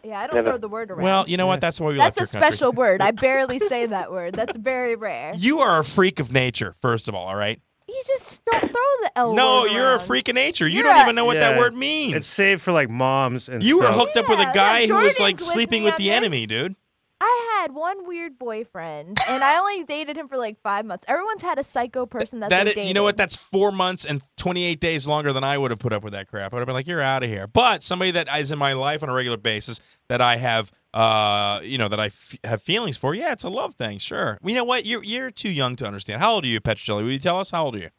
Yeah, I don't never. throw the word around. Well, you know what? That's why we That's left a your country. special word. I barely say that word. That's very rare. You are a freak of nature, first of all right? You just don't throw the L No, word you're a around. freak of nature. You You're don't a- even know what that Yeah. word means. It's saved for, like, moms and You were stuff. hooked up with a guy who was, like, Jordan's with sleeping me with on the this. enemy, dude. I had one weird boyfriend, and I only dated him for like 5 months. Everyone's had a psycho person that they dated. You know what? That's 4 months and 28 days longer than I would have put up with that crap. I would have been like, you're out of here. But somebody that is in my life on a regular basis that I have, that I have feelings for, yeah, it's a love thing, sure. You know what? You're too young to understand. How old are you, Petrocelli? Will you tell us? How old are you?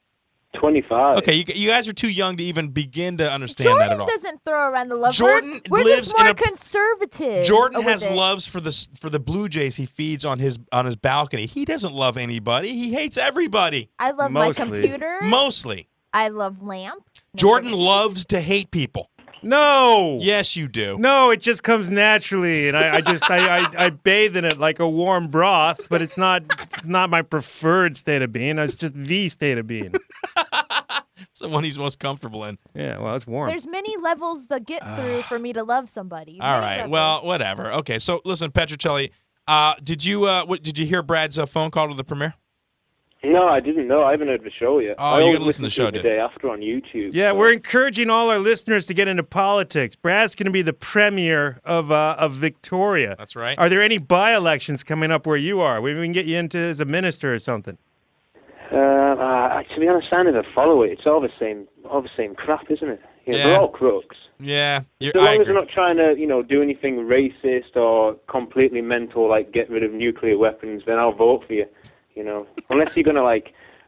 25. Okay, you guys are too young to even begin to understand Jordan that at all. doesn't throw around the love Jordan word. We're lives just more in a- conservative. Jordan with has it. loves for the Blue Jays he feeds on his balcony. He doesn't love anybody. He hates everybody. I love Mostly. my computer. Mostly. I love lamp. Jordan loves to hate people. No. Yes, you do. No, it just comes naturally, and I bathe in it like a warm broth. But it's not my preferred state of being. It's just the state of being. It's the one he's most comfortable in. Yeah, well, it's warm. There's many levels to get through for me to love somebody. All Many right. levels. Well, whatever. Okay. So listen, Petrocelli, did you hear Brad's phone call to the premiere? No, I didn't know. I haven't heard the show yet. Oh, I you always gotta listen to the show, it the day after on YouTube. Yeah, so- we're encouraging all our listeners to get into politics. Brad's going to be the premier of Victoria. That's right. Are there any by-elections coming up where you are? Maybe we can get you into as a minister or something. To be honest, I never follow it. It's all the same crap, isn't it? Yeah. They're all crooks. Yeah. So long as they're not trying to, do anything racist or completely mental, like get rid of nuclear weapons, then I'll vote for you. Unless you're gonna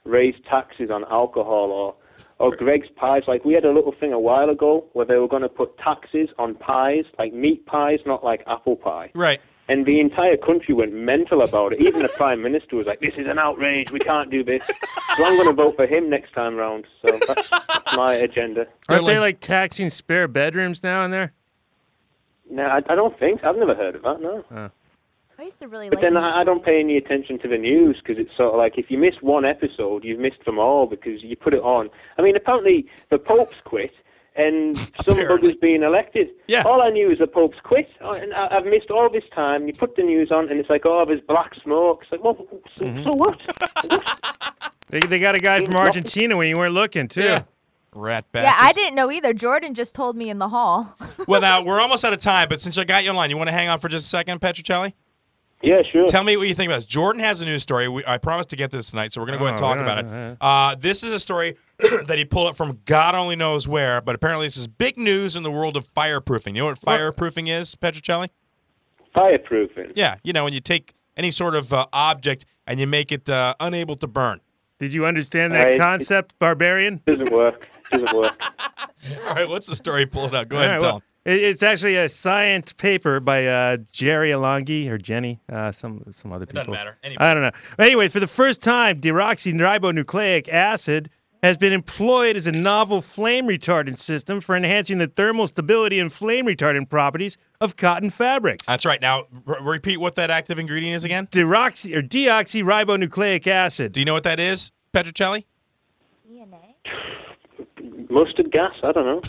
raise taxes on alcohol or Greg's pies. Like we had a little thing a while ago where they were gonna put taxes on pies, like meat pies, not like apple pie. Right. And the entire country went mental about it. Even the Prime Minister was like, "This is an outrage. We can't do this." So I'm going to vote for him next time round. So that's my agenda. Aren't they taxing spare bedrooms now in there? No, I don't think. I've never heard of that. No. I used to really But then I don't pay any attention to the news because it's sort of like if you miss one episode, you've missed them all because you put it on. I mean, apparently the Pope's quit. And some bugger's being elected. Yeah. All I knew is the Pope's quit. And I've missed all this time. You put the news on, and it's like, oh, there's black smoke. It's like, well, so what? They got a guy from Argentina when you weren't looking, too. Yeah. Rat Yeah, bastards. I didn't know either. Jordan just told me in the hall. Well, now, we're almost out of time, but since I got you online, you want to hang on for just a second, Petrocelli? Yeah, sure. Tell me what you think about this. Jordan has a news story. I promised to get this tonight, so we're going to go ahead and talk about it. This is a story that he pulled up from God only knows where, but apparently this is big news in the world of fireproofing. You know what fireproofing is, Petrocelli? Fireproofing? Yeah, when you take any sort of object and you make it unable to burn. Did you understand that concept, Barbarian? Doesn't work. Doesn't work. All right, what's the story? Pull it out. Go ahead and tell him. It's actually a science paper by Jerry Alongi or Jenny, some other people. Doesn't matter. Anyway. I don't know. Anyway, for the first time, deoxyribonucleic acid has been employed as a novel flame retardant system for enhancing the thermal stability and flame retardant properties of cotton fabrics. That's right. Now, repeat what that active ingredient is again. Deoxyribonucleic acid. Do you know what that is, Petrocelli? Mustard gas? I don't know.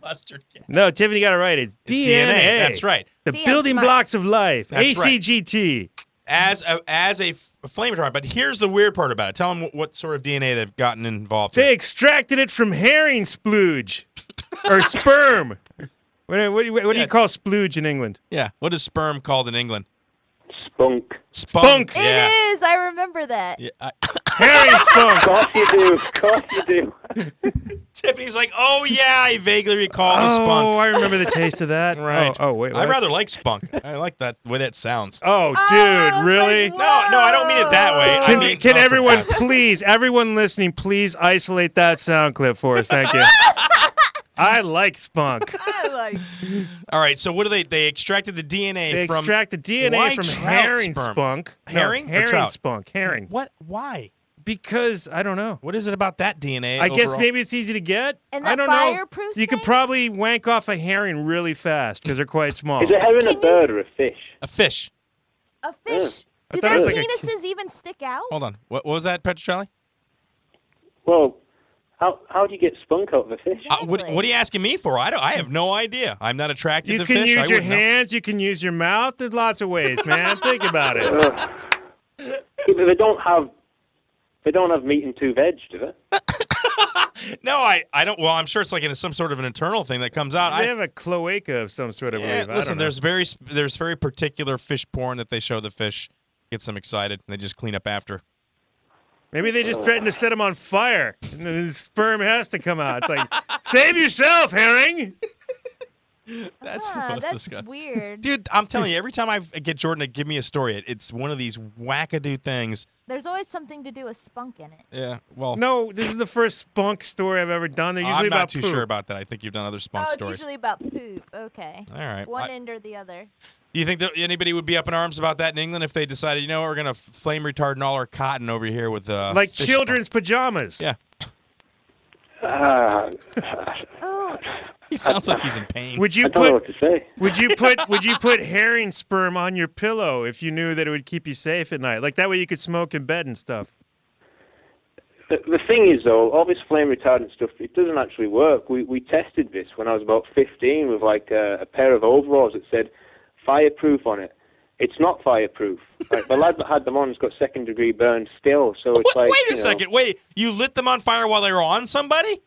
Mustard gas. No, Tiffany got it right. It's DNA. That's right. The building blocks of life. That's right. ACGT. As a flame retardant. But here's the weird part about it. Tell them what sort of DNA they've gotten involved in. They extracted it from herring splooge or sperm. What do you call splooge in England? Yeah. What is sperm called in England? Spunk. Spunk. It Yeah. is. I remember that. Yeah. Herring spunk. Of course you do. Of course you do. Tiffany's like, oh, yeah, I vaguely recall the spunk. Oh, I remember the taste of that. Right. Oh, wait. I what? rather like spunk. I like that the way that sounds. Oh, dude, really? No, I don't mean it that way. Can everyone everyone listening, please isolate that sound clip for us? Thank you. I like spunk. All right, so what do they extracted the DNA They from? extract the DNA Why from trout herring sperm? spunk. Herring? No, or herring trout? spunk. Herring. What? Why? Because I don't know. What is it about that DNA? I guess overall? maybe it's easy to get. And I that don't know. fireproof You could probably wank off a herring really fast because they're quite small. Is a herring a bird or a fish? A fish. A fish. I Do thought their it was like a- penises even stick out? Hold on. What was that, Petrocelli? Well, how do you get spunk out of a fish? What are you asking me for? I have no idea. I'm not attracted You to can fish. I use your wouldn't know. hands. You can use your mouth. There's lots of ways, man. Think about it. They don't have meat and two veg, do they? No, I don't. Well, I'm sure it's like in some sort of an internal thing that comes out. They have a cloaca of some sort of Yeah, wave. I listen, don't know. there's very particular fish porn that they show the fish, gets them excited, and they just clean up after. Maybe they just threatened to set them on fire, and then the sperm has to come out. It's like, save yourself, herring. That's the most that's disgusting. weird. Dude, I'm telling you, every time I get Jordan to give me a story, it's one of these wackadoo things. There's always something to do with spunk in it. Yeah, well. No, this is the first spunk story I've ever done. They're usually I'm not about too poop. sure about that. I think you've done other spunk It's stories. usually about poop. Okay. All right. One end or the other. Do you think that anybody would be up in arms about that in England if they decided, you know what, we're going to flame retard and all our cotton over here with like fish children's pajamas. Yeah. Oh. He sounds like he's in pain. Would you I don't know what to say. Would you put herring sperm on your pillow if you knew that it would keep you safe at night? Like that way you could smoke in bed and stuff. The thing is, though, all this flame retardant stuff, it doesn't actually work. We tested this when I was about 15 with like a pair of overalls that said fireproof on it. It's not fireproof. Like, the lad that had them on has got second-degree burns still, so it's like... Wait a second. Wait, you lit them on fire while they were on somebody?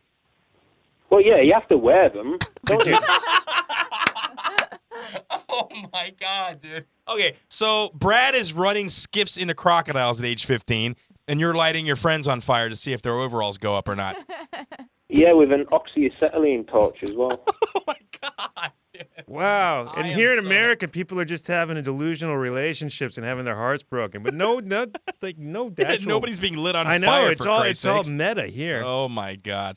Well, yeah, you have to wear them, don't you? Oh, my God, dude. Okay, so Brad is running skiffs into crocodiles at age 15, and you're lighting your friends on fire to see if their overalls go up or not. Yeah, with an oxyacetylene torch as well. Wow. And here in America, people are just having delusional relationships and having their hearts broken. But no actual... Nobody's being lit on I know, fire, it's for all Christ's it's all sakes. meta here. Oh, my God.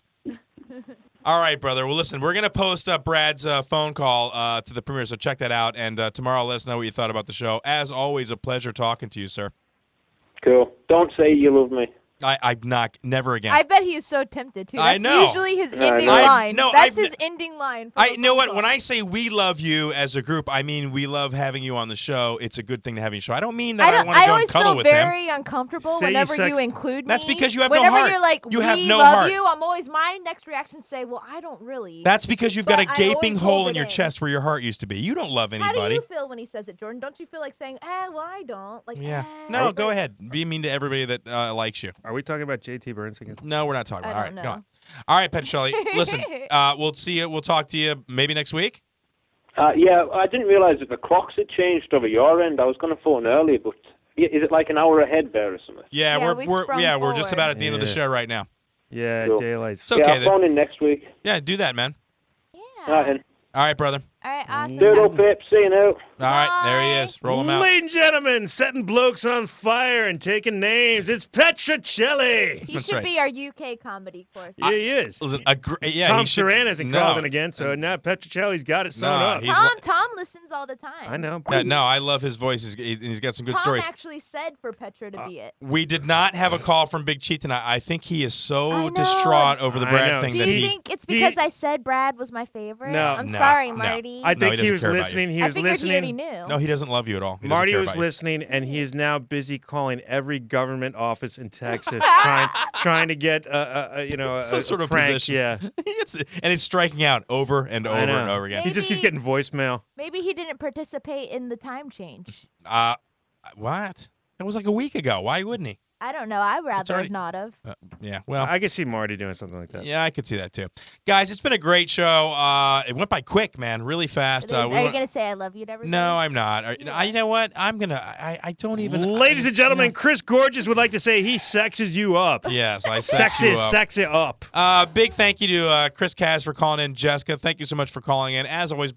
All right, brother. Well, listen, we're going to post up Brad's phone call to the premiere, so check that out. And tomorrow, let us know what you thought about the show. As always, a pleasure talking to you, sir. Cool. Don't say you love me. I'm not. Never again. I bet he's so tempted to. That's I know. usually his ending I- line. no, That's I've his ending line. I know what. When I say we love you as a group, I mean we love having you on the show. It's a good thing to have you on the show. I don't mean that I want to go and always cuddle feel with him. very uncomfortable whenever you include me. That's because you have whenever no heart. You're like, You we have no love heart. you. I'm always my next reaction to say, well, I don't really. That's because you've got But a I gaping always hole hold in it your chest where your heart used to be. You don't love How anybody. do you feel when he says it, Jordan? Don't you feel like saying, well, I don't? Like, Yeah. No, go ahead. Be mean to everybody that likes you. Are we talking about JT Burns again? No, we're not talking about. I All don't right, go know. on. All right, Petrocelli. Listen, we'll see you. We'll talk to you maybe next week. Yeah, I didn't realize that the clocks had changed over your end. I was going to phone earlier, but is it like an hour ahead there or something? Yeah, we're just about at the end of the show right now. Yeah, Cool. daylight. It's okay. Yeah, I'll phone in next week. Yeah, do that, man. All right, then. All right, brother. All right, awesome. Doodle Pip, see you now. All right, there he is. Roll him out. Ladies and gentlemen, setting blokes on fire and taking names. It's Petrocelli. He should be our UK comedy course. Yeah, he is. Listen, Tom Saran hasn't called in again, so now Petrocelli's got it sewn up. Tom listens all the time. I know. No, I love his voice. He's got some good Tom stories. actually said for Petra to be it. We did not have a call from Big Chief tonight. I think he is so distraught over the Brad thing Do that you he. think it's because I said Brad was my favorite? No. I'm No, sorry, no. Marty. I think he he doesn't was care about you. listening. He I was figured listening. he already knew. No, he doesn't love you at all. He doesn't Marty care was about you. listening, and he is now busy calling every government office in Texas, trying to get Some sort of prank. position. Yeah, and it's striking out over and over and over again. He just keeps getting voicemail. Maybe he didn't participate in the time change. What? That was like a week ago. Why wouldn't he? I don't know. I'd rather already- have not have. Yeah, well, I could see Marty doing something like that. yeah, I could see that too. Guys, it's been a great show. It went by quick, man, really fast. Are you going to say I love you to everybody? No, I'm not. You know what? I'm gonna. I don't even. Ladies and gentlemen, Chris Gorges would like to say he sexes you up. Yes, I sex sex it up. Big thank you to Chris Cass for calling in. Jessica, thank you so much for calling in. As always,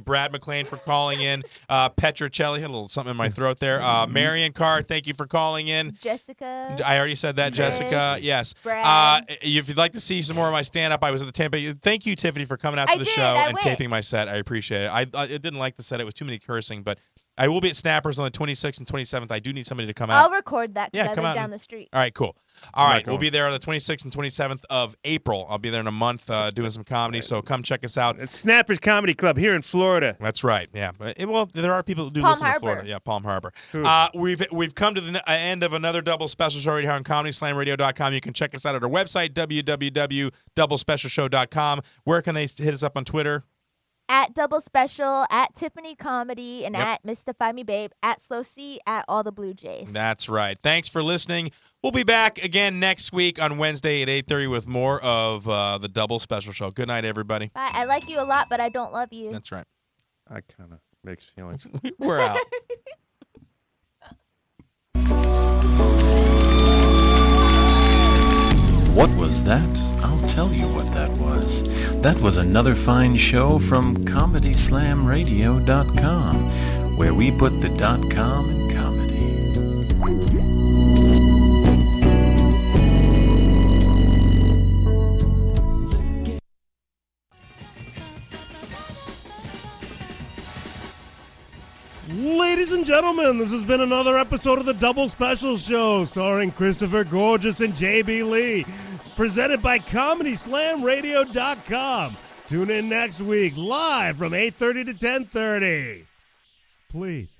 Brad McLean for calling in. Petrocelli, had a little something in my throat there. Marion Carr, thank you for calling in. Jessica. I already said that, Chris, Jessica. Yes. Brad. If you'd like to see some more of my stand-up, I was at the Tampa. Thank you, Tiffany, for coming out to the show and taping my set. I appreciate it. I didn't like the set. It was too many cursing, but I will be at Snappers on the 26th and 27th. I do need somebody to come out. I'll record that because I come live out down and- the street. All right, cool. All right, we'll be there on the 26th and 27th of April. I'll be there in a month doing some comedy, so come check us out. It's Snappers Comedy Club here in Florida. That's right. Yeah. Well, there are people who do Palm listen Harbor. to Florida. Yeah, Palm Harbor. We've come to the end of another double special show right here on ComedySlamRadio.com. You can check us out at our website, www.doublespecialshow.com. Where can they hit us up on Twitter? At Double Special, at Tiffany Comedy, and at Mystify Me Babe, at Slow C, at All the Blue Jays. That's right. Thanks for listening. We'll be back again next week on Wednesday at 8:30 with more of the double special show. Good night, everybody. Bye. I like you a lot, but I don't love you. That's right. I kind of mixed feelings. We're out. What was that? I'll tell you what that was. That was another fine show from ComedySlamRadio.com, where we put the .com in comedy. Ladies and gentlemen, this has been another episode of the Double Special Show, starring Christopher Gorges and JB Lee, presented by ComedySlamRadio.com. Tune in next week, live from 8:30 to 10:30. Please.